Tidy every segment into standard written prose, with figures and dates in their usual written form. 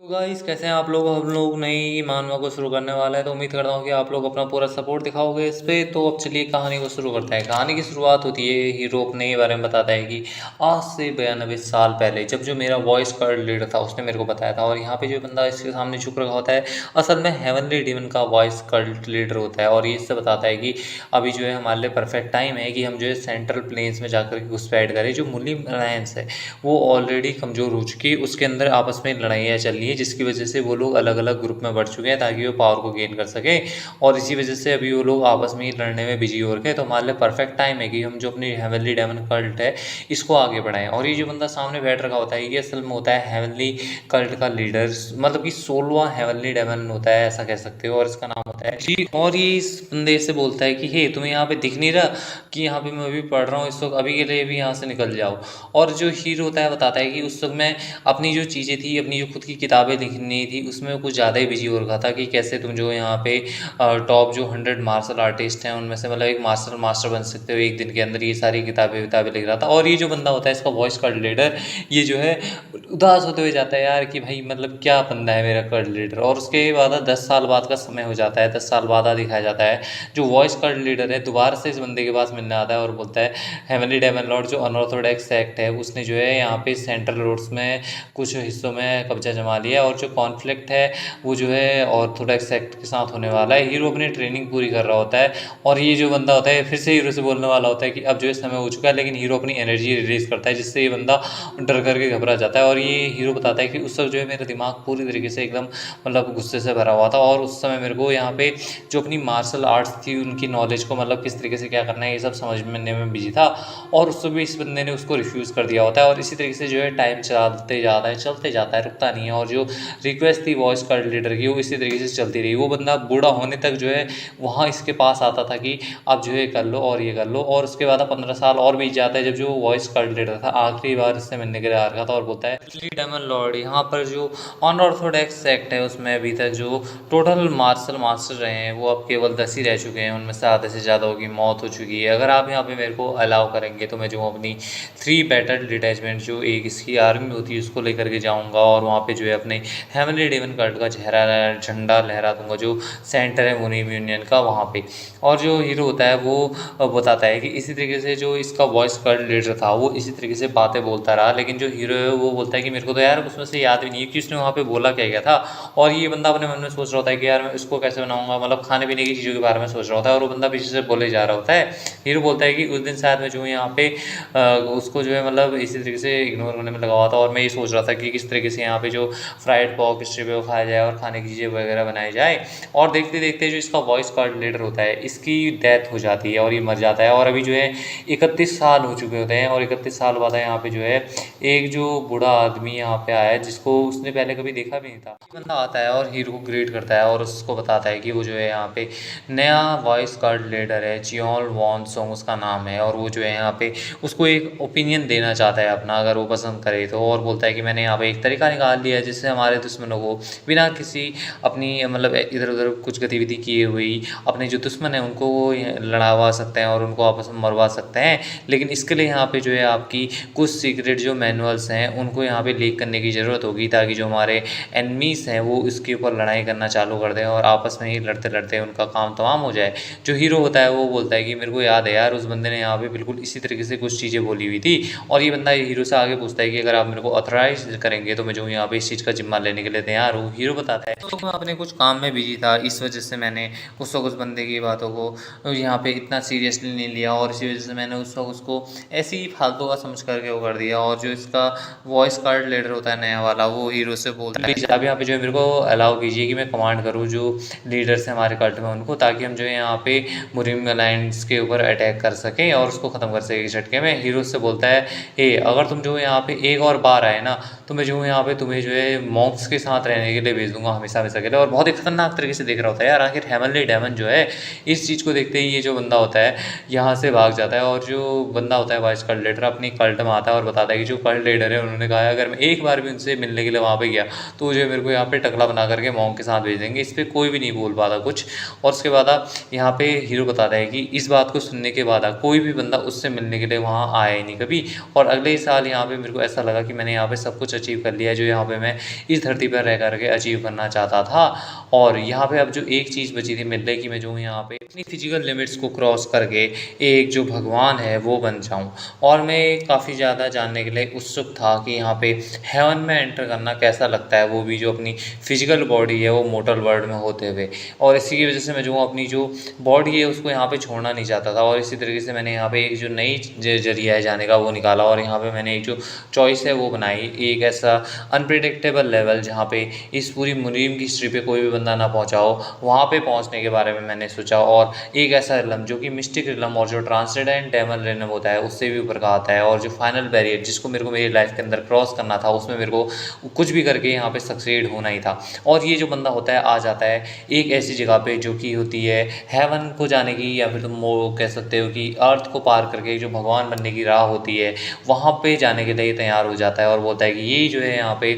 तो गाइस कैसे हैं आप लोग। हम लोग नई मानवा को शुरू करने वाले हैं, तो उम्मीद करता हूँ कि आप लोग अपना पूरा सपोर्ट दिखाओगे इस पे। तो अब चलिए कहानी को शुरू करते हैं। कहानी की शुरुआत होती है, हीरो अपने ही बारे में बताता है कि आज से 92 साल पहले जब जो मेरा वॉइस कार्ड लीडर था उसने मेरे को बताया था। और यहाँ पे जो बंदा इसके सामने झुक रखा होता है असल में हेवनली डेमन का वॉइस कार्ड लीडर होता है। और ये इससे बताता है कि अभी जो है हमारे लिए परफेक्ट टाइम है कि हम जो है सेंट्रल प्लेन्स में जाकर के घुसपैठ करें। जो मुस्लिम अलायंस है वो ऑलरेडी कमज़ोर हो चुकी है, उसके अंदर आपस में लड़ाइयाँ चल रही है, जिसकी वजह से वो लोग अलग अलग ग्रुप में बढ़ चुके हैं ताकि वो पावर को गेन कर सकें। और इसी वजह से अभी वो लोग आपस में ही लड़ने में बिजी हो रखे हैं। तो हमारे लिए परफेक्ट टाइम है कि हम जो अपनी हेवनली डेमन कल्ट है इसको आगे बढ़ाएं। और ये जो बंदा सामने बैठ रखा होता है ये असल में होता है हेवनली कल्ट का लीडर, मतलब कि 16वां हेवनली डेमन होता है, ऐसा कह सकते हो। और इसका नाम होता है जी। और ये इस बंदे से बोलता है कि हे तुम्हें यहाँ पे दिख नहीं रहा कि यहाँ पे मैं अभी पढ़ रहा हूँ इस वक्त, अभी के लिए भी यहाँ से निकल जाओ। और जो हीरो होता है बताता है कि उस वक्त मैं अपनी जो चीज़ें थी, अपनी जो खुद की किताबें लिखनी थी उसमें कुछ ज़्यादा ही बिजी हो रखा था कि कैसे तुम जो यहाँ पे टॉप जो 100 मार्शल आर्टिस्ट हैं उनमें से मतलब एक मार्शल मास्टर बन सकते हो एक दिन के अंदर। ये सारी किताबें विताबें लिख रहा था। और ये जो बंदा होता है इसका वॉइस कार्ड लीडर, ये जो है उदास होते हुए जाता है यार कि भाई मतलब क्या बंदा है मेरा कार्ड लीडर। और उसके बाद 10 साल बाद का समय हो जाता है, 10 साल बाद दिखाया जाता है जो वॉइस कार्ड लीडर है दोबारा से इस बंदे के पास मिलने आता है और बोलता है हेवनली डेमन लॉर्ड जो अनऑर्थोडॉक्स सेक्ट है उसने जो है यहाँ पे सेंट्रल रोड्स में कुछ हिस्सों में कब्जा जमा लिया और जो कॉन्फ्लिक्ट है वो जो है ऑर्थोडॉक्स सेक्ट के साथ होने वाला है। हीरो अपनी ट्रेनिंग पूरी कर रहा होता है और ये जो बंदा होता है फिर से हीरो से बोलने वाला होता है कि अब जो है समय हो चुका है, लेकिन हीरो अपनी एनर्जी रिलीज करता है जिससे ये बंदा डर करके घबरा जाता है। और ये हीरो बताता है कि उस वक्त जो है मेरा दिमाग पूरी तरीके से एकदम मतलब गुस्से से भरा हुआ था और उस समय मेरे को यहाँ पे जो अपनी मार्शल आर्ट्स थी उनकी नॉलेज को मतलब किस तरीके से क्या करना है ये सब समझने में बिजी था। और उस समय इस बंदे ने उसको रिफ्यूज़ कर दिया होता है। और इसी तरीके से जो है टाइम चलते जाता है रुकता नहीं है। और जो रिक्वेस्ट थी वॉइस कार्ड लीडर की वो इसी तरीके से चलती रही। वो बंदा बूढ़ा होने तक जो है वहाँ इसके पास आता था कि आप जो है कर लो और ये कर लो। और उसके बाद 15 साल और बीत जाता है जब जो वॉइस कार्ड लीडर था आखिरी बार इससे मिलने के लिए आ रखा था और बोलता है डेमन लॉर्ड यहाँ पर जो अनऑर्थोडॉक्स सेक्ट है उसमें अभी तक जो टोटल मार्शल मास्टर रहे हैं वो अब केवल 10 ही रह चुके हैं, उनमें से आधे से ज़्यादा की मौत हो चुकी है। अगर आप यहाँ पे मेरे को अलाउ करेंगे तो मैं जो अपनी 3 बैटल डिटैचमेंट जो एक इसकी आर्मी होती है उसको लेकर के जाऊँगा और वहाँ पे जो है अपने हेवनली डेमन कार्ड का झंडा लहरा दूंगा जो सेंटर है मुनीम यूनियन का वहाँ पे। और जो हीरो होता है वो बताता है कि इसी तरीके से जो इसका वॉइस कार्ड लीडर था वो इसी तरीके से बातें बोलता रहा, लेकिन जो हीरो है वो बोलता है कि मेरे को तो यार उसमें से याद भी नहीं है कि उसने वहाँ पे बोला क्या गया था। और ये बंदा अपने मन में सोच रहा होता है कि यार मैं इसको कैसे बनाऊंगा, मतलब खाने पीने की चीज़ों के बारे में सोच रहा होता है और वो बंदा पीछे से बोले जा रहा होता है। हीरो बोलता है कि उस दिन शायद मैं जो यहाँ पे उसको जो है मतलब इसी तरीके से इग्नोर करने में लगा हुआ था और मैं ये सोच रहा था कि किस तरीके से यहाँ पे जो फ्राइड पॉक स्ट्रिप है वो खाया जाए और खाने की चीज़ें वगैरह बनाई जाए। और देखते देखते जो इसका वॉइस कार्ड लीडर होता है इसकी डेथ हो जाती है और ये मर जाता है। और अभी जो है 31 साल हो चुके होते हैं और 31 साल बाद यहाँ पे जो है एक जो बूढ़ा आदमी यहाँ पे आया है जिसको उसने पहले कभी देखा भी नहीं था। बंदा आता है और हीरो को ग्रेट करता है और उसको बताता है कि वो जो है यहाँ पे नया वॉइस कार्ड लीडर है, चियोल वॉन सोंग उसका नाम है। और वो जो है यहाँ पे उसको एक ओपिनियन देना चाहता है अपना, अगर वो पसंद करे तो। और बोलता है कि मैंने यहाँ पे एक तरीका निकाल लिया है जिससे हमारे दुश्मनों को बिना किसी अपनी मतलब इधर उधर कुछ गतिविधि किए हुई अपने जो दुश्मन है उनको लड़ावा सकते हैं और उनको आपस में मरवा सकते हैं। लेकिन इसके लिए यहाँ पे जो है आपकी कुछ सीक्रेट जो मैनुअल्स हैं उनको यहाँ पे लीक करने की ज़रूरत होगी ताकि जो हमारे एनमीज हैं वो इसके ऊपर लड़ाई करना चालू कर दें और आपस में ही लड़ते लड़ते उनका काम तमाम हो जाए। जो हीरो होता है वो बोलता है कि मेरे को याद है यार उस बंदे ने यहाँ पे बिल्कुल इसी तरीके से कुछ चीज़ें बोली हुई थी। और ये बंदा हीरो से आगे पूछता है कि अगर आप मेरे को ऑथराइज करेंगे तो मैं जो यहाँ पे इस चीज़ का जिम्मा लेने के लिए तैयार हूँ। हीरो बताता है तो मैं अपने कुछ काम में बिजी था, इस वजह से मैंने उस वक्त उस बंदे की बातों को यहाँ पे इतना सीरियसली नहीं लिया और इसी वजह से मैंने उस वक्त उसको ऐसे ही फालतू का समझ करके वो कर दिया। और जो इसका वॉइस कार्ड लीडर होता है नया वाला वो हीरो से बोलता है अब यहाँ पे जो है मेरे को अलाउ कीजिए कि मैं कमांड करूँ जो लीडर्स हैं हमारे कल्ट में उनको, ताकि हम जो है यहाँ पे मुरीम अलायंस के ऊपर अटैक कर सकें और उसको ख़त्म कर सकें झटके में। हीरो से बोलता है हे अगर तुम जो है यहाँ पे एक और बार आए ना तो मैं जो यहाँ पे तुम्हें जो है मॉन्क्स के साथ रहने के लिए भेज दूंगा हमेशा हमेशा के लिए। और बहुत ही खतरनाक तरीके से देख रहा होता है यार, आखिर हेवनली डेमन जो है इस चीज़ को देखते ही ये जो बंदा होता है यहाँ से भाग जाता है। और जो बंदा होता है वाइस कल्ट लीडर अपनी कल्ट में आता है और बताता है कि जो कल्ट लीडर है उन्होंने कहा है अगर मैं एक बार भी उनसे मिलने के लिए वहाँ पे गया तो जो है मेरे को यहाँ पे टकला बना करके मॉन्क के साथ भेज देंगे। इस पर कोई भी नहीं बोल पाता कुछ। और उसके बाद यहाँ पे हीरो बताता है कि इस बात को सुनने के बाद कोई भी बंदा उससे मिलने के लिए वहाँ आया ही नहीं कभी। और अगले ही साल यहाँ पे मेरे को ऐसा लगा कि मैंने यहाँ पे सब कुछ अचीव कर लिया जो यहाँ पे मैं इस धरती पर रह कर के अचीव करना चाहता था। और यहाँ पे अब जो एक चीज़ बची थी मेरे लिए कि मैं जो हूँ यहाँ पे अपनी फिजिकल लिमिट्स को क्रॉस करके एक जो भगवान है वो बन जाऊँ। और मैं काफ़ी ज़्यादा जानने के लिए उत्सुक था कि यहाँ पे हेवन में एंटर करना कैसा लगता है, वो भी जो अपनी फिजिकल बॉडी है वो मोटल वर्ल्ड में होते हुए। और इसी की वजह से मैं जो हूँ अपनी जो बॉडी है उसको यहाँ पे छोड़ना नहीं चाहता था। और इसी तरीके से मैंने यहाँ पे एक जो नई जरिया है जाने का वो निकाला, और यहाँ पे मैंने एक जो चॉइस है वो बनाई, एक ऐसा अनप्रिडिक्टेबल लेवल जहाँ पे इस पूरी मुनीम की हिस्ट्री पे कोई भी बंदा ना पहुँचा हो, वहाँ पे पहुँचने के बारे में मैंने सोचा। और एक ऐसा रिलम जो कि मिस्टिक रिलम और जो ट्रांसडेंडेंट डेमन रिलम होता है उससे भी ऊपर का आता है, और जो फाइनल बैरियर जिसको मेरे को मेरी लाइफ के अंदर क्रॉस करना था उसमें मेरे को कुछ भी करके यहाँ पे सक्सीड होना ही था। और ये जो बंदा होता है आ जाता है एक ऐसी जगह पे जो कि होती है हेवन को जाने की, या फिर तुम वो कह सकते हो कि अर्थ को पार करके जो भगवान बनने की राह होती है वहाँ पे जाने के लिए तैयार हो जाता है। और बोलता है कि ये जो है यहाँ पे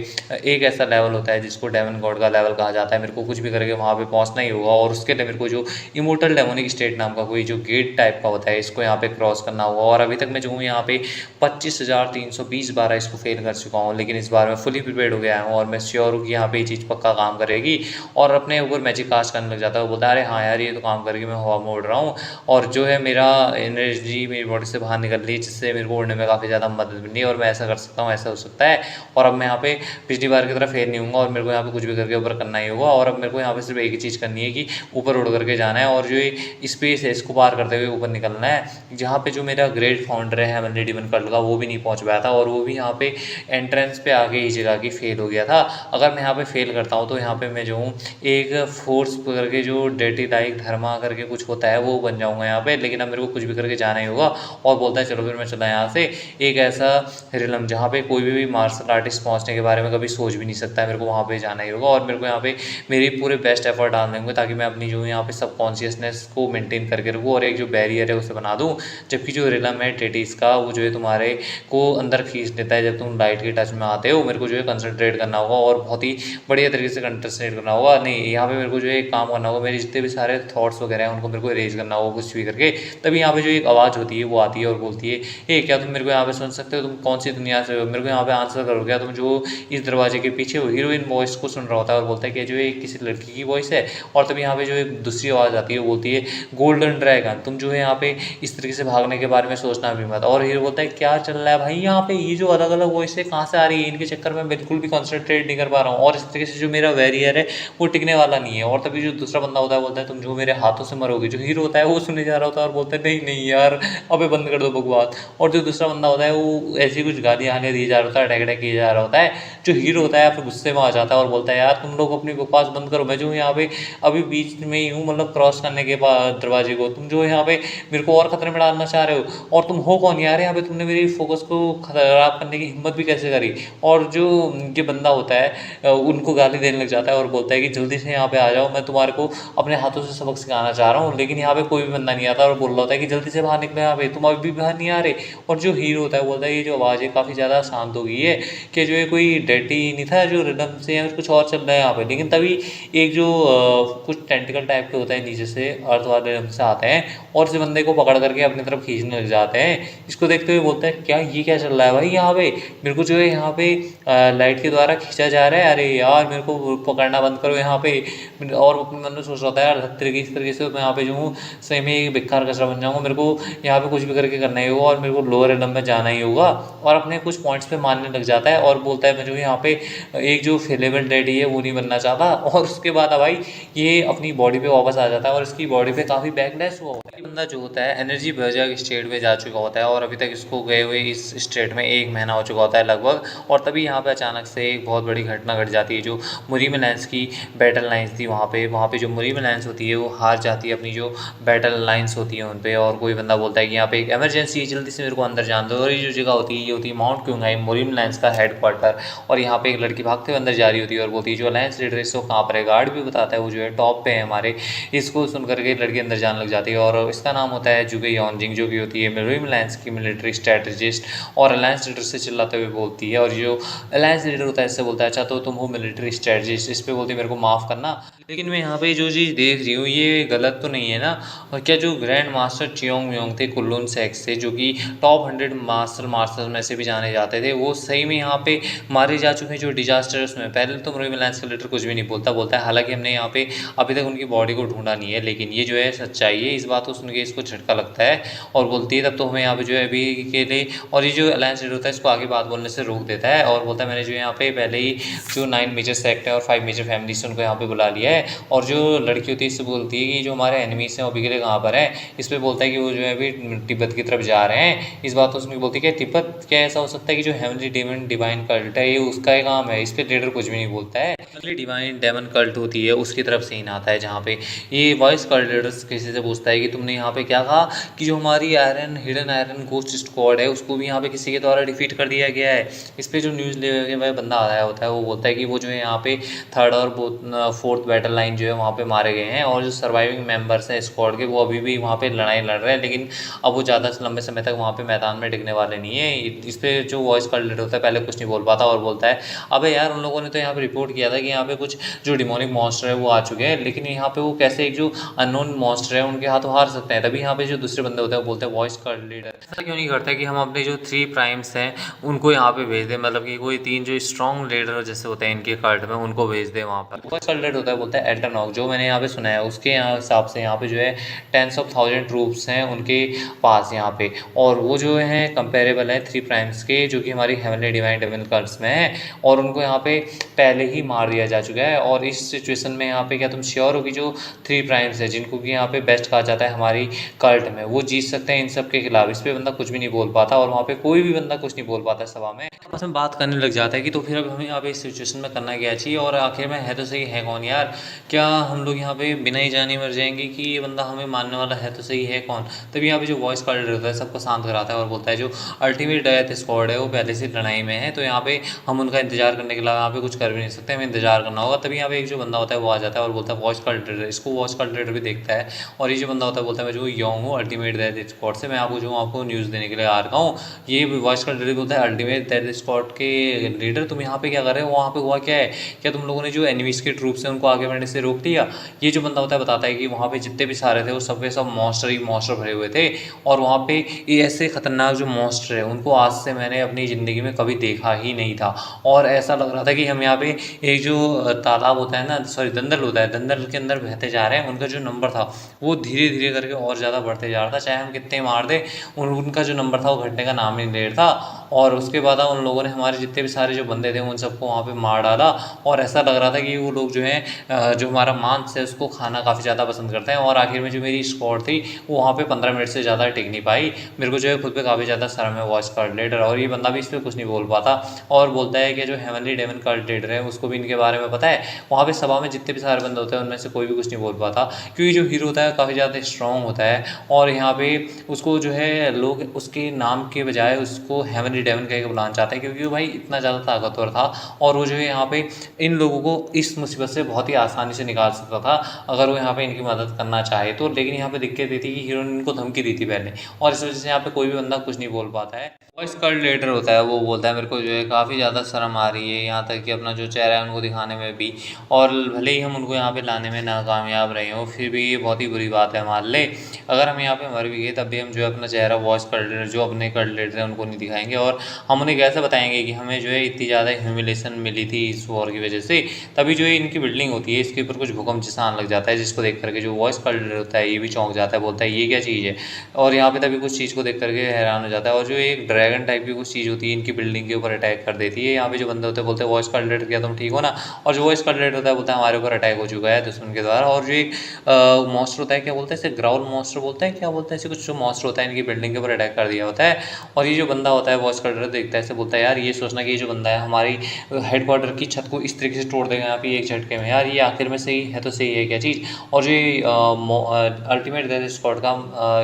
एक ऐसा लेवल होता है जिसको डेमन गॉड का लेवल कहा जाता है, मेरे को कुछ भी करके वहाँ पे पहुँचना ही होगा। और उसके लिए मेरे को जो इमोर्टल डेमोनिक स्टेट नाम का कोई जो गेट टाइप का होता है इसको यहाँ पे क्रॉस करना होगा। और अभी तक मैं जो हूँ यहाँ पे 25,320 बार इसको फेल कर चुका हूँ, लेकिन इस बार मैं फुली प्रिपेयर्ड हो गया हूँ और मैं श्योर हूँ कि यहाँ पे ये चीज़ पक्का काम करेगी। और अपने ऊपर मैजिक कास्ट करने लग जाता है, वो बोलता है अरे हाँ यार ये तो काम करेगी, मैं हवा में उड़ रहा हूँ। और जो है मेरा एनर्जी मेरी बॉडी से बाहर निकल रही है जिससे मेरे को उड़ने में काफ़ी ज़्यादा मदद मिली, और मैं ऐसा कर सकता हूँ, ऐसा हो सकता है। और अब मैं यहाँ पे पिछली बार की तरह फेल नहीं हूँगा, और मेरे को यहाँ पे कुछ भी करके ऊपर करना ही होगा। और अब मेरे को यहाँ पे सिर्फ एक ही चीज़ करनी है कि ऊपर उड़ करके जाना है, और जो ये स्पेस है इसको पार करते हुए ऊपर निकलना है। जहाँ पे जो मेरा ग्रेट फाउंडर है हेवनली डिमन कर्ल का, वो भी नहीं पहुँच पाया था, और वो भी यहाँ पे एंट्रेंस पे आगे ही जगह की फेल हो गया था। अगर मैं यहाँ पे फेल करता हूँ तो यहाँ पे मैं जो हूँ एक फोर्स करके जो डेटी लाइक धर्मा करके कुछ होता है वो बन जाऊँगा यहाँ पे। लेकिन अब मेरे को कुछ भी करके जाना ही होगा। और बोलता है चलो फिर मैं चला यहाँ से एक ऐसा रिलम जहाँ पे कोई भी मार्शल आर्टिस्ट पहुँचने के बारे में कभी सोच भी नहीं सकता है, मेरे को वहाँ पे जाना ही होगा। और मेरे को यहाँ पे मेरी पूरे बेस्ट एफर्ट डालने होंगे ताकि मैं अपनी जो यहाँ पे सबकॉन्शियसनेस को मेंटेन करके रखूँ और एक जो बैरियर है उसे बना दूँ। जबकि जो रिलम है टेटिस का वो जो है तुम्हारे को अंदर खींच लेता है जब तुम लाइट के टच में आते हो। मेरे को जो है कंसंट्रेट करना होगा और बहुत ही बढ़िया तरीके से कंसंट्रेट करना होगा। नहीं यहाँ पे मेरे को जो है एक काम करना होगा, मेरे जितने भी सारे थॉट्स वगैरह हैं उनको मेरे को इरेज करना होगा कुछ भी करके। तभी यहाँ पे जो एक आवाज़ होती है वो आती है और बोलती है हे क्या तुम मेरे को यहाँ पे सुन सकते हो, तुम कौन सी दुनिया से हो, मेरे को यहाँ पे आंसर करो क्या। तुम जो इस दरवाजे के पीछे हो हीरोइन वॉइस को सुन रहा होता है और बोलता है कि जो है किसी लड़की की वॉइस है। और तभी यहाँ पे जो एक दूसरी आवाज़ आती है वो बोलती है गोल्डन ड्रैगन, तुम जो है यहाँ पे इस तरीके से भागने के बारे में सोचना भी मत। और हीरो बोलता है क्या चल रहा है भाई यहाँ पे, ये जो अलग अलग वॉइस है कहाँ से आ रही है, इनके चक्कर में बिल्कुल भी कॉन्सेंट्रेट नहीं कर पा रहा हूँ, और इस तरीके से जो मेरा बैरियर है वो टिकने वाला नहीं है। और तभी जो दूसरा बंदा होता है बोलता है तुम जो मेरे हाथों से मरोगे। जो हीरो होता है वो सुनने जा रहा होता है और बोलता है नहीं नहीं यार अबे बंद कर दो बकवास। और जो दूसरा बंदा होता है वो ऐसी कुछ गालियाँ आने दी जा रहा होता है, अटैक किया जा रहा होता है। जो हीरो होता है फिर गुस्से में आ जाता है और बोलता है यार तुम लोग अपनी बकवास बंद करो, मैं जो हूँ यहाँ पे अभी बीच में ही हूँ, मतलब क्रॉस करने के बाद दरवाजे को, तुम जो है यहाँ पे मेरे को और खतरे में डालना चाह रहे हो। और तुम हो कौन यार यहाँ पे, तुमने मेरी फोकस को खराब करने की हिम्मत भी कैसे करी। और जो ये बंदा होता है उनको गाली देने लग जाता है और बोलता है कि जल्दी से यहाँ पे आ जाओ, मैं तुम्हारे को अपने हाथों से सबक सिखाना चाह रहा हूँ। लेकिन यहाँ पे कोई भी बंदा नहीं आता और बोल रहा होता है कि जल्दी से बाहर निकलो यहाँ पे, तुम अभी भी बाहर नहीं आ रहे। और जो हीरो होता है बोलता है ये जो आवाज़ है काफ़ी ज़्यादा शांत हो गई है कि जो है कोई डेटी नहीं था जो रिदम से या कुछ और चल रहा है यहाँ पे। लेकिन तभी एक जो कुछ टेंटिकल टाइप के होता है नीचे से अर्थ वाले रिदम से आते हैं और इस बंदे को पकड़ करके अपनी तरफ खींचने लग जाते हैं। इसको देखते हुए बोलता है क्या ये क्या चल रहा है भाई यहाँ पे, मेरे को जो है यहाँ पे लाइट के द्वारा खींचा जा रहा है, अरे यार मेरे को पकड़ना बंद करो यहाँ पे। और अपने मन में सोच रहा था यार इस तरीके से मैं यहाँ पे जो हूँ सही में एक बेकार कचरा बन जाऊँगा, मेरे को यहाँ पे कुछ भी करके करना ही होगा और मेरे को लोअर एलम में जाना ही होगा। और अपने कुछ पॉइंट्स पे मानने लग जाता है और बोलता है मैं जो यहाँ पे एक जो फेलेबल डैडी है वो नहीं बनना चाहता। और उसके बाद भाई ये अपनी बॉडी पे वापस आ जाता है और इसकी बॉडी पे काफ़ी बैकलैश हुआ होता है। बंदा जो होता है एनर्जी बर्जक स्टेट में जा चुका होता है और अभी तक इसको गए हुए इस स्टेट में 1 महीना हो चुका होता है लगभग। और तभी यहाँ पे अचानक से एक बहुत बड़ी घटना घट जाती है। जो मुरीम लाइन्स की बैटल लाइन्स थी वहाँ पे जो मुरीम लाइन्स होती है वो हार जाती है अपनी जो बैटल लाइन्स होती है उन पर। और कोई बंदा बोलता है कि यहाँ पे एक इमरजेंसी है, जल्दी से मेरे को अंदर जान दो। और ये जो जगह होती है ये होती है माउंट क्यूंगाई, मुरीम लाइन्स का हेड क्वार्टर। और यहाँ पे एक लड़की भागते हुए अंदर जा रही होती है और बोलती है जो अलायंस लीडर है इसको कहाँ पर है। गार्ड भी बताता है वो जो है टॉप पे है हमारे। इसको सुन करके लड़की अंदर जाने लग जाती है और इसका नाम होता है जुगे यॉन्जिंग, जो कि होती है मुरीम लाइन्स की मिलिट्री स्ट्रेटजिस्ट। और अलायंस लीडर से चिल्लाते हुए बोलती है, और जो अलायंस लीडर होता है इससे बोलता है अच्छा तो तुम हो मिलिट्री स्ट्रेटजिस्ट। इस पे बोलती है मेरे को माफ़ करना, लेकिन मैं यहाँ पे जो चीज़ देख रही हूँ ये गलत तो नहीं है ना। और क्या जो ग्रैंड मास्टर चियोंग म्योंग थे कुल्लून सेक्स से, जो कि टॉप 100 मास्टर मार्शल में से भी जाने जाते थे, वो सही में यहाँ पे मारे जा चुके हैं जो डिजास्टर है उसमें पहले तो मरीन एस्केलेटर कुछ भी नहीं बोलता है हालांकि हमने यहाँ पे अभी तक उनकी बॉडी को ढूंढा नहीं है, लेकिन ये जो है सच्चाई है। इस बात को सुन के इसको झटका लगता है और बोलती है तब तो हमें यहाँ पे जो है अभी के लिए, और ये जो अलायंस लीडर होता है इसको आगे बात बोलने से रोक देता है और बोलता है मैंने जो यहाँ पे पहले ही जो 9 मेजर सेक्ट है और 5 मेजर फैमिलीज उनको यहाँ पे बुला लिया है। और जो लड़की होती है इससे बोलती है कि जो हमारे एनिमीज हैं वो अभी के लिए कहाँ पर है। इस पर बोलता है कि वो जो है अभी तिब्बत की तरफ जा रहे हैं। इस बात को सुन के बोलती है कि तिब्बत क्या ऐसा हो सकता है कि जो हेवनली डेमन डिवाइन कल्ट है ये उसका ही काम है। इस पर लीडर कुछ भी नहीं बोलता है। हेवनली डिवाइन डेमन कल्ट होती है उसकी तरफ से ही आता है, जहाँ पे ये वॉइस कल्ट लीडर्स किसी से पूछता है कि तुमने यहाँ पे क्या कहा कि जो हमारी iron hidden iron ghost squad है उसको भी यहाँ पे किसी के द्वारा डिफीट कर दिया गया है। इस पे जो न्यूज़ ले वह बंदा आया होता है वो बोलता है कि वो जो है यहाँ पे 3rd और 4th बैटल लाइन जो है वहाँ पे मारे गए हैं और जो सर्वाइविंग मेंबर्स हैं स्क्वाड के वो अभी भी वहाँ पे लड़ाई लड़ रहे हैं, लेकिन अब वो ज़्यादा लंबे समय तक वहाँ पे मैदान में टिकने वाले नहीं है। इस पे जो वॉइस कल्ट लीडर होता है पहले कुछ नहीं बोल पाता और बोलता है अबे यार उन लोगों ने तो यहाँ पे रिपोर्ट किया था कि यहाँ पे कुछ जो डिमोनिक मॉन्स्टर है वो आ चुके हैं, लेकिन यहाँ पे वो कैसे एक जो अननोन मॉन्स्टर है उनके हाथों हार सकते हैं। तभी यहाँ पे जो दूसरे बंदे होते हैं वो बोलते हैं वॉइस कल्ट लीडर ऐसा क्यों नहीं करता कि हम अपने जो 3 प्राइम्स हैं उनको यहाँ पे भेज दें, मतलब कि कोई 3 जो स्ट्रॉन्ग लीडर जैसे होते हैं इनके कल्ट में उनको भेज दें वहाँ पर। वॉइस कल्ट लीडर होता है बोलता है एल्टरनॉक, जो मैंने यहाँ पे सुना है उसके यहाँ हिसाब से यहाँ पे जो है 10s of 1000 ट्रूप्स हैं उनके पास यहाँ पे, और वो जो है कंपेरेबल है 3 प्राइम्स के जो कि हमारी हेवनली डिवाइन डेमन कल्ट्स में है और उनको यहाँ पे पहले ही मार दिया जा चुका है। और इस सिचुएशन में यहाँ पे क्या तुम श्योर हो कि जो 3 प्राइम्स है जिनको कि यहाँ पे बेस्ट कहा जाता है हमारी कल्ट में वो जीत सकते हैं इन सब के खिलाफ। इस पे बंदा कुछ भी नहीं बोल पाता और वहाँ पे कोई भी बंदा कुछ नहीं बोल पाता सभा में। आपस में बात करने लग जाता है कि तो फिर अब हमें यहाँ पे इस सिचुएशन में करना क्या चाहिए और आखिर में है तो सही है कौन यार, क्या हम लोग यहाँ पे बिना ही जाने मर जाएंगे कि ये बंदा हमें मानने वाला है तो सही है कौन। तभी यहाँ पे जो वॉइस कल्ट रहता है सबको शांत कराता है और बोलता है जो अल्टीमेट डेथ स्क्वाड है वो पहले से लड़ाई में है तो यहाँ पे हम उनका इंतजार करने के अलावा यहाँ पे कुछ कर भी नहीं सकते, हमें इंतजार करना होगा। तभी यहाँ पे एक जो बंदा होता है वो आ जाता है और बोलता है वॉइस कल्ट लीडर, इसको वॉइस कल्ट लीडर भी देखता है और ये जो बंदा होता है बोलता है मैं जो यंग हूँ अल्टीमेट डेथ स्क्वाड से, मैं आपको न्यूज़ देने के लिए आ रहा हूँ। ये वॉइस कल्ट लीडर बोलता है अल्टीमेट डेथ स्क्वाड के लीडर तुम यहाँ पे क्या कर रहे हो, वहाँ पे हुआ क्या है, क्या तुम लोगों ने जो एनिमीज के ट्रूप्स हैं उनको आगे बढ़ने से रोक दिया। ये जो बंदा होता है बताता है कि वहाँ पे जितने भी सारे थे वो सब के सब मॉन्स्टर ही मॉन्स्टर भरे हुए थे और वहाँ पे ये ऐसे खतरनाक जो मॉन्स्टर है उनको आज से मैंने अपनी ज़िंदगी में कभी देखा ही नहीं था। और ऐसा लग रहा था कि हम यहाँ पे एक जो तालाब होता है ना, सॉरी दंदल होता है, दंदल के अंदर बहते जा रहे हैं। उनका जो नंबर था वो धीरे धीरे करके और ज़्यादा बढ़ते जा रहा था, चाहे हम कितने मार दें उनका जो नंबर था वो घटने का नाम ही नहीं ले रहा था। और उसके बाद उन लोगों ने हमारे जितने भी सारे जो बंदे थे उन सबको वहाँ पे मार डाला और ऐसा लग रहा था कि वो लोग जो हैं जो हमारा मांस है उसको खाना काफ़ी ज़्यादा पसंद करते हैं। और आखिर में जो मेरी स्क्वाड थी वो वहाँ पे 15 मिनट से ज़्यादा टिक नहीं पाई। मेरे को जो है खुद पे काफ़ी ज़्यादा शर्म है वॉइस कल्ट लीडर, और ये बंदा भी इस पर कुछ नहीं बोल पाता और बोलता है कि जो हेवनली डेमन कल्ट लीडर है उसको भी इनके बारे में पता है। वहाँ पे सभा में जितने भी सारे बंदे होते हैं उनमें से कोई भी कुछ नहीं बोल पाता क्योंकि जो हीरो होता है काफ़ी ज़्यादा स्ट्रॉन्ग होता है और यहाँ पे उसको जो है लोग उसके नाम के बजाय उसको हेवनली डेमन कह के बुलाना चाहते हैं क्योंकि वो भाई इतना ज़्यादा ताकतवर था और वो जो है यहाँ पे इन लोगों को इस मुसीबत से बहुत ही आसानी से निकाल सकता था अगर वो यहाँ पे इनकी मदद करना चाहे तो। लेकिन यहाँ पे दिक्कत ये थी कि हीरो ने इनको धमकी दी थी पहले और इस वजह से यहाँ पे कोई भी बंदा कुछ नहीं बोल पाता है। वॉइस कल्ट लीडर होता है वो बोलता है मेरे को जो है काफ़ी ज़्यादा शर्म आ रही है यहाँ तक कि अपना जो चेहरा है उनको दिखाने में भी, और भले ही हम उनको यहाँ पे लाने में नाकामयाब रहे हो फिर भी ये बहुत ही बुरी बात है। मान ले अगर हम यहाँ पे मर भी गए तब भी हम जो है अपना चेहरा वॉइस कल्ट लीडर जो अपने कल्ट लीडर हैं उनको नहीं दिखाएंगे और हम उन्हें कैसे बताएंगे कि हमें जो है इतनी ज़्यादा ह्यूमिलेशन मिली थी इस वॉर की वजह से। तभी जो है इनकी बिल्डिंग होती है इसके ऊपर कुछ भूकंप जैसा आने लग जाता है जिसको देख करके जो वॉइस कल्ट लीडर होता है ये भी चौंक जाता है, बोलता है ये क्या चीज़ है। और यहाँ पे तभी कुछ चीज़ को देख करके हैरान हो जाता है और जो एक ड्रैगन टाइप की कुछ चीज़ होती है इनकी बिल्डिंग के ऊपर अटैक कर देती है। यहाँ पे जो बंदे होते हैं बोलते हैं वॉइस कल्ट लीडर क्या तुम ठीक हो ना, और जो वॉइस कल्ट लीडर होता है बोलता है हमारे ऊपर अटैक हो चुका है दुश्मन के द्वारा। और जो एक मॉन्स्टर होता है क्या बोलते हैं इसे ग्राउल मॉन्स्टर बोलते हैं क्या बोलते हैं इसे, कुछ जो मॉन्स्टर होता है इनकी बिल्डिंग के ऊपर अटैक कर दिया होता है। और ये जो बंदा होता है वॉइस कल्ट लीडर देखता है इसे बोलता है यार ये सोचना कि ये जो बंदा है हमारी हेडक्वार्टर की छत को इस तरीके से तोड़ देगा यहाँ पे एक झटके में, यार ये आखिर में सही है तो सही है क्या चीज़। और जो अल्टीमेट डेथ स्क्वाड का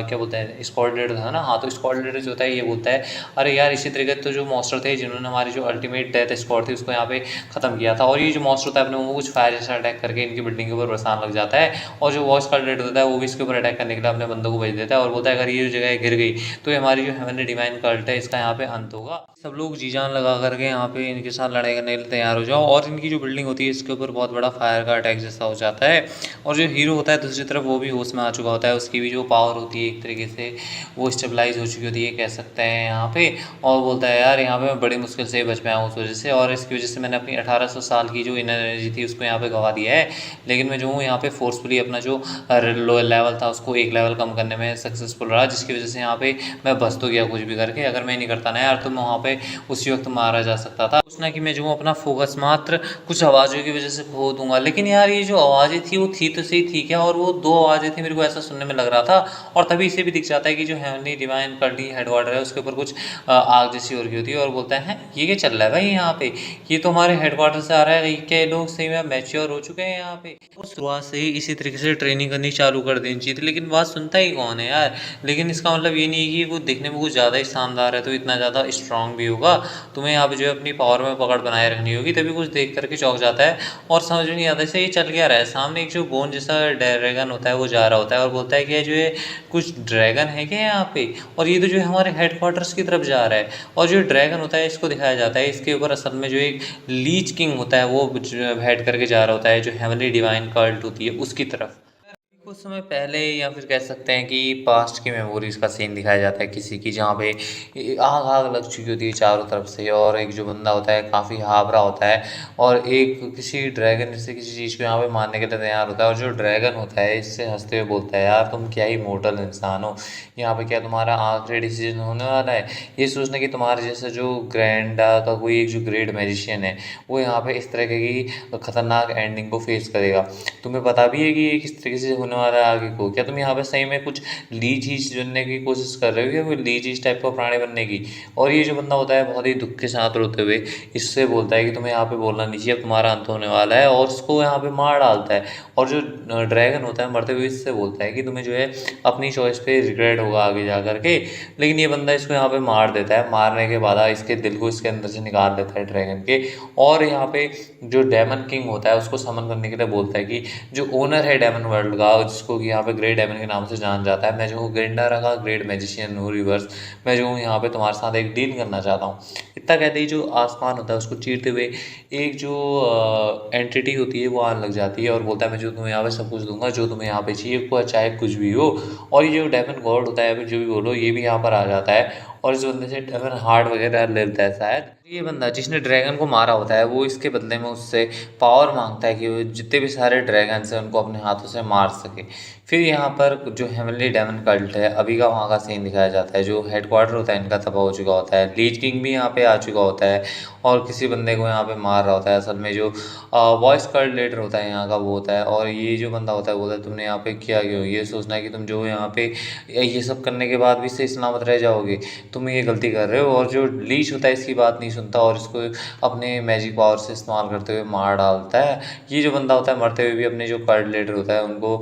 क्या बोलते हैं स्क्वाड लीडर था ना, हाँ तो स्क्वाड लीडर जो होता है ये बोलता है अरे यार इसी तरीके तो जो मॉन्स्टर थे जिन्होंने हमारी जो अल्टीमेट डेथ स्क्वाड थी उसको यहाँ पे खत्म किया था। और ये जो मॉन्स्टर होता है अपने वो कुछ फायर जैसा अटैक करके इनकी बिल्डिंग के ऊपर बरसाने लग जाता है और जो वॉइस कल्ट लीडर होता है वो भी इसके ऊपर अटैक करने के लिए अपने बंदों को भेज देता है और बोलता है अगर ये जगह गिर गई तो ये हमारी जो हेवनली डिवाइन कल्ट है इसका यहाँ पे अंत होगा। सब लोग जी जान लगा करके यहाँ पे इनके साथ लड़ाई करने के लिए तैयार हो जाओ, और इनकी जो बिल्डिंग होती है इसके ऊपर बहुत बड़ा फायर का अटैक जैसा हो जाता है। और जो हीरो होता है दूसरी तरफ वो भी होश में आ चुका होता है, उसकी भी जो पावर होती है एक तरीके से वो स्टेबलाइज हो चुकी होती है कह सकते हैं यहाँ पे। और बोलता है यार यहाँ पे मैं बड़ी मुश्किल से बच पाया हूँ उस वजह से, और इसकी वजह से मैंने अपनी 1800 साल की जो इनर एनर्जी थी उसको यहाँ पे गवा दिया है। लेकिन मैं जो हूँ यहाँ पे फोर्सफुली अपना जो लोअर लेवल था उसको एक लेवल कम करने में सक्सेसफुल रहा, जिसकी वजह से यहाँ पे मैं बच तो गया कुछ भी करके। अगर मैं नहीं करता ना यार तो मैं वहाँ पे उसी वक्त मारा जा सकता था। सोचना कि मैं जो हूँ अपना फोकस मात्र कुछ आवाज़ों की वजह से खो दूंगा, लेकिन यार ये जो आवाज़ें थी वो थी तो सही थी क्या, और वो दो आवाज़ें थी मेरे को ऐसा सुनने में लग रहा था। और तभी इसे भी दिख जाता है कि जो हेवनली डिवाइन कर्ली हेडवाटर है उसके ऊपर कुछ आग जैसी हो रही होती है, और बोलता है ये क्या चल रहा है भाई यहाँ पे, ये तो हमारे हेडक्वार्टर से आ रहा है, क्या ये लोग सही में मैच्योर हो चुके हैं यहाँ पे। वो शुरुआत से ही इसी तरीके से ट्रेनिंग करनी चालू कर देनी चाहिए थी, लेकिन बात सुनता ही कौन है यार। लेकिन इसका मतलब ये नहीं है कि वो देखने में कुछ ज़्यादा ही शानदार है तो इतना ज़्यादा स्ट्रांग भी होगा। तुम्हें यहाँ पे जो है अपनी पावर में पकड़ बनाए रखनी होगी, तभी कुछ देख करके चौंक जाता है और समझ में नहीं आता इसे ये चल क्या रहा है। सामने एक जो बोन जैसा ड्रैगन होता है वो जा रहा होता है और बोलता है कि ये जो है कुछ ड्रैगन है क्या यहाँ पे, और ये तो जो है हमारे हेडक्वार्टर्स की तरफ जा रहा है। और जो ड्रैगन होता है इसको दिखाया जाता है, इसके ऊपर असल में जो एक लीच किंग होता है वो हेड करके जा रहा होता है, जो हेवनली डिवाइन कल्ट होती है उसकी तरफ। कुछ समय पहले या फिर कह सकते हैं कि पास्ट की मेमोरीज का सीन दिखाया जाता है किसी की, जहाँ पे आग आग लग चुकी होती है चारों तरफ से, और एक जो बंदा होता है काफ़ी हावरा होता है और एक किसी ड्रैगन से किसी चीज़ को यहाँ पे मारने के लिए तैयार होता है। और जो ड्रैगन होता है इससे हंसते हुए बोलता है यार तुम क्या ही मोटल इंसान हो, यहाँ पे क्या तुम्हारा आखिरी डिसीजन होने वाला है। ये सोचना कि तुम्हारे जैसा जो ग्रैंडा का कोई एक जो ग्रेट मैजिशियन है वो यहाँ पे इस तरह की खतरनाक एंडिंग को फेस करेगा। तुम्हें पता भी है कि ये किस तरीके से होने वाला है आगे को, क्या तुम यहाँ पे सही में कुछ लीच हीच बनने की कोशिश कर रहे हो या कोई लीच हीच टाइप का प्राणी बनने की। और ये जो बंदा होता है बहुत ही दुख के साथ रोते हुए इससे बोलता है कि तुम्हें यहाँ पे बोलना नहीं चाहिए, अब तुम्हारा अंत होने वाला है, और उसको यहाँ पे मार डालता है। और जो ड्रैगन होता है मरते हुए इससे बोलता है कि तुम्हें जो है अपनी चॉइस पे रिग्रेट होगा आगे जा करके। लेकिन ये बंदा इसको यहाँ पे मार देता है, मारने के बाद इसके दिल को इसके अंदर से निकाल देता है ड्रैगन के। और यहाँ पे जो डेमन किंग होता है उसको समन करने के लिए बोलता है कि जो ओनर है डेमन वर्ल्ड का, जिसको कि यहाँ पे ग्रेट डेमन के नाम से जाना जाता है, मैं जो हूँ ग्रिंडारा का ग्रेट मैजिशियन हूँ रिवर्स, मैं जो हूँ यहाँ पे तुम्हारे साथ एक डील करना चाहता हूँ। इतना कहते ही जो आसमान होता है उसको चीरते हुए एक जो एंटिटी होती है वो आने लग जाती है और बोलता है मैं जो तुम्हें यहाँ पे सब कुछ दूंगा जो तुम्हें यहाँ पे चाहिए, को चाहे कुछ भी हो। और ये जो डेमन गॉड होता है जो भी बोलो ये भी यहाँ पर आ जाता है और इस बंदे से डेमन हार्ट वगैरह ले लेता है शायद। ये बंदा जिसने ड्रैगन को मारा होता है वो इसके बदले में उससे पावर मांगता है कि वो जितने भी सारे ड्रैगन्स हैं उनको अपने हाथों से मार सके। फिर यहाँ पर जो हेवनली डेमन कल्ट है अभी का वहाँ का सीन दिखाया जाता है, जो हेडक्वार्टर होता है इनका तबाह हो चुका होता है, लीच किंग भी यहाँ पे आ चुका होता है और किसी बंदे को यहाँ पे मार रहा होता है। असल में जो वॉइस कल्ट लीडर होता है यहाँ का वो होता है, और ये जो बंदा होता है बोलता है तुमने यहाँ पे किया क्यों, ये सोचना है कि तुम जो यहाँ पे ये सब करने के बाद भी सही सलामत रह जाओगे, तुम ये गलती कर रहे हो। और जो लीच होता है इसकी बात नहीं सुनता और इसको अपने मैजिक पावर से इस्तेमाल करते हुए मार डालता है। ये जो बंदा होता है मरते हुए भी अपने जो कल्ट लीडर होता है उनको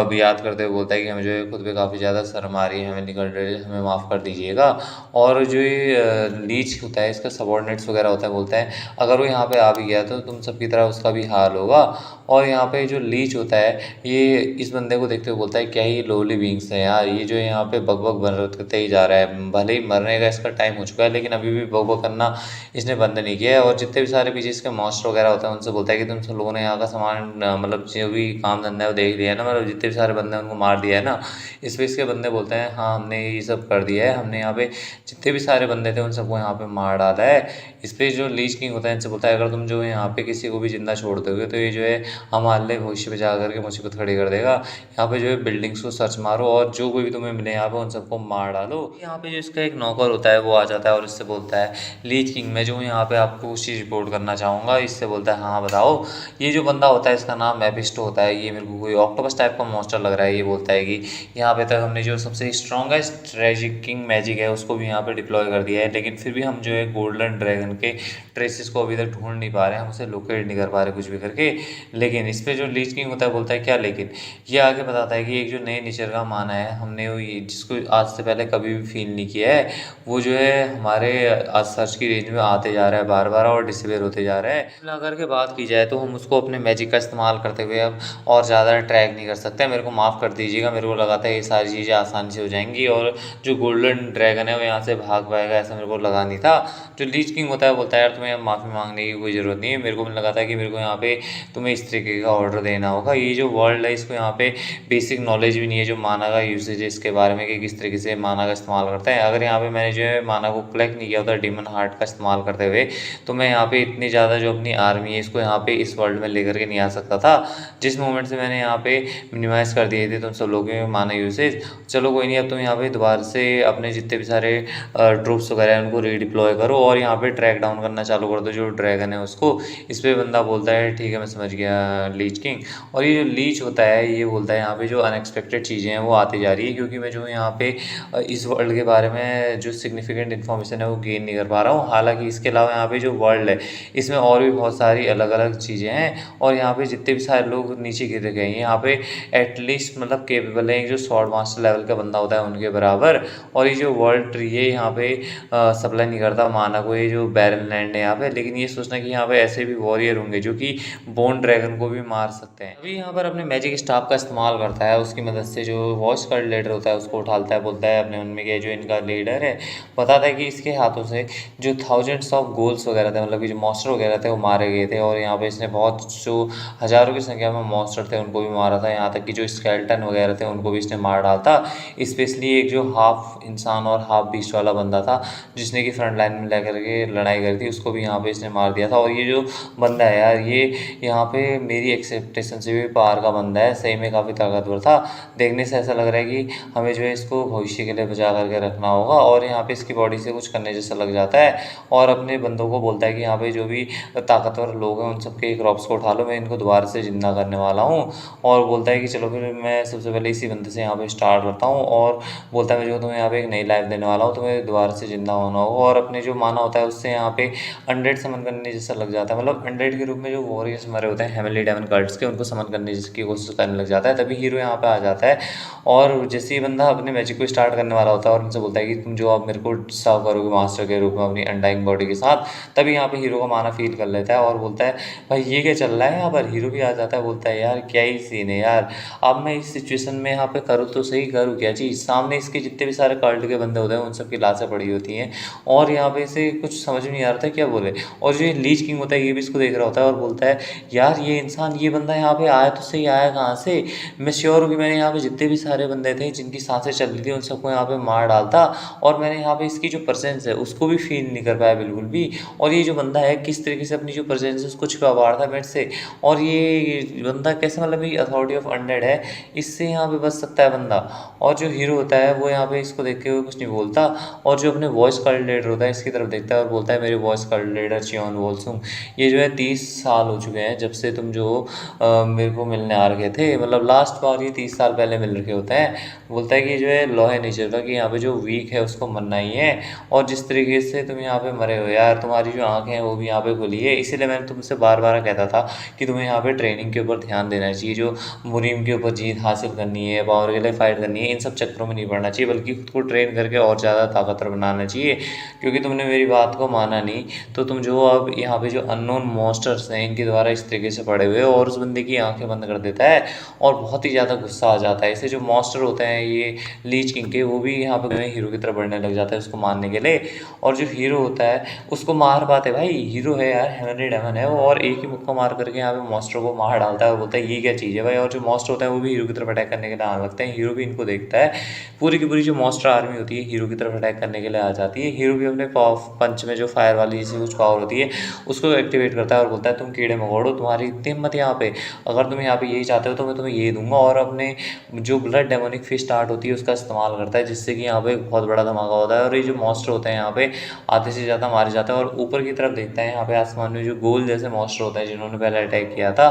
भी याद करते हुए बोलता है कि हमें जो है खुद पे काफ़ी ज़्यादा शर्म आ रही है, हमें निकल रही है, हमें माफ़ कर दीजिएगा। और जो ये लीच होता है इसका सबॉर्डिनेट्स वगैरह होता है बोलता है अगर वो यहाँ पे आ भी गया तो तुम सबकी तरह उसका भी हाल होगा। और यहाँ पे जो लीच होता है ये इस बंदे को देखते हुए बोलता है क्या ही लोली बींग्स हैं यार, ये जो यहाँ पे बकबक करते ही जा रहा है, भले ही मरने का इसका टाइम हो चुका है लेकिन अभी भी बकबक करना इसने बंद नहीं किया है। और जितने भी सारे पीछे इसके मॉन्स्टर वगैरह होते हैं उनसे बोलता है कि तुम सब लोगों ने यहाँ का सामान मतलब जो भी काम धंधा है वो देख लिया है ना, मतलब जितने भी सारे बंदे उनको मार दिया है ना। इस पे इसके बंदे बोलते हैं हाँ हमने ये सब कर दिया है, हमने यहाँ पे जितने भी सारे बंदे थे उन सबको यहाँ पे मार डाला है। इस पे जो लीच किंग होता है इनसे बोलता है अगर तुम जो है यहाँ पे किसी को भी जिंदा छोड़ दोगे तो ये जो है हमारे लिए भविष्य में जा करके मुसीबत खड़ी कर देगा। यहाँ पे जो है बिल्डिंग्स को सर्च मारो और जो कोई भी तुम्हें मिले यहाँ पे उन सबको मार डालो। यहाँ पे जो इसका एक नौकर होता है वो आ जाता है और इससे बोलता है लीच किंग मैं जो हूँ यहाँ पे आपको कुछ चीज़ रिपोर्ट करना चाहूँगा। इससे बोलता है हाँ बताओ। ये जो बंदा होता है इसका नाम मेफिस्टो होता है, ये मेरे को कोई ऑक्टोपस टाइप का मॉन्स्टर लग रहा है। ये बोलता है कि यहाँ पे तक हमने जो सबसे स्ट्रॉन्गेस्ट ट्रेजिकिंग मैजिक है उसको भी यहाँ पे डिप्लॉय कर दिया है, लेकिन फिर भी हम जो है गोल्डन ड्रैगन के ट्रेसेस को अभी तक ढूंढ नहीं पा रहे हैं, हम उसे लोकेट नहीं कर पा रहे कुछ भी करके। लेकिन इस पे जो लीच किंग होता है बोलता है क्या, लेकिन ये आगे बताता है कि एक जो नए नेचर का माना है हमने वो जिसको आज से पहले कभी भी फील नहीं किया है, वो जो है हमारे आज सर्च की रेंज में आते जा रहा है बार बार और डिसअपेयर होते जा रहा है। अगर के बात की जाए तो हम उसको अपने मैजिक का इस्तेमाल करते हुए अब और ज़्यादा ट्रैक नहीं कर सकते, मेरे को माफ़ कर दीजिएगा, मेरे को लगा था ये सारी चीज़ें आसानी से हो जाएंगी और जो गोल्डन ड्रैगन है वो यहाँ से भाग पाएगा, ऐसा मेरे को लगा नहीं था। जो लीच किंग होता है बोलता है यार तुम्हें माफ़ी मांगने की कोई ज़रूरत नहीं है, मेरे को लगा था कि मेरे को यहाँ पे तुम्हें इस तरीके का ऑर्डर देना होगा। ये जो वर्ल्ड है इसको यहाँ पे बेसिक नॉलेज भी नहीं है जो माना का यूसेज है इसके बारे में कि किस तरीके से माना का इस्तेमाल करते हैं। अगर यहाँ पे मैंने जो है माना को कलेक्ट नहीं किया होता डीमन हार्ट का इस्तेमाल करते हुए, तो मैं यहाँ पे इतनी ज़्यादा जो अपनी आर्मी है इसको यहाँ पे इस वर्ल्ड में लेकर के नहीं आ सकता था। जिस मोमेंट से मैंने यहाँ पे मिनिमाइज़ कर दिए थे तुम सब लोगों के माना यूसेज, चलो कोई नहीं, अब तुम यहाँ पे दोबारा से अपने जितने भी सारे ट्रूप्स वगैरह हैं उनको रीडिप्लॉय करो और यहाँ पे ट्रैक डाउन करना चालू कर दो जो ड्रैगन है उसको। इस पे बंदा बोलता है ठीक है मैं समझ गया लीच किंग। और ये जो लीच होता है ये बोलता है यहाँ पे जो अनएक्सपेक्टेड चीज़ें हैं वो आती जा रही है, क्योंकि मैं जो यहाँ पे इस वर्ल्ड के बारे में जो सिग्निफिकेंट इन्फॉर्मेशन है वो गेन नहीं कर पा रहा हूँ। हालांकि इसके अलावा यहाँ पे जो वर्ल्ड है इसमें और भी बहुत सारी अलग अलग चीज़ें हैं और यहाँ पे जितने भी सारे लोग नीचे गिर गए हैं यहाँ पे एटलीस्ट मतलब केपेबल है जो स्वॉर्ड मास्टर लेवल का बंदा होता है उनके बराबर। और ये जो वर्ल्ड ट्री है यहाँ पे सप्लाई नहीं करता माना को, ये जो बैरन लैंड है यहाँ पे। लेकिन ये सोचना कि यहाँ पे ऐसे भी वॉरियर होंगे जो कि बोन ड्रैगन को भी मार सकते हैं। अभी यहाँ पर अपने मैजिक स्टाफ का इस्तेमाल करता है, उसकी मदद से जो वॉच कार्ड लीडर होता है उसको उठाता है, बोलता है अपने मन में कि जो इनका लीडर है, बताता है कि इसके हाथों से जो थाउजेंड्स ऑफ गोल्स वगैरह थे मतलब कि जो मॉन्स्टर वगैरह थे वो मारे गए थे। और यहाँ पे इसने बहुत जो हज़ारों की संख्या में मॉन्स्टर थे उनको भी मारा था, यहाँ तक कि जो स्केलेटन वगैरह थे उनको भी इसने मार डाला था। स्पेशली एक जो हाफ इंसान और हाफ बीस्ट वाला बंदा था जिसने कि फ्रंट लाइन में लेकर के लड़ाई करी थी उसको भी यहाँ पे इसने मार दिया था। और ये जो बंदा है यार ये यहाँ पे मेरी एक्सेप्टेशन से भी पार का बंदा है, सही में काफ़ी ताकतवर था। देखने से ऐसा लग रहा है कि हमें जो है इसको भविष्य के लिए बचा करके रखना होगा। और यहाँ पे इसकी बॉडी से कुछ करने जैसा लग जाता है और अपने बंदों को बोलता है कि यहाँ पे जो भी ताकतवर लोग हैं उन सबके क्रॉप्स को उठा लो, मैं इनको दोबारा से जिंदा करने वाला हूँ। और बोलता है कि चलो फिर मैं सबसे पहले इसी बंदे से यहाँ पे स्टार्ट करता हूँ और बोलता है मैं जो तुम्हें यहाँ पे एक नई लाइफ देने वाला हूँ, तुम्हें दोबारा से जिंदा होना होगा। और अपने जो माना होता है उससे यहाँ पे 100 समन करने जैसा लग जाता है, मतलब 100 के रूप में जो वॉरियर्स मरे होते हैं हेवनली डेमन कार्ड्स के उनको समन करने की कोशिश करने लग जाता है। तभी हीरो यहाँ पे आ जाता है और जैसे ही बंदा अपने मैजिक को स्टार्ट करने वाला होता है और उनसे बोलता है कि तुम जो अब मेरे को सर्व करोगे मास्टर के रूप में अपनी अनडाइंग बॉडी के साथ, तभी यहाँ पे हीरो का माना फील कर लेता है और बोलता है भाई ये क्या चल रहा है यहाँ पर। हीरो भी आ जाता है, बोलता है यार क्या ही सीन है यार, अब मैं इस सिचुएशन में यहाँ पे करूँ तो सही, करूँ क्या चीज़। सामने इसके जितने भी सारे कल्ट के बंदे होते हैं उन सब की लाशें पड़ी होती हैं और यहाँ पे इसे कुछ समझ में नहीं आ रहा था क्या बोले। और जो ये लीच किंग होता है ये भी इसको देख रहा होता है और बोलता है यार ये इंसान ये बंदा यहाँ पे आया तो सही, आया कहाँ से। मैं श्योर हूँ कि मैंने यहाँ पे जितने भी सारे बंदे थे जिनकी सांसें चल रही थी उन सबको यहाँ पे मार डालता और मैंने यहाँ पे इसकी जो प्रेजेंस है उसको भी फील नहीं कर पाया बिल्कुल भी। और ये जो बंदा है किस तरीके से अपनी जो प्रेजेंस है उसको छुपा पा रहा था मेरे से। और ये बंदा कैसे मतलब ये अथॉरिटी ऑफ अनडेड है, इससे यहाँ पे बच सकता है बंदा। और जो हीरो होता है वो यहाँ पे इसको देखते हुए कुछ नहीं बोलता और जो अपने वॉइस कल्ट लीडर होता है इसकी तरफ देखता है और बोलता है मेरे वॉइस कल्ट लीडर चियोन वोल्सुंग, ये जो है 30 साल हो चुके हैं जब से तुम जो मेरे को मिलने आ रखे थे, मतलब लास्ट बार ये 30 साल पहले मिल रखे होते हैं। बोलता है कि जो है लॉ है नेचर का कि यहाँ पे जो वीक है उसको मरना ही है। और जिस तरीके से तुम यहाँ पे मरे हो यार, तुम्हारी जो आँखें हैं वो भी यहाँ पे खुली है, इसीलिए मैंने तुमसे बार बार कहता था कि तुम्हें यहाँ पे ट्रेनिंग के ऊपर ध्यान देना चाहिए, जो मुरीम के ऊपर जीत हासिल करनी है, पावर के लिए फाइट करनी है, इन सब चक्करों में नहीं पड़ना चाहिए बल्कि खुद को ट्रेन करके और ज़्यादा ताकतवर बनाना चाहिए। क्योंकि तुमने मेरी बात को माना नहीं तो तुम जो अब यहाँ पे जो अननोन मॉन्स्टर्स हैं इनके द्वारा इस तरीके से पड़े हुए और उस बंदे की आंखें बंद कर देता है और बहुत ही ज़्यादा गुस्सा आ जाता है। इसे जो मॉन्स्टर होते हैं ये लीच किंग के, वो भी यहाँ पे हीरो की तरफ बढ़ने लग जाता है उसको मारने के लिए। और जो हीरो होता है उसको मार पाते, भाई हीरो है यार, हेनरी डेमन है वो, और एक ही मुक्का मार करके यहाँ पे मॉन्स्टर को मार डालता है और बोलता है ये क्या चीज़ है भाई। और जो मॉन्स्टर होता है वो भी हीरो की तरफ अटैक करने के लिए आने लगते हैं, हीरो भी इनको देखता है। पूरी की पूरी जो मॉन्स्टर आर्मी होती है हीरो की तरफ अटैक करने के लिए आ जाती है। हीरो भी अपने पंच में जो फायर वाली जैसी कुछ पावर होती है उसको एक्टिवेट करता है और बोलता है तुम कीड़े मकोड़ो, तुम्हारी इतनी हिम्मत यहाँ पे, अगर तुम यहाँ पे यही चाहते हो तो मैं तुम्हें ये दूंगा। और अपने जो ब्लड डेमोनिक फिश स्टार्ट होती है उसका इस्तेमाल करता है जिससे कि यहाँ पे एक बहुत बड़ा धमाका होता है और ये जो मॉन्स्टर होते हैं यहाँ पे आधे से ज़्यादा मारे जाते हैं। और ऊपर की तरफ देखता है यहाँ पे आसमान में जो गोल जैसे मॉन्स्टर होते हैं जिन्होंने पहले अटैक किया था,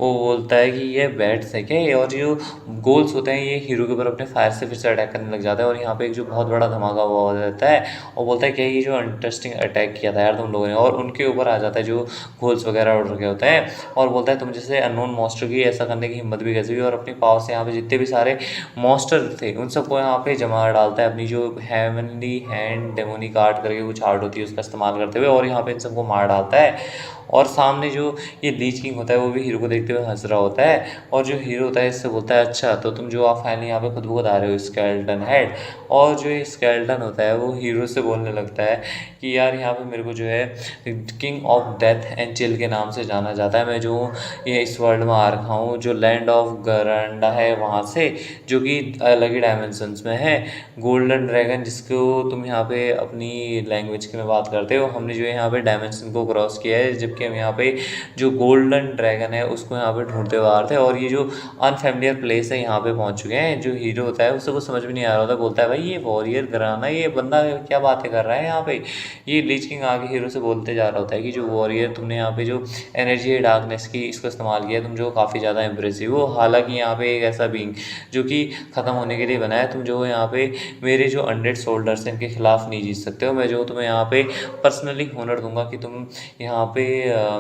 वो बोलता है कि ये बैट्स है क्या। और जो गोल्स होते हैं ये हीरो के ऊपर अपने फायर से फिर से अटैक करने लग जाता है और यहाँ पे एक जो बहुत बड़ा धमाका हुआ हो जाता है और बोलता है कि ये जो इंटरेस्टिंग अटैक किया था यार तुम लोगों ने, और उनके ऊपर आ जाता है जो गोल्स वगैरह उड़ रखे होते हैं और बोलता है तुम जैसे अननोन मॉन्स्टर की ऐसा करने की हिम्मत भी कैसे हुई। और अपनी पावर से यहाँ पे जितने भी सारे मॉन्स्टर थे उन सबको यहाँ पे जमा डालता है अपनी जो हेवनली हैंड डेमोनिक आर्ट करके कुछ आर्ट होती है उसका इस्तेमाल करते हुए और यहाँ पे इन सबको मार डालता है। और सामने जो ये लीच किंग होता है वो भी हीरो को देखते हुए हंस रहा होता है, और जो हीरो होता है इससे बोलता है अच्छा तो तुम जो आप फाइनली यहाँ पे खुद को बता रहे हो स्केलेटन हेड। और जो ये स्केलेटन होता है वो हीरो से बोलने लगता है कि यार यहाँ पे मेरे को जो है king of death and chill के नाम से जाना जाता है। मैं जो ये इस वर्ल्ड में आ रखा हूँ जो लैंड ऑफ गरांडा है वहाँ से, जो कि अलग ही डायमेंशंस में है। गोल्डन ड्रैगन जिसको तुम यहाँ पे अपनी लैंग्वेज की में बात करते हो, हमने जो है यहाँ पे डायमेंशन को क्रॉस किया है, जबकि हम यहाँ पे जो गोल्डन ड्रैगन है उसको यहाँ पे ढूंढते हुए आ रहे थे, और ये जो अनफेमिलियर प्लेस है यहाँ पे पहुँच चुके हैं। जो हीरो होता है उससे कुछ समझ में नहीं आ रहा होता, बोलता है भाई ये वॉरियर घराना ये बंदा क्या बातें कर रहा है यहाँ पे। ये लीच किंग आगे हीरो से बोलते जा रहा होता है कि जो वॉरियर तुमने यहाँ पे जो एनर्जी है डार्कनेस की इसको इस्तेमाल किया तुम जो काफ़ी ज़्यादा इम्प्रेसिव हो। हालांकि यहाँ पे एक ऐसा बीइंग जो कि ख़त्म होने के लिए बना है, तुम जो यहाँ पे मेरे जो अनडेड सोल्जर्स हैं इनके खिलाफ नहीं जीत सकते हो। मैं जो तुम्हें यहाँ पे पर्सनली होनर दूंगा कि तुम यहाँ पे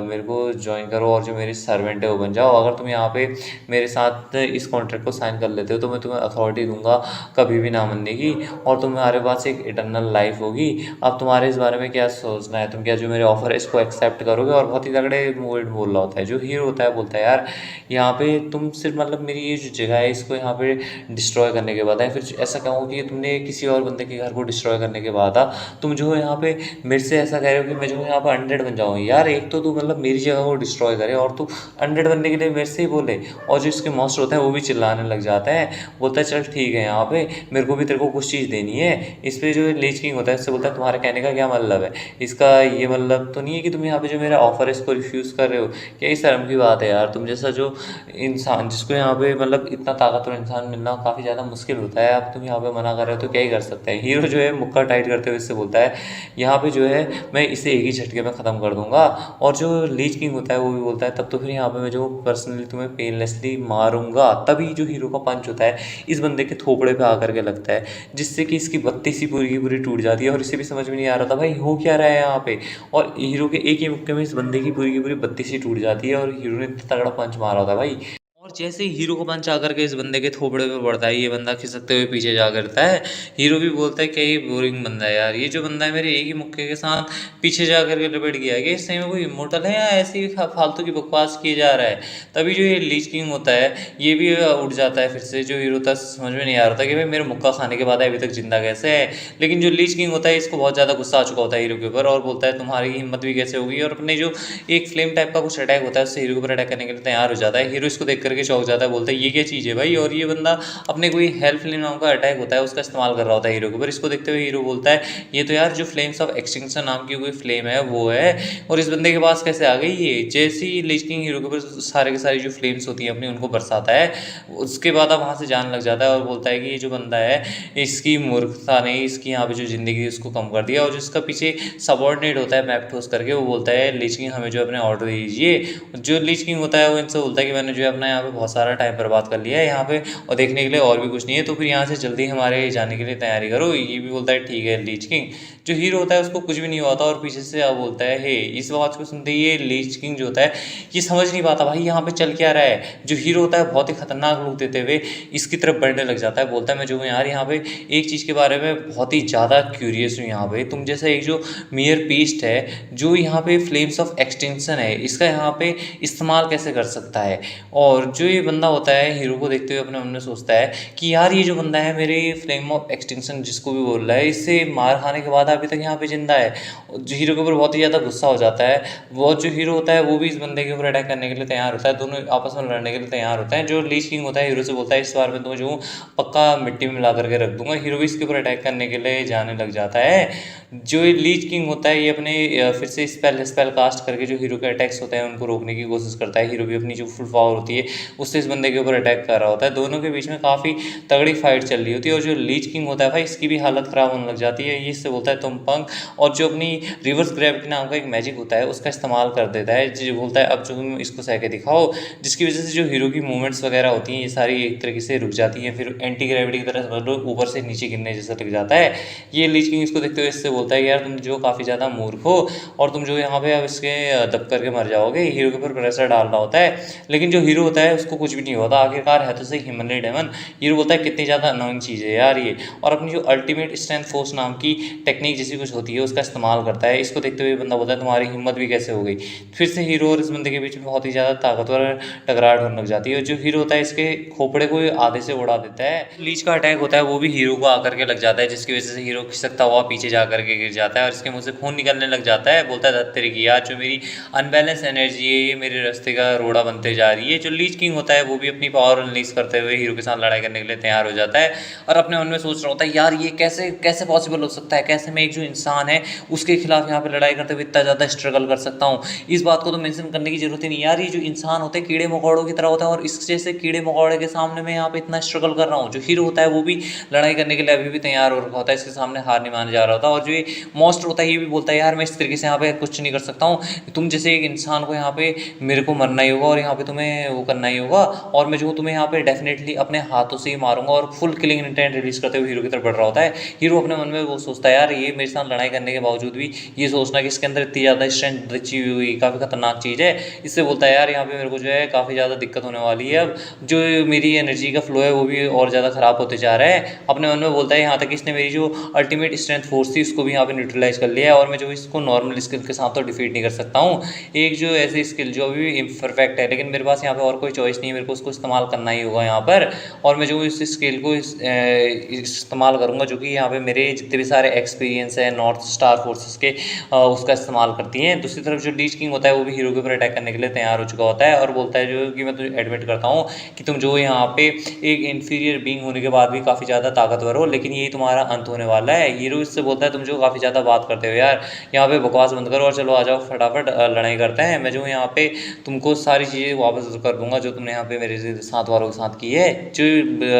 मेरे को ज्वाइन करो और जो मेरे सर्वेंट है वो बन जाओ। अगर तुम यहाँ पे मेरे साथ इस कॉन्ट्रैक्ट को साइन कर लेते हो तो मैं तुम्हें अथॉरिटी दूंगा कभी भी ना मानने की, और तुम्हारे पास एक इटर्नल लाइफ होगी। अब तुम्हारे इस बारे में क्या सोचना है, तुम क्या जो मेरे ऑफर है इसको एक्सेप्ट करोगे। और बहुत ही तगड़े मूवमेंट बोल रहा होता है। जो हीरो होता है बोलता है यार यहाँ पे तुम सिर्फ मतलब मेरी ये जो जगह है इसको यहाँ पे डिस्ट्रॉय करने के बाद है, फिर ऐसा कहूँ कि तुमने किसी और बंदे के घर को डिस्ट्रॉय करने के बाद तुम जो है यहाँ पे मेरे से ऐसा कह रहे हो कि मैं जो यहाँ पे 100 बन जाऊँ। यार एक तो तू मतलब मेरी जगह को डिस्ट्रॉय करे और तू 100 बनने के लिए मेरे से ही बोले। और जो इसके मॉन्स्टर होते हैं वो भी चिल्लाने लग जाते हैं, बोलता है चल ठीक है यहाँ पे मेरे को भी तेरे को कुछ चीज़ देनी है। इस पर जो लीच किंग होता है इससे बोलता है तुम्हारे कहने का क्या मतलब है, इसका ये मतलब तो नहीं है कि तुम यहाँ पे जो मेरा ऑफर है इसको रिफ्यूज़ कर रहे हो। क्या इस शर्म की बात है यार, तुम जैसा जो इंसान जिसको यहाँ पे मतलब इतना ताकतवर इंसान मिलना काफ़ी ज़्यादा मुश्किल होता है, अब तुम यहाँ पे मना कर रहे हो तो क्या ही कर सकते हैं। हीरो जो है मुक्का टाइट करते हुए इससे बोलता है यहाँ पे जो है मैं इसे एक ही झटके में ख़त्म कर दूंगा। और जो लीच किंग होता है वो भी बोलता है तब तो फिर यहाँ पे मैं जो पर्सनली तुम्हें पेनलेसली मारूंगा। तभी जो हीरो का पंच होता है इस बंदे के थोपड़े पे आकर के लगता है, जिससे कि इसकी बत्ती सी पूरी की पूरी टूट जाती है। और इसे भी समझ में नहीं आ रहा था भाई हो क्या रहा है यहाँ पे, और हीरो के एक ही मुक्के में इस बंदे की पूरी बत्ती सी टूट जाती है। और हीरो ने इतना तगड़ा पंच मारा था भाई, और जैसे ही हीरो को पंच आकर के इस बंदे के थोपड़े पे पड़ता है ये बंदा खिसकते हुए पीछे जा करता है। हीरो भी बोलता है क्या ये बोरिंग बंदा है यार, ये जो बंदा है मेरे एक ही मुक्के के साथ पीछे जा करके लपेट गया है, कि इस टाइम में कोई इमोर्टल है या ऐसी ही फालतू की बकवास किए जा रहा है। तभी जो ये लीच किंग होता है ये भी उठ जाता है फिर से। जो हीरो था समझ में नहीं आ रहा था कि भाई मेरे मुक्का खाने के बाद अभी तक जिंदा कैसे है। लेकिन जो लीच किंग होता है इसको बहुत ज़्यादा गुस्सा आ चुका होता है हीरो के ऊपर, और बोलता है तुम्हारी हिम्मत भी कैसे होगी। और अपने जो एक फ्लेम टाइप का कुछ अटैक होता है उससे हीरो के ऊपर अटैक करने के लिए तैयार हो जाता है। हीरो इसको देख करके चौंक जाता है, बोलता है ये क्या चीज़ है भाई। और ये बंदा अपने कोई हेल्प फ्लेम नाम का अटैक होता है उसका इस्तेमाल कर रहा होता है हीरो के ऊपर। इसको देखते हुए हीरो बोलता है ये तो यार जो फ्लेम्स ऑफ एक्सटिंक्शन नाम की कोई फ्लेम है वो है, और इस बंदे के पास कैसे आ गई ये। जैसे ही लीच किंग हीरो के ऊपर सारे के सारी जो फ्लेम्स होती हैं अपनी उनको बरसाता है, उसके बाद अब वहाँ से जाने लग जाता है और बोलता है कि ये जो बंदा है इसकी मूर्खता ने इसकी यहाँ पे जो ज़िंदगी है उसको कम कर दिया। और जिसका पीछे सबॉर्डिनेट होता है मैप्टोस करके वो बोलता है लीच किंग हमें जो अपने ऑर्डर दीजिए। जो लीच किंग होता है वो इनसे बोलता है कि मैंने जो है अपना यहाँ पे बहुत सारा टाइम बर्बाद कर लिया है यहाँ पे और देखने के लिए और भी कुछ नहीं है, तो फिर यहाँ से जल्दी हमारे जाने के लिए तैयारी करो। ये भी बोलता है ठीक है लीच किंग। जो हीरो होता है उसको कुछ भी नहीं होता और पीछे से अब बोलता है हे। इस आवाज़ को सुनते ही ये लीच किंग जो होता है ये समझ नहीं पाता भाई यहाँ पे चल क्या रहा है। जो हीरो होता है बहुत ही खतरनाक लुक देते हुए इसकी तरफ बढ़ने लग जाता है, बोलता है मैं जो हूँ यार यहाँ पे एक चीज़ के बारे में बहुत ही ज़्यादा क्यूरियस हूँ। यहाँ पे तुम जैसा एक जो मेयर पीस्ट है जो यहाँ पे फ्लेम्स ऑफ एक्सटेंशन है इसका यहाँ पे इस्तेमाल कैसे कर सकता है। और जो ये बंदा होता है हीरो को देखते हुए अपने मन में सोचता है कि यार ये जो बंदा है मेरे फ्लेम ऑफ एक्सटेंशन जिसको भी बोल रहा है इससे मार खाने के बाद अभी तक यहाँ पे जिंदा है। जो हीरो के ऊपर बहुत ही ज़्यादा गुस्सा हो जाता है। वो जो हीरो होता है वो भी इस बंदे के ऊपर अटैक करने के लिए तैयार होता है, दोनों आपस में लड़ने के लिए तैयार होता है। जो लीच किंग होता है हीरो से बोलता है इस बार में तो जो पक्का मिट्टी में मिला करके रख दूंगा। हीरो भी इसके ऊपर अटैक करने के लिए जाने लग जाता है। जो ये लीच किंग होता है ये अपने फिर से स्पेल कास्ट करके जो हीरो के अटैक्स होते हैं उनको रोकने की कोशिश करता है। हीरो भी अपनी जो फुल पावर होती है उससे इस बंदे के ऊपर अटैक कर रहा होता है। दोनों के बीच में काफ़ी तगड़ी फाइट चल रही होती है और जो लीच किंग होता है भाई इसकी भी हालत ख़राब होने लग जाती है। ये इससे बोलता है तुम पंख, और जो अपनी रिवर्स ग्रेविटी नाम का एक मैजिक होता है उसका इस्तेमाल कर देता है। जो बोलता है अब जो तुम इसको सह के दिखाओ, जिसकी वजह से जो हीरो की मूवमेंट्स वगैरह होती हैं ये सारी एक तरीके से रुक जाती हैं। फिर एंटी ग्रेविटी की तरह समझ लो ऊपर से नीचे गिरने जैसा लग जाता है। ये लीच किंग इसको देखते हुए इससे बोलता है यार तुम जो काफ़ी ज़्यादा मूर्ख हो और तुम जो यहाँ पे अब इसके दब करके मर जाओगे। हीरो के ऊपर प्रेशर डालना होता है, लेकिन जो हीरो होता है उसको कुछ भी नहीं होता, आखिरकार है तो सही ह्यूमनली डेमन। हीरो बोलता है कितनी ज़्यादा अनोइंग चीज़ है यार ये, और अपनी जो अल्टीमेट स्ट्रेंथ फोर्स नाम की टेक्निक जैसी कुछ होती है उसका इस्तेमाल करता है। इसको देखते हुए बंदा बोलता है तुम्हारी हिम्मत भी कैसे हो गई। फिर से हीरो और इस बंदे के बीच में बहुत ही ज़्यादा ताकतवर टकरार होने लग जाती है, और जो हीरो होता है इसके खोपड़े को आधे से उड़ा देता है। लीच का अटैक होता है वो भी हीरो को आकर के लग जाता है, जिसकी वजह से हीरो खिसकता हुआ पीछे जा करके गिर जाता है और इसके मुंह से खून निकलने लग जाता है। बोलता है तेरे की यार जो मेरी अनबैलेंस एनर्जी है ये मेरे रास्ते का रोड़ा बनते जा रही है। जो लीच किंग होता है वो भी अपनी पावर रिलीज करते हुए हीरो के साथ लड़ाई करने के लिए तैयार हो जाता है, और अपने मन में सोच रहा होता है यार ये कैसे कैसे पॉसिबल हो सकता है, कैसे मैं एक जो इंसान है उसके खिलाफ यहाँ पे लड़ाई करते हुए इतना ज़्यादा स्ट्रगल कर सकता हूँ। इस बात को तो मेंशन करने की जरूरत ही नहीं यार, ये जो इंसान होते हैं कीड़े मकोड़ों की तरह होता है, और इस जैसे कीड़े मकोड़े के सामने मैं यहाँ पे इतना स्ट्रगल कर रहा हूँ। जो हीरो होता है वो भी लड़ाई करने के लिए अभी भी तैयार हो रखा होता है, इसके सामने हार नहीं माना जा रहा होता। और जो ये मॉन्स्टर होता है ये भी बोलता है यार मैं इस तरीके से यहाँ पे कुछ नहीं कर सकता हूँ, तुम जैसे एक इंसान को यहाँ पे मेरे को मरना ही होगा और यहाँ पे तुम्हें वो करना ही होगा, और मैं जो तुम्हें यहाँ पे डेफिनेटली अपने हाथों से ही मारूंगा। और फुल किलिंग इंटेंट रिलीज करते हुए हीरो की तरफ बढ़ रहा होता है। हीरो अपने मन में वो सोचता है यार ये मेरे साथ लड़ाई करने के बावजूद भी ये सोचना कि इसके अंदर इतनी ज़्यादा स्ट्रेंथ बची हुई काफ़ी खतरनाक चीज़ है। इससे बोलता है यार यहाँ पे मेरे को जो है काफ़ी ज़्यादा दिक्कत होने वाली है, अब जो मेरी एनर्जी का फ्लो है वो भी और ज़्यादा ख़राब होते जा रहा है। अपने मन में बोलता है यहाँ तक इसने मेरी जो अल्टीमेट स्ट्रेंथ फोर्स थी उसको भी यहाँ पे न्यूट्रलाइज कर लिया है, और मैं जो इसको नॉर्मल स्किल के साथ तो डिफीट नहीं कर सकता हूँ। एक जो ऐसी स्किल जो अभी इम्परफेक्ट है लेकिन मेरे पास यहाँ पे और कोई चॉइस नहीं है, मेरे को उसको इस्तेमाल करना ही होगा यहाँ पर। और मैं जो इस स्किल को इस्तेमाल करूँगा जो कि यहाँ पे मेरे जितने भी सारे एक्सपीरियंस है नॉर्थ स्टार फोर्सेस के उसका इस्तेमाल करती हैं। दूसरी तरफ जो लीच किंग होता है वो भी हीरो के ऊपर अटैक करने के लिए तैयार हो चुका होता है, और बोलता है जो कि मैं तुझे एडमिट करता हूँ कि तुम जो यहाँ पे एक इन्फीरियर बीइंग होने के बाद भी काफ़ी ज़्यादा ताकतवर हो, लेकिन यही तुम्हारा अंत होने वाला है। हीरो इससे बोलता है तुम जो काफ़ी ज़्यादा बात करते हो यार, यहाँ पे बकवास बंद करो और चलो आ जाओ फटाफट लड़ाई करते हैं। मैं जो यहाँ पे तुमको सारी चीज़ें वापस कर दूंगा जो तुमने यहाँ पे मेरे साथ वालों के साथ की है। जो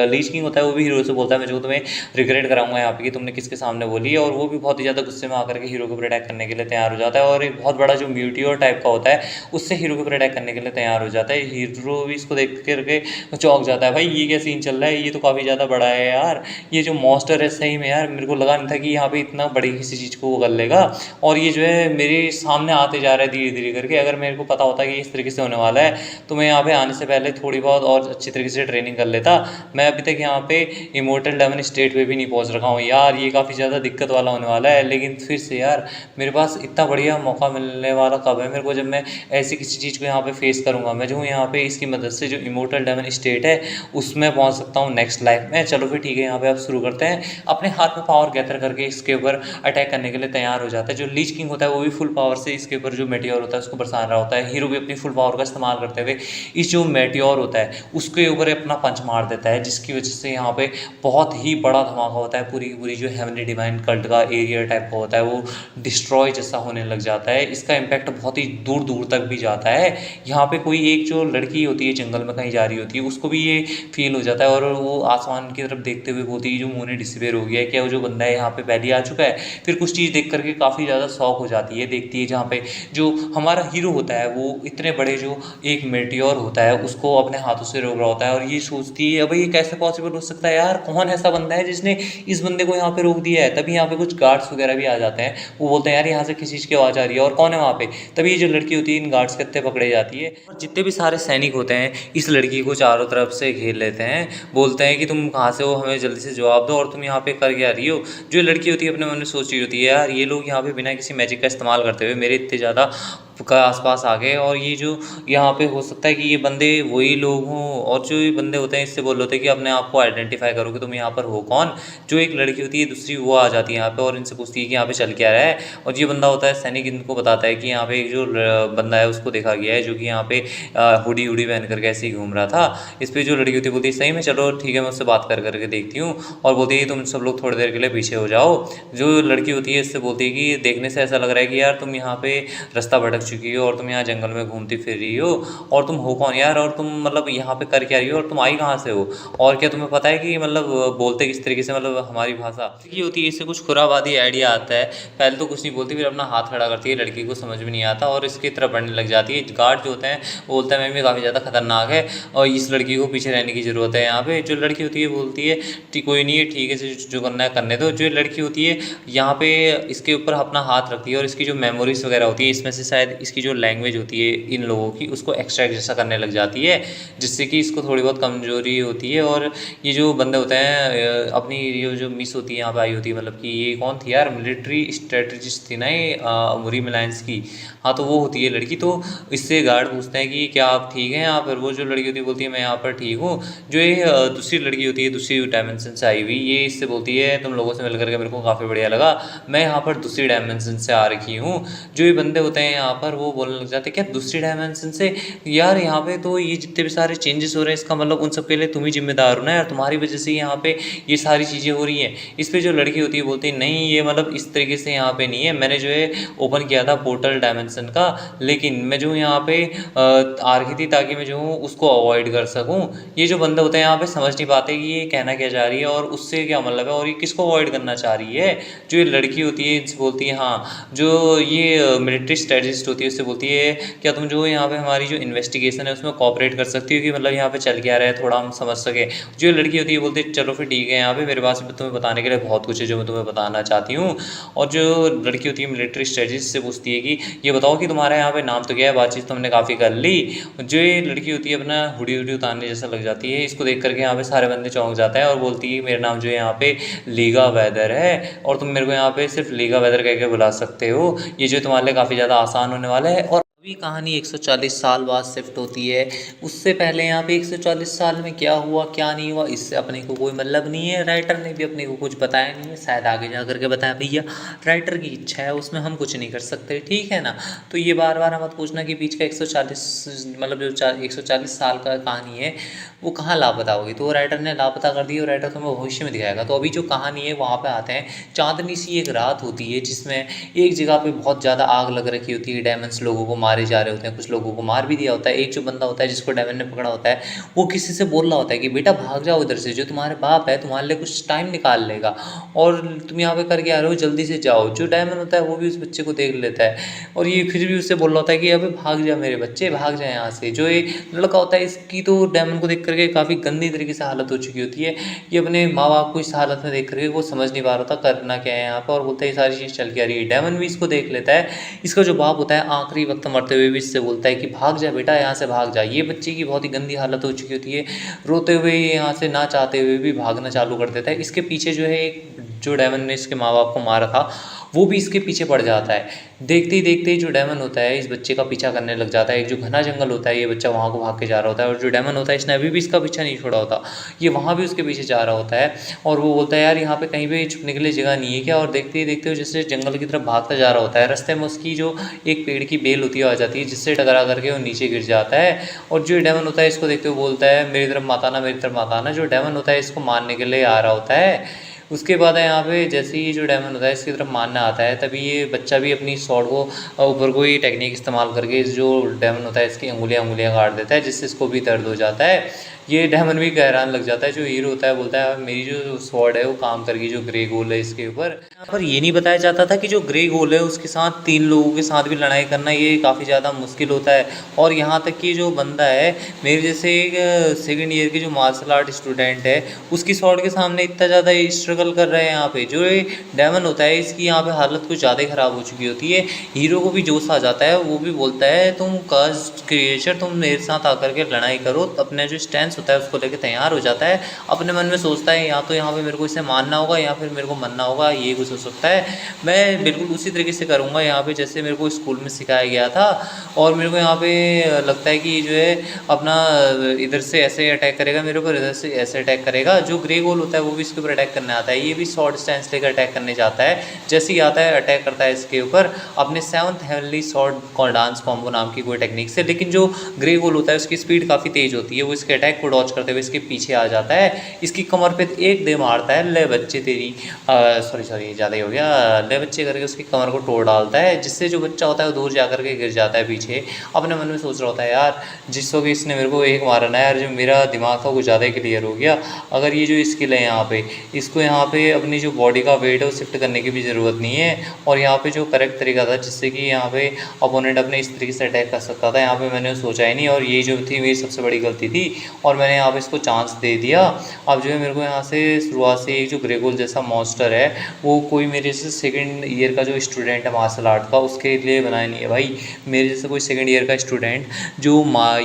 लीच किंग होता है वो भी हीरो से बोलता है मैं जो तुम्हें रिग्रेट कराऊंगा यहाँ पे कि तुमने किसके सामने बोली है, और वो भी बहुत ही ज़्यादा गुस्से में आकर के हीरो के ऊपर अटैक करने के लिए तैयार हो जाता है, और एक बहुत बड़ा जो म्यूटियोर टाइप का होता है उससे हीरो के ऊपर अटैक करने के लिए तैयार हो जाता है। हीरो भी इसको देख करके चौंक जाता है, भाई ये क्या सीन चल रहा है, ये तो काफ़ी ज़्यादा बड़ा है यार, ये जो मॉन्स्टर है सही में यार मेरे को लगा नहीं था कि यहाँ पे इतना बड़ी किसी चीज़ को वो कर लेगा, और ये जो है मेरे सामने आते जा रहा है धीरे धीरे करके। अगर मेरे को पता होता कि इस तरीके से होने वाला है तो मैं यहाँ पे आने से पहले थोड़ी बहुत और अच्छी तरीके से ट्रेनिंग कर लेता। मैं अभी तक यहाँ पे इमोर्टल डेमन स्टेट पे भी नहीं पहुँच रखा हूँ यार, ये काफ़ी ज़्यादा दिक्कत वाला होने वाला है। लेकिन फिर से यार मेरे पास इतना बढ़िया मौका मिलने वाला कब है मेरे को, जब मैं ऐसी किसी चीज़ को यहाँ पे फेस करूँगा। मैं जो यहाँ पे इसकी मदद से जो इमोर्टल डेमन स्टेट है उसमें पहुँच सकता हूँ नेक्स्ट लाइफ में। चलो फिर ठीक है, यहाँ पे आप शुरू करते हैं। अपने हाथ में पावर गैदर करके इसके ऊपर अटैक करने के लिए तैयार हो जाता है। जो लीच किंग होता है वो भी फुल पावर से इसके ऊपर जो मेटियोर होता है उसको बरसा रहा होता है। हीरो भी अपनी फुल पावर का इस्तेमाल करते हुए इस जो मेटियोर होता है उसके ऊपर अपना पंच मार देता है, जिसकी वजह से यहाँ पे बहुत ही बड़ा धमाका होता है। पूरी की पूरी जो हेवनली डिवाइन कल्ट का एरिया टाइप का होता है वो डिस्ट्रॉय जैसा होने लग जाता है। इसका इम्पैक्ट बहुत ही दूर दूर तक भी जाता है। यहाँ पे कोई एक जो लड़की होती है जंगल में कहीं जा रही होती है उसको भी ये फील हो जाता है, और वो आसमान की तरफ देखते हुए बोलती है जो मुझे डिसअपेयर हो गया है क्या, वो जो बंदा है यहाँ पे पहले आ चुका है। फिर कुछ चीज़ देख करके काफ़ी ज़्यादा शौक हो जाती है, देखती है जहाँ पे जो हमारा हीरो होता है वो इतने बड़े जो एक मेटियोर होता है उसको अपने हाथों से रोक रहा होता है, और ये सोचती है अब ये कैसे पॉसिबल हो सकता है यार, कौन ऐसा बंदा है जिसने इस बंदे को यहाँ पे रोक दिया है। तभी यहाँ पे कुछ गार्ड्स वगैरह भी आ जाते हैं, वो बोलते हैं यार यहाँ से किसी चीज़ की आवाज़ आ रही है और कौन है वहाँ पे। तभी ये जो लड़की होती है इन गार्ड्स के हत्थे पकड़े जाती है, और जितने भी सारे सैनिक होते हैं इस लड़की को चारों तरफ से घेर लेते हैं। बोलते हैं कि तुम कहाँ से हो, हमें जल्दी से जवाब दो, और तुम यहाँ पे कर क्या रही हो। जो लड़की होती है अपने मन में सोच रही होती है यार ये लोग यहाँ पे बिना किसी मैजिक का इस्तेमाल करते हुए मेरे इतने ज़्यादा का आसपास आ गए, और ये जो यहाँ पे हो सकता है कि ये बंदे वही लोग हों, और जो ये बंदे होते हैं इससे बोल होते हैं कि अपने आप को आइडेंटिफाई करो कि तुम यहाँ पर हो कौन। जो एक लड़की होती है दूसरी वो आ जाती है यहाँ पे और इनसे पूछती है कि यहाँ पे चल क्या रहा है, और ये बंदा होता है सैनिक इनको बताता है कि यहाँ पे एक जो बंदा है उसको देखा गया है जो कि यहाँ पे हुडी हुडी पहन करके ऐसे ही घूम रहा था। इस पर जो लड़की होती है बोलती है सही में, चलो ठीक है मैं उससे बात कर करके देखती हूँ, और बोलती है तुम सब लोग थोड़ी देर के लिए पीछे हो जाओ। जो लड़की होती है इससे बोलती है कि देखने से ऐसा लग रहा है कि यार तुम यहाँ पे रास्ता भटक चुकी हो और तुम यहाँ जंगल में घूमती फिर रही हो, और तुम हो कौन यार, और तुम मतलब यहाँ पे कर क्या रही हो, और तुम आई कहाँ से हो, और क्या तुम्हें पता है कि मतलब बोलते किस तरीके से, मतलब हमारी भाषा की होती है। इससे कुछ खुराबादी आइडिया आता है। पहले तो कुछ नहीं बोलती, फिर अपना हाथ खड़ा करती है, लड़की को समझ में नहीं आता और इसकी तरफ बढ़ने लग जाती है। गार्ड जो होते हैं वो बोलते हैं मैं भी काफ़ी ज़्यादा खतरनाक है और इस लड़की को पीछे रहने की ज़रूरत है। यहाँ पे जो लड़की होती है बोलती है कोई नहीं है ठीक है जो करना है करने दो। जो लड़की होती है यहाँ पे इसके ऊपर अपना हाथ रखती है और इसकी जो मेमोरीज वगैरह होती है इसमें से शायद इसकी जो लैंग्वेज होती है इन लोगों की उसको एक्सट्रैक्ट जैसा करने लग जाती है, जिससे कि इसको थोड़ी बहुत कमजोरी होती है। और ये जो बंदे होते हैं अपनी ये जो मिस होती है यहाँ पे आई होती है, मतलब कि ये कौन थी यार, मिलिट्री स्ट्रेटजिस्ट थी ना ये मुरी मिलायंस की। हाँ तो वो होती है लड़की। तो इससे गार्ड पूछते हैं कि क्या आप ठीक हैं यहाँ पर। वो जो लड़की होती है बोलती है मैं यहाँ पर ठीक हूँ। जो ये दूसरी लड़की होती है दूसरी डायमेंशन से आई हुई, ये इससे बोलती है तुम लोगों से मिल करके मेरे को काफ़ी बढ़िया लगा, मैं यहाँ पर दूसरी डायमेंशन से आ रखी हूँ। जो ये बंदे होते हैं यहाँ पर वो बोलने लग जाते हैं क्या दूसरी डायमेंशन से, यार यहाँ पे तो ये जितने भी सारे चेंजेस हो रहे हैं इसका मतलब उन सब के लिए तुम ही जिम्मेदार हो ना यार, तुम्हारी वजह से यहाँ पे ये सारी चीज़ें हो रही हैं। इस पर जो लड़की होती है बोलती है नहीं ये मतलब इस तरीके से यहाँ पे नहीं है, मैंने जो है ओपन किया था पोर्टल डायमेंशन का, लेकिन मैं जो यहाँ पे आ रखी थी ताकि मैं जो हूँ उसको अवॉइड कर सकूँ। ये जो बंदे होते हैं यहाँ पे समझ नहीं पाते कि ये कहना क्या चाह रही है और उससे क्या मतलब है और ये किसको अवॉइड करना चाह रही है। जो ये लड़की होती है इनसे बोलती है हाँ, जो ये मिलिट्री स्ट्रेटजिस्ट होती है उससे बोलती है क्या तुम जो यहाँ पे हमारी जो इन्वेस्टिगेशन है उसमें कॉपरेट कर सकती हो कि मतलब यहाँ पे चल क्या रहा है थोड़ा हम समझ सके। जो लड़की होती है बोलती है चलो फिर ठीक है, यहाँ पे मेरे पास तुम्हें बताने के लिए बहुत कुछ है जो मैं तुम्हें बताना चाहती हूँ। और जो लड़की होती है मिलिट्री स्ट्रेटजिस्ट से पूछती है कि ये बताओ कि तुम्हारा यहाँ पे नाम तो क्या है, बातचीत तो हमने काफ़ी कर ली। जो ये लड़की होती है अपना हुडी हुडी उतारने जैसा लग जाती है, इसको देख करके यहाँ पे सारे बंदे चौंक जाते हैं और बोलती है मेरा नाम जो है यहाँ पे लीगा वेदर है और तुम मेरे को यहाँ पे सिर्फ लीगा वेदर कह के बुला सकते हो, ये जो तुम्हारे लिए काफ़ी ज़्यादा आसान होने वाला है। और अभी कहानी 140 साल बाद शिफ्ट होती है। उससे पहले यहाँ पे 140 साल में क्या हुआ क्या नहीं हुआ इससे अपने को कोई मतलब नहीं है, राइटर ने भी अपने को कुछ बताया नहीं है, शायद आगे जा करके बताया, भैया राइटर की इच्छा है उसमें हम कुछ नहीं कर सकते, ठीक है ना। तो ये बार बार मत पूछना कि बीच का 140 मतलब जो 140 साल का कहानी है वो कहाँ लापता होगी, तो वो राइटर ने लापता कर दी और राइटर तुम्हें भविष्य में दिखाएगा। तो अभी जो कहानी है वहाँ पे आते हैं। चांदनी सी एक रात होती है जिसमें एक जगह पे बहुत ज़्यादा आग लग रखी होती है, डायमंड्स लोगों को मारे जा रहे होते हैं, कुछ लोगों को मार भी दिया होता है। एक जो बंदा होता है जिसको डायमंड ने पकड़ा होता है वो किसी से बोल रहा होता है कि बेटा भाग जाओ इधर से, जो तुम्हारे बाप है तुम्हारे लिए कुछ टाइम निकाल लेगा और तुम यहाँ पे करके आ रहे हो जल्दी से जाओ। जो डायमंड होता है वो भी उस बच्चे को देख लेता है और ये फिर भी उससे बोल रहा होता है कि अबे भाग जा मेरे बच्चे भाग जाए यहाँ से। जो एक लड़का होता है इसकी तो डायमंड को देख करके काफ़ी गंदी तरीके से हालत हो चुकी होती है। ये अपने माँ बाप को इस हालत में देख करके वो समझ नहीं पा रहा था करना क्या है यहाँ पर और बोलता है ये सारी चीज़ चल के आ रही है। डायमंड भी इसको देख लेता है। इसका जो बाप होता है आखिरी वक्त मरते हुए भी इससे बोलता है कि भाग जा बेटा यहाँ से भाग जा। ये बच्चे की बहुत ही गंदी हालत हो चुकी होती है, रोते हुए यहाँ से ना चाहते हुए भी भागना चालू कर देता है। इसके पीछे जो है एक जो डायमंड ने इसके माँ बाप को मारा था वो भी इसके पीछे पड़ जाता है। देखते ही देखते ही जो डायमंड होता है इस बच्चे का पीछा करने लग जाता है। एक जो घना जंगल होता है ये बच्चा वहाँ को भाग के जा रहा होता है और जो डायमंड होता है इसने अभी भी इसका पीछा नहीं छोड़ा होता, ये वहाँ भी उसके पीछे जा रहा होता है। और वो बोलता है यार यहाँ पे कहीं पे छुपने के लिए जगह नहीं है क्या। और देखते ही देखते हुए जैसे जंगल की तरफ भागता जा रहा होता है, रास्ते में उसकी जो एक पेड़ की बेल होती है आ जाती है जिससे टकरा करके वो नीचे गिर जाता है। और जो डायमंड होता है इसको देखते हुए बोलता है मेरी तरफ मत आना मेरी तरफ मत आना। जो डायमंड होता है इसको मारने के लिए आ रहा होता है। उसके बाद है यहाँ पे जैसे ही जो डायमंड होता है इसकी तरफ मारना आता है तभी ये बच्चा भी अपनी शॉट को ऊपर कोई टेक्निक इस्तेमाल करके इस जो डायमंड होता है इसकी अंगुलियाँ काट देता है जिससे इसको भी दर्द हो जाता है। ये डायमंड भी हैरान लग जाता है। जो हीरो होता है बोलता है मेरी जो स्वॉर्ड है वो काम करेगी, जो ग्रे गोल है इसके ऊपर। यहाँ पर ये नहीं बताया जाता था कि जो ग्रे गोल है उसके साथ 3 लोगों के साथ भी लड़ाई करना ये काफ़ी ज़्यादा मुश्किल होता है। और यहाँ तक कि जो बंदा है मेरे जैसे एक सेकेंड ईयर की जो मार्शल आर्ट स्टूडेंट है उसकी स्वॉर्ड के सामने इतना ज़्यादा स्ट्रगल कर रहे हैं यहाँ पे। जो ये डायमंड होता है इसकी यहाँ पे हालत कुछ ज़्यादा ही ख़राब हो चुकी होती है। हीरो को भी जोश आ जाता है, वो भी बोलता है तुम कास्ट क्रिएचर तुम मेरे साथ आकर के लड़ाई करो। अपने जो स्टैंड होता है उसको लेके तैयार हो जाता है। अपने मन में सोचता है या तो यहाँ पे मेरे को इसे मारना होगा या फिर मेरे को मरना होगा, ये कुछ हो सकता है। मैं बिल्कुल उसी तरीके से करूँगा यहाँ पे जैसे मेरे को स्कूल में सिखाया गया था। और मेरे को यहाँ पे लगता है कि जो है अपना इधर से ऐसे अटैक करेगा मेरे ऊपर, इधर से ऐसे अटैक करेगा। जो ग्रे गोल होता है वो भी इसके ऊपर अटैक करने आता है, ये भी शॉर्ट स्टैंस लेकर अटैक करने जाता है। जैसे ही आता है अटैक करता है इसके ऊपर अपने 7th heavenly sword dance combo नाम की कोई टेक्निक से। लेकिन जो ग्रे गोल होता है उसकी स्पीड काफ़ी तेज होती है, वो इसके अटैक को डॉच करते हुए इसके पीछे आ जाता है। इसकी कमर पे एक दे मारता है, ले बच्चे तेरी सॉरी ज़्यादा ही हो गया, ले बच्चे करके उसकी कमर को तोड़ डालता है। जिससे जो बच्चा होता है वो दूर जा करके गिर जाता है पीछे। अपने मन में सोच रहा होता है यार जिस वक्त इसने मेरे को एक मारा ना यार, जो मेरा दिमाग था वो ज़्यादा ही क्लियर हो गया। अगर ये जो स्किल है यहाँ पे इसको यहाँ पे अपनी जो बॉडी का वेट है वो शिफ्ट करने की भी ज़रूरत नहीं है। और यहाँ पे जो करेक्ट तरीका था जिससे कि यहाँ पे अपोनेंट अपने इस तरीके से अटैक कर सकता था, यहाँ पे मैंने सोचा ही नहीं। और ये जो थी मेरी सबसे बड़ी गलती थी और मैंने यहाँ पे इसको चांस दे दिया। अब जो है मेरे को यहाँ से शुरुआत से एक जो ग्रे गोल जैसा मॉन्स्टर है वो कोई मेरे जैसे सेकंड ईयर का जो स्टूडेंट है मार्शल आर्ट का, उसके लिए बनाया नहीं है भाई। मेरे जैसे कोई सेकंड ईयर का स्टूडेंट जो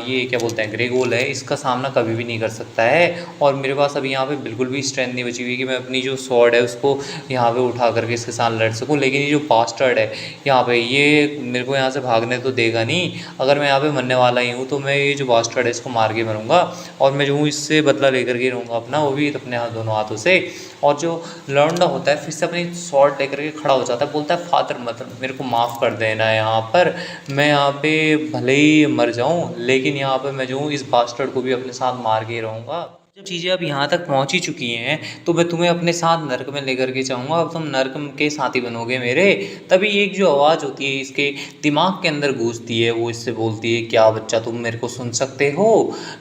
ये क्या बोलते हैं ग्रे गोल है, इसका सामना कभी भी नहीं कर सकता है। और मेरे पास अभी यहाँ पे बिल्कुल भी स्ट्रेंथ नहीं बची हुई कि मैं अपनी जो स्वॉर्ड है उसको यहाँ पे उठा करके इसके साथ लड़ सकूँ। लेकिन ये जो बास्टर्ड है यहाँ पे, ये मेरे को यहाँ से भागने तो देगा नहीं। अगर मैं यहाँ पे मरने वाला ही हूँ तो मैं ये जो बास्टर्ड है इसको मार के मरूंगा, और मैं जो हूँ इससे बदला लेकर के रहूँगा अपना, वो भी अपने हाथ दोनों हाथों से। और जो लौंडा होता है फिर से अपनी स्वॉर्ड लेकर के खड़ा हो जाता है, बोलता है फादर मतलब मेरे को माफ़ कर देना है यहाँ पर, मैं यहाँ पे भले ही मर जाऊँ लेकिन यहाँ पे मैं जो हूँ इस बास्टर्ड को भी अपने साथ मार के ही रहूँगा। जब चीज़ें अब यहाँ तक पहुँच ही चुकी हैं तो मैं तुम्हें अपने साथ नर्क में लेकर के जाऊँगा, अब तुम नर्क के साथी बनोगे मेरे। तभी एक जो आवाज़ होती है इसके दिमाग के अंदर गूंजती है, वो इससे बोलती है क्या बच्चा तुम मेरे को सुन सकते हो।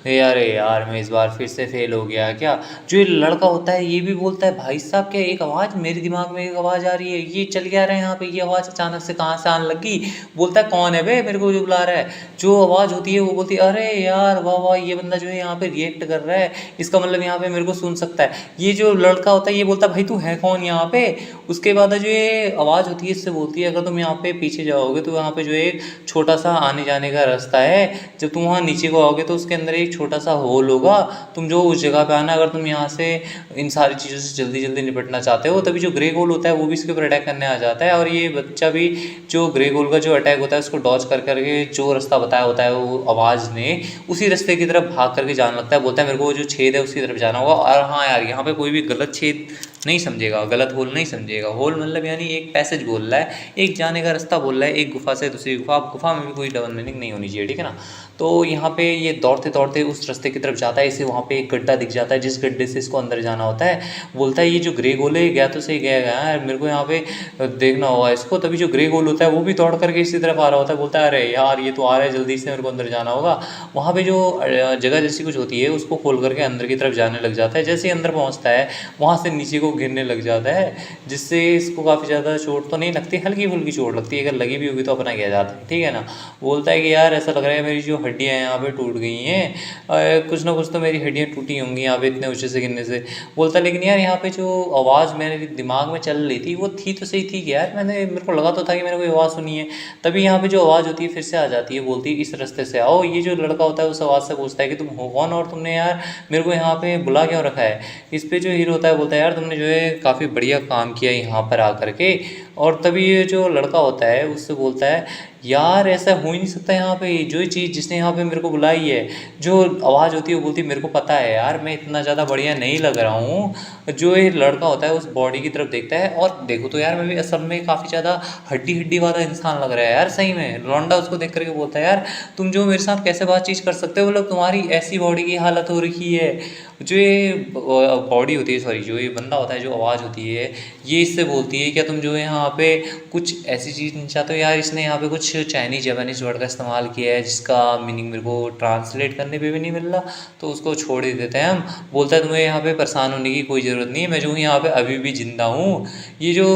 अरे यार मैं इस बार फिर से फेल हो गया क्या। जो ये लड़का होता है ये भी बोलता है भाई साहब क्या एक आवाज़ मेरे दिमाग में, एक आवाज़ आ रही है, ये चल क्या रहा है यहाँ पे, ये आवाज़ अचानक से कहाँ से आने लगी। बोलता है कौन है बे मेरे को जो बुला रहा है। जो आवाज़ होती है वो बोलती है अरे यार वाह वाह, ये बंदा जो है यहाँ पे रिएक्ट कर रहा है, इसका मतलब यहाँ पे मेरे को सुन सकता है। ये जो लड़का होता है ये बोलता है भाई तू है कौन यहाँ पे। उसके बाद जो ये आवाज़ होती है इससे बोलती है अगर तुम यहाँ पे पीछे जाओगे तो यहाँ पे जो एक छोटा सा आने जाने का रास्ता है, जब तुम वहाँ नीचे को आओगे तो उसके अंदर एक छोटा सा होल होगा, तुम जो उस जगह पे आना। अगर तुम यहाँ से इन सारी चीज़ों से जल्दी जल्दी निपटना चाहते हो, तभी जो ग्रे गोल होता है वो भी इसके ऊपर अटैक करने आ जाता है। और ये बच्चा भी जो ग्रे गोल का जो अटैक होता है उसको डॉज कर करके जो रास्ता बताया होता है वो आवाज़ ने, उसी रास्ते की तरफ भाग करके जाने लगता है। बोलता है मेरे को वो जो छेद है उसकी तरफ जाना होगा। और हाँ यार यहाँ पे कोई भी गलत छेद नहीं समझेगा, गलत होल नहीं समझेगा। होल मतलब यानी एक पैसेज बोल रहा है, एक जाने का रास्ता बोल रहा है, एक गुफा से दूसरी गुफा। गुफा में भी कोई डबल मीनिंग नहीं होनी चाहिए, ठीक है ना। तो यहाँ पे ये दौड़ते दौड़ते उस रास्ते की तरफ जाता है, इसे वहाँ पे एक गड्ढा दिख जाता है जिस गड्ढे से इसको अंदर जाना होता है। बोलता है ये जो ग्रे गोल है गया तो सही गया यार, मेरे को यहाँ पे देखना होगा इसको। तभी जो ग्रे गोल होता है वो भी दौड़ करके इसी तरफ आ रहा होता है। बोलता है अरे यार ये तो आ रहा है, जल्दी से मेरे को अंदर जाना होगा। वहाँ पे जो जगह जैसी कुछ होती है उसको खोल करके अंदर की तरफ जाने लग जाता है। जैसे ही अंदर पहुँचता है वहाँ से नीचे को गिरने लग जाता है, जिससे इसको काफ़ी ज़्यादा चोट तो नहीं लगती, हल्की फुल्की चोट लगती है। अगर लगी भी होगी तो अपना किया जाता है, ठीक है ना। बोलता है कि यार ऐसा लग रहा है मेरी जो हड्डियाँ यहाँ पे टूट गई हैं, कुछ ना कुछ तो मेरी हड्डियाँ टूटी होंगी यहाँ पे इतने ऊंचे से गिरने से। बोलता है लेकिन यार यहाँ पे जो आवाज़ मेरे दिमाग में चल रही थी वो थी तो सही थी कि यार मेरे को लगा तो था कि मैंने कोई आवाज़ सुनी है। तभी यहाँ पे जो आवाज़ होती है फिर से आ जाती है, बोलती है इस रास्ते से आओ। ये जो लड़का होता है उस आवाज़ से पूछता है कि तुम हो कौन और तुमने यार मेरे को यहाँ पे बुला क्यों रखा है। इस पे जो हीरो होता है बोलता है यार तुमने जो है काफ़ी बढ़िया काम किया यहाँ पर आकर के। और तभी ये जो लड़का होता है उससे बोलता है यार ऐसा हो ही नहीं सकता, यहाँ पे जो चीज़ जिसने यहाँ पे मेरे को बुलाई है, जो आवाज़ होती है वो बोलती है मेरे को पता है यार मैं इतना ज़्यादा बढ़िया नहीं लग रहा हूँ। जो ये लड़का होता है उस बॉडी की तरफ देखता है और देखो तो यार मैं भी असल में काफ़ी ज़्यादा हड्डी हड्डी वाला इंसान लग रहा है यार सही में। लौंडा उसको देख करके बोलता है यार तुम जो मेरे साथ कैसे बातचीत कर सकते हो, मतलब तुम्हारी ऐसी बॉडी की हालत हो रखी है। जो ये बॉडी होती है, सॉरी जो ये बंदा होता है, जो आवाज़ होती है ये इससे बोलती है क्या तुम जो है यहाँ पे कुछ ऐसी चीज़ नहीं चाहते हो। यार इसने यहाँ पे कुछ चाइनीज जापानीज वर्ड का इस्तेमाल किया है जिसका मीनिंग मेरे को ट्रांसलेट करने पे भी नहीं मिल रहा, तो उसको छोड़ ही देते हैं हम। बोलता है तुम्हें यहाँ पे परेशान होने की कोई ज़रूरत नहीं है, मैं जो हूँ यहाँ पे अभी भी जिंदा हूँ। ये जो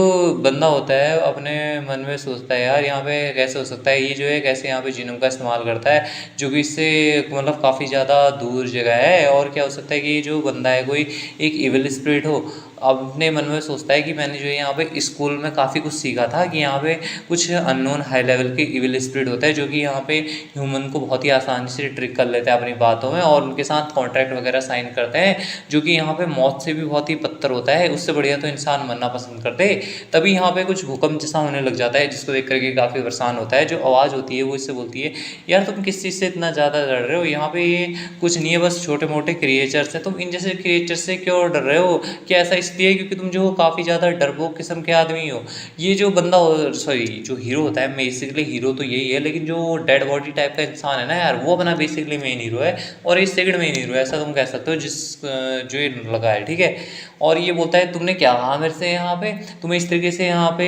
बंदा होता है अपने मन में सोचता है यार यहाँ पे कैसे हो सकता है, ये जो है कैसे यहाँ पे जिनों का इस्तेमाल करता है जो कि इससे मतलब काफ़ी ज़्यादा दूर जगह है। और क्या हो सकता है कि ये जो बंदा है कोई एक इविल स्पिरिट हो। अपने मन में सोचता है कि मैंने जो है यहाँ पे स्कूल में काफ़ी कुछ सीखा था कि यहाँ पे कुछ अननोन हाई लेवल के इविल स्पिरिट होता है जो कि यहाँ पे ह्यूमन को बहुत ही आसानी से ट्रिक कर लेते हैं अपनी बातों में और उनके साथ कॉन्ट्रैक्ट वगैरह साइन करते हैं, जो कि यहाँ पे मौत से भी बहुत ही बदतर होता है। उससे बढ़िया तो इंसान मरना पसंद करते। तभी यहाँ पे कुछ भूकंप जैसा होने लग जाता है जिसको देख करके काफ़ी परेशान होता है। जो आवाज़ होती है वो इससे बोलती है यार तुम किस चीज़ से इतना ज़्यादा डर रहे हो, यहाँ पे ये कुछ नहीं है बस छोटे मोटे क्रिएचर्स हैं, तुम इन जैसे क्रिएचर से क्यों डर रहे हो। क्या ऐसा इसलिए क्योंकि तुम जो काफ़ी ज़्यादा डरपोक किस्म के आदमी हो। ये जो बंदा सॉरी जो हीरो होता है, बेसिकली हीरो तो यही है लेकिन जो डेड बॉडी टाइप का इंसान है ना यार वो अपना बेसिकली मेन हीरो है और इस सेकंड मेन हीरो है, ऐसा तुम कह सकते हो जिस जो ये लगा है, ठीक है। और ये बोलता है तुमने क्या कहा मेरे से, यहाँ पे तुम्हें इस तरीके से यहाँ पे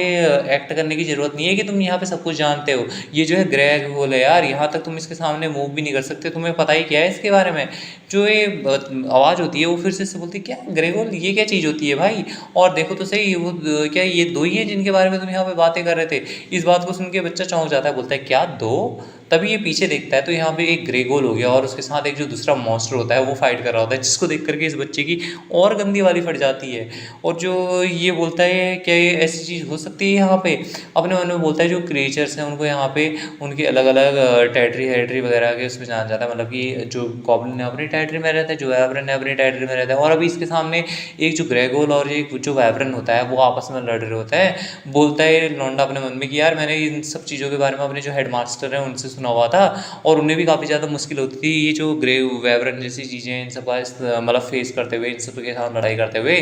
एक्ट करने की ज़रूरत नहीं है कि तुम यहाँ पे सब कुछ जानते हो। ये जो है ग्रेग होल है यार, यहाँ तक तुम इसके सामने मूव भी नहीं कर सकते, तुम्हें पता ही क्या है इसके बारे में। जो ये आवाज़ होती है वो फिर से बोलती है क्या ग्रेग होल ये क्या चीज़ होती है भाई। और देखो तो सही वो क्या ये दो ही हैं जिनके बारे में तुम यहाँ पे बातें कर रहे थे। इस बात को सुन के बच्चा चौंक जाता है, बोलता है क्या दो, तभी ये पीछे देखता है तो यहाँ पे एक ग्रे गोल हो गया और उसके साथ एक जो दूसरा मॉन्स्टर होता है वो फाइट कर रहा होता है, जिसको देख करके इस बच्चे की और गंदी वाली फट जाती है। और जो ये बोलता है क्या ये ऐसी चीज़ हो सकती है यहाँ पे, अपने मन में बोलता है जो क्रिएचर्स हैं उनको यहाँ पे उनके अलग अलग टेरिटरी हेरिटरी वगैरह के उसमें जाना जाता है, मतलब कि जो गॉब्लिन है अपनी टेरिटरी में रहता है, जो वैवरन है अपनी टेरिटरी में रहता है। और अभी इसके सामने एक जो ग्रेगोल और एक जो वैवरन होता है वो आपस में लड़ रहे होता है। बोलता है लौंडा अपने मन में कि यार मैंने इन सब चीज़ों के बारे में अपने जो हेड मास्टर हैं उनसे सुना हुआ था और उन्हें भी काफ़ी ज़्यादा मुश्किल होती थी ये जो ग्रे वैवरन जैसी चीज़ें इन सब का मतलब फेस करते हुए, इन सब के साथ लड़ाई करते हुए।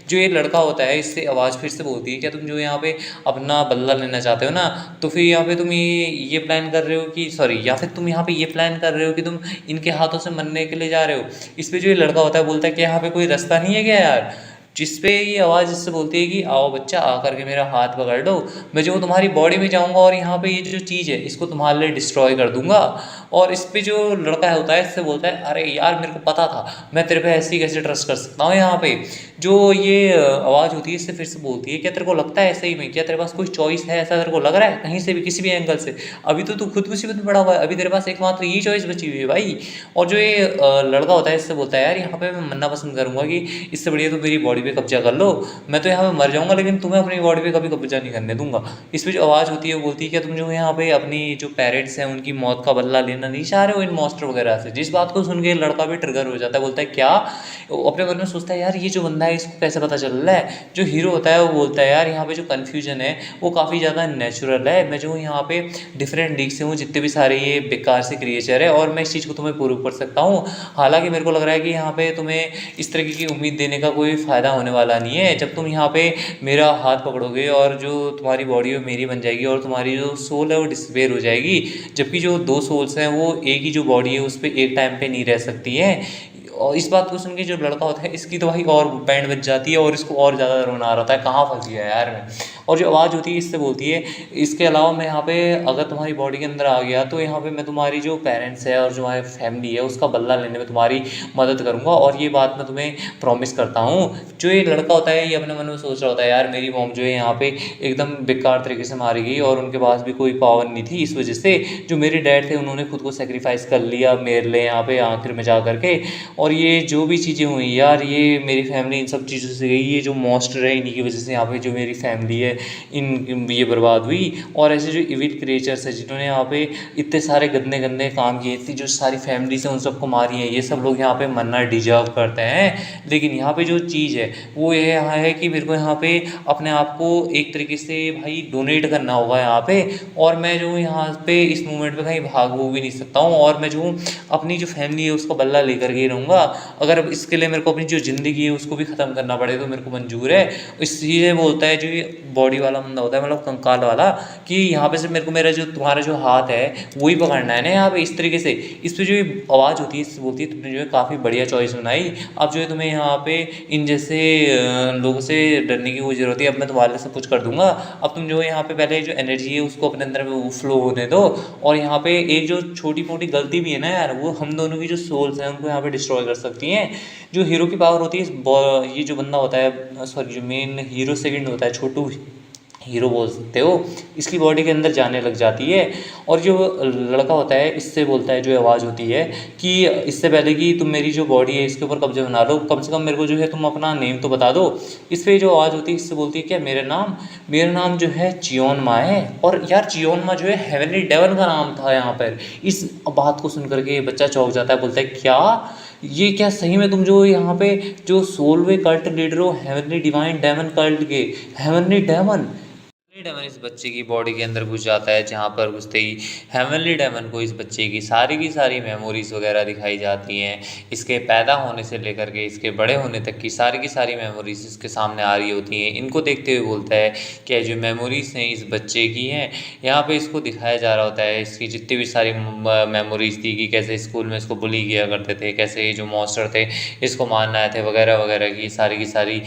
जो ये लड़का होता है इससे आवाज़ फिर से बोलती है क्या तुम जो यहाँ पे अपना बदला लेना चाहते हो ना, तो फिर यहाँ पे तुम ये प्लान कर रहे हो कि सॉरी, या फिर तुम यहाँ पे ये प्लान कर रहे हो कि तुम इनके हाथों से मरने के लिए जा रहे हो। इस पे जो ये लड़का होता है बोलता है कि यहाँ पे कोई रास्ता नहीं है क्या यार, जिस पे ये आवाज़ इससे बोलती है कि आओ बच्चा आकर के मेरा हाथ पकड़ लो, मैं जो तुम्हारी बॉडी में जाऊंगा और यहाँ पे ये जो चीज़ है इसको तुम्हारे लिए डिस्ट्रॉय कर दूंगा। और इस पे जो लड़का होता है इससे बोलता है अरे यार मेरे को पता था, मैं तेरे पे ऐसे ही कैसे ट्रस्ट कर सकता हूँ। यहाँ पे जो ये आवाज़ होती है इससे फिर से बोलती है क्या तेरे को लगता है ऐसे ही में, क्या तेरे पास कोई चॉइस है, ऐसा तेरे को लग रहा है कहीं से भी किसी भी एंगल से, अभी तो तू खुद मुसीबत में पड़ा हुआ है, अभी तेरे पास एकमात्र यही चॉइस बची हुई है भाई। और जो ये लड़का होता है इससे बोलता है यार यहाँ पे मैं मरना पसंद करूंगा कि इससे बढ़िया तो मेरी बॉडी पे कब्जा कर लो, मैं तो यहाँ पे मर जाऊंगा लेकिन तुम्हें अपनी बॉडी पे कभी कब्जा नहीं करने दूंगा। इस पे जो आवाज़ होती है वो बोलती है क्या तुम जो यहाँ पे अपनी जो पेरेंट्स हैं उनकी मौत का बदला लेना नहीं चाह रहे हो इन मॉन्स्टर वगैरह से। जिस बात को सुन के लड़का भी ट्रिगर हो जाता है, बोलता है क्या, अपने मन में सोचता है यार ये जो बंदा है इसको कैसे पता चल रहा है। जो हीरो होता है वो बोलता है यार यहाँ पे जो कन्फ्यूजन है वो काफ़ी ज़्यादा नेचुरल है, मैं जो यहाँ पे डिफरेंट लीग से हूँ, जितने भी सारे ये बेकार से क्रिएचर है और मैं इस चीज़ को तुम्हें प्रूव कर सकता हूँ। हालांकि मेरे को लग रहा है कि यहाँ पे तुम्हें इस तरीके की उम्मीद देने का कोई फ़ायदा होने वाला नहीं है। जब तुम यहाँ पे मेरा हाथ पकड़ोगे और जो तुम्हारी बॉडी है मेरी बन जाएगी और तुम्हारी जो सोल है वो डिसअपेयर हो जाएगी, जबकि जो दो सोल्स हैं वो एक ही जो बॉडी है उस पर एक टाइम पे नहीं रह सकती हैं। और इस बात को सुन के जो लड़का होता है इसकी तो भाई और बैंड बज जाती है और इसको और ज़्यादा रोना आ रहा है, कहाँ फंस गया यार मैं। और जो आवाज़ होती है इससे बोलती है इसके अलावा मैं यहाँ पे अगर तुम्हारी बॉडी के अंदर आ गया तो यहाँ पे मैं तुम्हारी जो पेरेंट्स है और जो हमारी फैमिली है उसका बदला लेने में तुम्हारी मदद करूँगा और ये बात मैं तुम्हें प्रॉमिस करता हूँ। जो ये लड़का होता है ये अपने मन में सोच रहा होता है यार मेरी मॉम जो है यहाँ पे एकदम बेकार तरीके से मारी गई और उनके पास भी कोई पावर नहीं थी, इस वजह से जो मेरे डैड थे उन्होंने खुद को सेक्रीफाइस कर लिया मेरे लिए यहाँ पे आखिर में जा करके। और ये जो भी चीज़ें हुई यार ये मेरी फैमिली इन सब चीज़ों से गई, ये जो मॉन्स्टर है इन्हीं की वजह से यहाँ पे जो मेरी फैमिली है ये बर्बाद हुई। और ऐसे जो इविल क्रिएचर्स है जिन्होंने यहाँ पे इतने सारे गंदे गंदे काम किए, इतनी जो सारी फैमिलीज हैं उन सबको मारी है, ये सब लोग यहाँ पे मरना डिजर्व करते हैं। लेकिन यहाँ पे जो चीज़ है वो ये यहाँ है कि मेरे को यहाँ पे अपने आप को एक तरीके से भाई डोनेट करना होगा यहाँ पे, और मैं जो यहाँ पे इस मूवमेंट पे कहीं भाग भूग भी नहीं सकता हूँ और मैं जो अपनी जो फैमिली है उसका बदला लेकर के ही रहूँगा। अगर इसके लिए मेरे को अपनी जो ज़िंदगी है उसको भी ख़त्म करना पड़े तो मेरे को मंजूर है। इसलिए बोलता है जो ये बॉडी वाला बंदा होता है मतलब कंकाल वाला कि यहाँ पे से मेरे को मेरा जो तुम्हारा जो हाथ है वही पकड़ना है ना यहाँ पे इस तरीके से। इस पर जो आवाज़ होती है इससे बोलती है तुमने जो है काफ़ी बढ़िया चॉइस बनाई, अब जो है तुम्हें यहाँ पे इन जैसे लोगों से डरने की कोई ज़रूरत है, अब मैं तुम्हारे लिए सब कुछ कर दूंगा। अब तुम जो है यहाँ पे पहले जो एनर्जी है उसको अपने अंदर फ्लो होने दो और यहाँ पे एक जो छोटी मोटी गलती भी है ना यार वो हम दोनों की जो सोल्स हैं उनको यहाँ पे डिस्ट्रॉय कर सकती हैं। जो हीरो की पावर होती है ये जो बंदा होता है सॉरी जो मेन हीरो सेकंड होता है छोटू हीरो बोल सकते हो, इसकी बॉडी के अंदर जाने लग जाती है। और जो लड़का होता है इससे बोलता है जो आवाज़ होती है कि इससे पहले कि तुम मेरी जो बॉडी है इसके ऊपर कब्जा बना लो कम से कम मेरे को जो है तुम अपना नेम तो बता दो। इस पर जो आवाज़ होती है इससे बोलती है क्या मेरा नाम जो है चियोन मा है। और यार चियोन मा जो है हेवनली डेवन का नाम था यहाँ पर। इस बात को सुन करके बच्चा चौंक जाता है, बोलता है क्या ये क्या सही में तुम जो यहाँ पे जो सोलवे कल्ट लीडर हो हेवनली डिवाइन डेमन कल्ट के हेवनली डेमन। डेमन इस बच्चे की बॉडी के अंदर घुस जाता है जहाँ पर घुसते ही हेवनली डेमन को इस बच्चे की सारी मेमोरीज वगैरह दिखाई जाती हैं। इसके पैदा होने से लेकर के इसके बड़े होने तक की सारी मेमोरीज इसके सामने आ रही होती हैं। इनको देखते हुए बोलता है कि जो मेमोरीज हैं इस बच्चे की हैं, यहाँ पे इसको दिखाया जा रहा होता है इसकी जितनी भी सारी मेमोरीज थी कि कैसे स्कूल में इसको बुली किया करते थे, कैसे ये जो मॉन्स्टर थे इसको मारना आए थे वगैरह वगैरह की सारी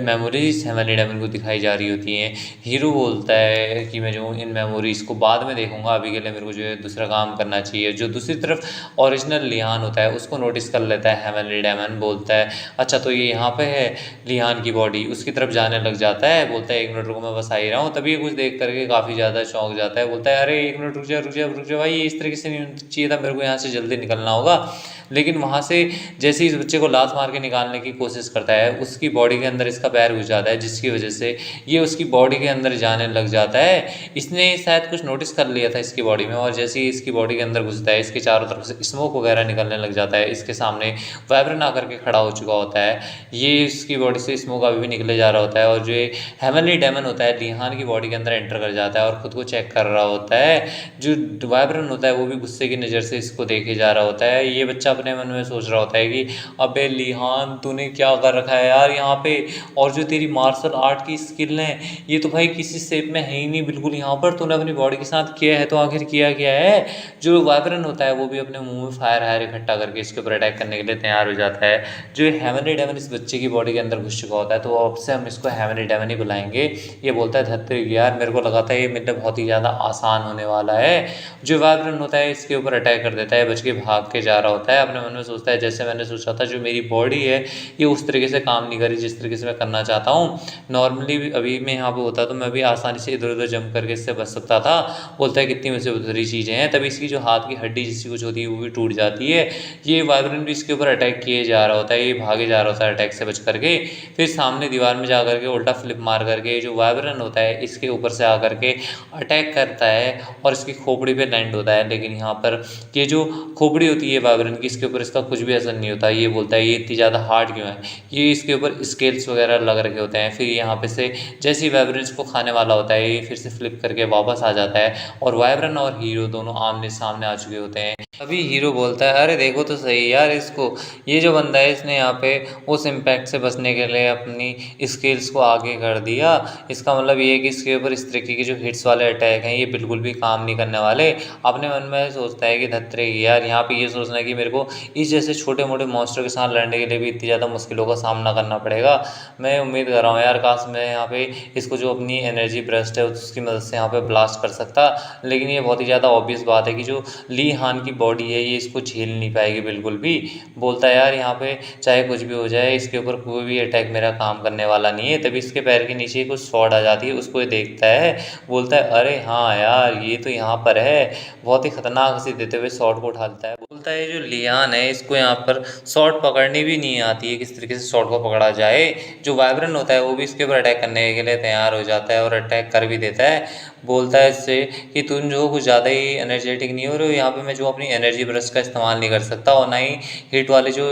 मेमोरीज हेवनली डेमन को दिखाई जा रही होती हैं। हीरो बोलता है कि मैं जो इन मेमोरीज़ को बाद में देखूँगा, अभी के लिए मेरे को जो है दूसरा काम करना चाहिए। जो दूसरी तरफ ओरिजिनल लियान होता है उसको नोटिस कर लेता है हेवनली डेमन, बोलता है अच्छा तो ये यहाँ पे है लियान की बॉडी, उसकी तरफ जाने लग जाता है। बोलता है 1 मिनट रुको, मैं बस आ ही रहा हूँ। तभी कुछ देख करके काफ़ी ज़्यादा चौंक जाता है, बोलता है अरे 1 मिनट रुक जा रुक जा रुक जा भाई, ये इस तरीके से नहीं चाहिए था, मेरे को यहाँ से जल्दी निकलना होगा। लेकिन वहाँ से जैसे ही इस बच्चे को लात मार के निकालने की कोशिश करता है, उसकी बॉडी के अंदर इसका पैर घुस जाता है, जिसकी वजह से ये उसकी बॉडी के अंदर जाने लग जाता है। इसने शायद कुछ नोटिस कर लिया था इसकी बॉडी में, और जैसे ही इसकी बॉडी के अंदर घुसता है, इसके चारों तरफ से स्मोक वगैरह निकलने लग जाता है। इसके सामने वाइब्रेन आकर के खड़ा हो चुका होता है, ये इसकी बॉडी से स्मोक अभी भी निकले जा रहा होता है, और जो हेवनली डेमन होता है लिहान की बॉडी के अंदर एंटर कर जाता है और खुद को चेक कर रहा होता है। जो वाइब्रेन होता है वो भी गुस्से की नज़र से इसको देखे जा रहा होता है। ये बच्चा अपने मन में सोच रहा होता है कि अबे लिहान तूने क्या कर रखा है यार यहाँ पे, और जो तेरी मार्शल आर्ट की स्किल है ये तो भाई किसी शेप में है ही नहीं बिल्कुल, यहाँ पर तूने अपनी बॉडी के साथ किया है तो आखिर किया क्या है। जो वाइब्रेन होता है वो भी अपने मुंह में फायर हायर इकट्ठा करके इसके ऊपर अटैक करने के लिए तैयार हो जाता है। जो हेवनली डेमन इस बच्चे की बॉडी के अंदर घुस चुका होता है, तो अब से हम इसको हेवनली डेमन ही बुलाएंगे। ये बोलता है धत्ते यार, मेरे को लगा था ये मेरे बहुत ही ज़्यादा आसान होने वाला है। जो वाइब्रेन होता है इसके ऊपर अटैक कर देता है, बच के भाग के जा रहा होता है। अपने मन में सोचता है जैसे मैंने सोचा था, जो मेरी बॉडी है ये उस तरीके से काम नहीं करी जिस तरीके से मैं करना चाहता हूँ। नॉर्मली अभी मैं यहाँ पे होता तो मैं भी आसानी से इधर उधर जंप करके इससे बच सकता था। बोलता है कितनी मुसीबतरी चीज़ें हैं। तभी इसकी जो हाथ की हड्डी जैसी कुछ होती है वो भी टूट जाती है। ये वाइब्रेन भी इसके ऊपर अटैक किए जा रहा होता है, ये भागे जा रहा होता है अटैक से बच करके। फिर सामने दीवार में जा करके उल्टा फ्लिप मार करके जो वाइब्रेन होता है इसके ऊपर से आकर के अटैक करता है और इसकी खोपड़ी पे लैंड होता है। लेकिन यहाँ पर ये जो खोपड़ी होती है वाइब्रेन की, इसके ऊपर इसका कुछ भी असर नहीं होता। ये बोलता है ये इतनी ज़्यादा हार्ड क्यों है, ये इसके ऊपर स्केल्स वगैरह लग रखे होते हैं। फिर यहाँ पे से जैसे ही वाइब्रेन को खाने वाला होता है, ये फिर से फ्लिप करके वापस आ जाता है और वाइब्रेन और हीरो दोनों आमने सामने आ चुके होते हैं। अभी हीरो बोलता है अरे देखो तो सही यार इसको, ये जो बंदा है इसने यहाँ पे उस इम्पैक्ट से बचने के लिए अपनी स्किल्स को आगे कर दिया। इसका मतलब ये है कि इसके ऊपर इस तरीके के जो हिट्स वाले अटैक हैं ये बिल्कुल भी काम नहीं करने वाले। अपने मन में सोचता है कि धत्रे यार, यहाँ पे ये सोचना है कि मेरे को इस जैसे छोटे मोटे मॉन्स्टर के साथ लड़ने के लिए भी इतनी ज़्यादा मुश्किलों का सामना करना पड़ेगा। मैं उम्मीद कर रहा हूँ यार काश मैं यहाँ पे इसको जो अपनी एनर्जी ब्रस्ट है उसकी मदद से यहाँ पे ब्लास्ट कर सकता, लेकिन ये बहुत ही ज़्यादा ऑब्वियस बात है कि जो ली हान की बॉडी है ये इसको झेल नहीं पाएगी बिल्कुल भी। बोलता है यार यहाँ पे चाहे कुछ भी हो जाए इसके ऊपर कोई भी अटैक मेरा काम करने वाला नहीं है। तभी इसके पैर के नीचे कुछ स्वॉर्ड आ जाती है, उसको ये देखता है, बोलता है अरे हाँ यार ये तो यहाँ पर है। बहुत ही खतरनाक हंसी देते हुए स्वॉर्ड को उठाता है। बोलता है जो लियान है इसको यहाँ पर स्वॉर्ड पकड़नी भी नहीं आती है, किस तरीके से स्वॉर्ड को पकड़ा जाए। जो वाइब्रेन होता है वो भी इसके ऊपर अटैक करने के लिए तैयार हो जाता है और अटैक कर भी देता है। बोलता है इससे कि तुम जो कुछ ज़्यादा ही एनर्जेटिक नहीं हो रहे हो, यहाँ पे मैं जो अपनी एनर्जी ब्रस्ट का इस्तेमाल नहीं कर सकता, और ना ही हिट वाले जो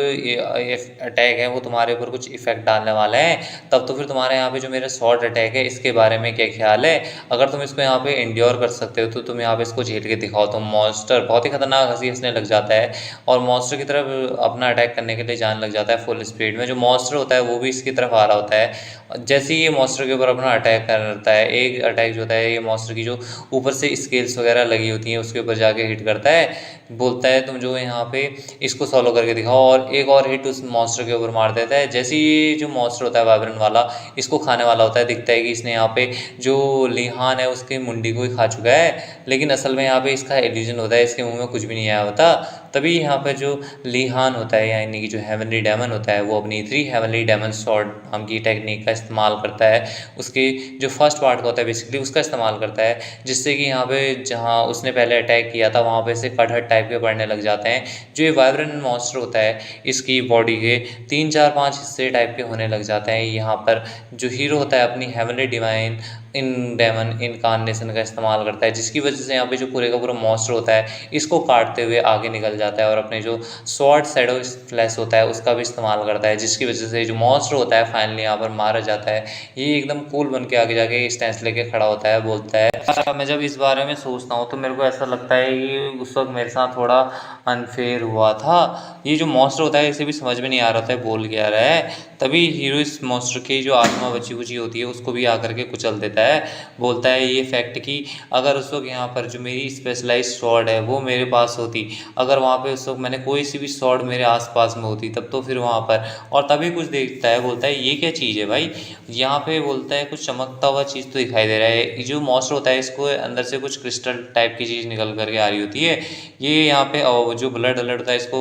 अटैक है वो तुम्हारे ऊपर कुछ इफेक्ट डालने वाले हैं। तब तो फिर तुम्हारे यहाँ पे जो मेरा शॉर्ट अटैक है इसके बारे में क्या ख्याल है, अगर तुम इसको यहाँ पे इंड्योर कर सकते हो तो तुम यहाँ पे इसको झेल के दिखाओ। तो मॉन्स्टर बहुत ही खतरनाक हंसने लग जाता है और मॉन्स्टर की तरफ अपना अटैक करने के लिए जाने लग जाता है फुल स्पीड में। जो मॉन्स्टर होता है वो भी इसकी तरफ आ रहा होता है। जैसे ही ये मॉन्स्टर के ऊपर अपना अटैक करता है, एक अटैक जो होता है ये मॉन्स्टर की जो ऊपर से स्केल्स वगैरह लगी होती हैं उसके ऊपर जाके हिट करता है। बोलता है तुम जो यहाँ पे इसको सॉल्व करके दिखाओ, और एक और हिट उस मॉन्स्टर के ऊपर मार देता है। जैसे ही जो मॉन्स्टर होता है वाइब्रेन वाला इसको खाने वाला होता है, दिखता है कि इसने यहाँ पे जो लिहान है उसके मुंडी को ही खा चुका है, लेकिन असल में यहाँ पे इसका इल्यूजन होता है, इसके मुंह में कुछ भी नहीं आया होता। तभी यहाँ पे जो लिहान होता है यानी कि जो हेवनली डेमन होता है वो अपनी 3 हेवनली डेमन स्वॉर्ड नाम की टेक्निक का इस्तेमाल करता है। उसके जो फर्स्ट पार्ट का होता है बेसिकली उसका इस्तेमाल करता है, जिससे कि यहाँ पे जहाँ उसने पहले अटैक किया था वहाँ पे से कटहट टाइप के पड़ने लग जाते हैं। जो ये वाइब्रेन मॉन्स्टर होता है इसकी बॉडी के 3 4 5 हिस्से टाइप के होने लग जाते हैं। यहाँ पर जो हीरो होता है अपनी heavenly divine in demon incarnation का इस्तेमाल करता है, जिसकी वजह से यहाँ पे जो पूरे का पूरा मॉन्स्टर होता है इसको काटते हुए आगे निकल जाता है और अपने जो स्वॉर्ड शैडो फ्लैश होता है उसका भी इस्तेमाल करता है, जिसकी वजह से जो मॉन्स्टर होता है फाइनली यहाँ पर मारा जाता है। ये एकदम कूल बन के आगे जाके स्टैंस लेके खड़ा होता है, बोलता है मैं जब इस बारे में सोचता हूँ तो मेरे को ऐसा लगता है कि उस वक्त मेरे साथ थोड़ा अनफेयर हुआ था। ये जो मॉन्स्टर होता है इसे भी समझ में नहीं आ रहा था बोल क्या रहा है, तभी हीरो इस मॉन्स्टर की जो आत्मा बची कुची होती है उसको भी आकर के कुचल देता है। बोलता है ये फैक्ट कि अगर उस वक्त यहाँ पर जो मेरी स्पेशलाइज्ड स्वॉर्ड है वो मेरे पास होती, अगर वहाँ पे उस वक्त मैंने कोई सी भी स्वॉर्ड मेरे आसपास में होती तब तो फिर वहाँ पर, और तभी कुछ देखता है, बोलता है ये क्या चीज़ है भाई यहाँ पे, बोलता है कुछ चमकता हुआ चीज़ तो दिखाई दे रहा है। ये जो मॉन्स्टर होता है इसको अंदर से कुछ क्रिस्टल टाइप की चीज़ निकल करके आ रही होती है। ये यहाँ पे जो ब्लड अलर्ट होता है इसको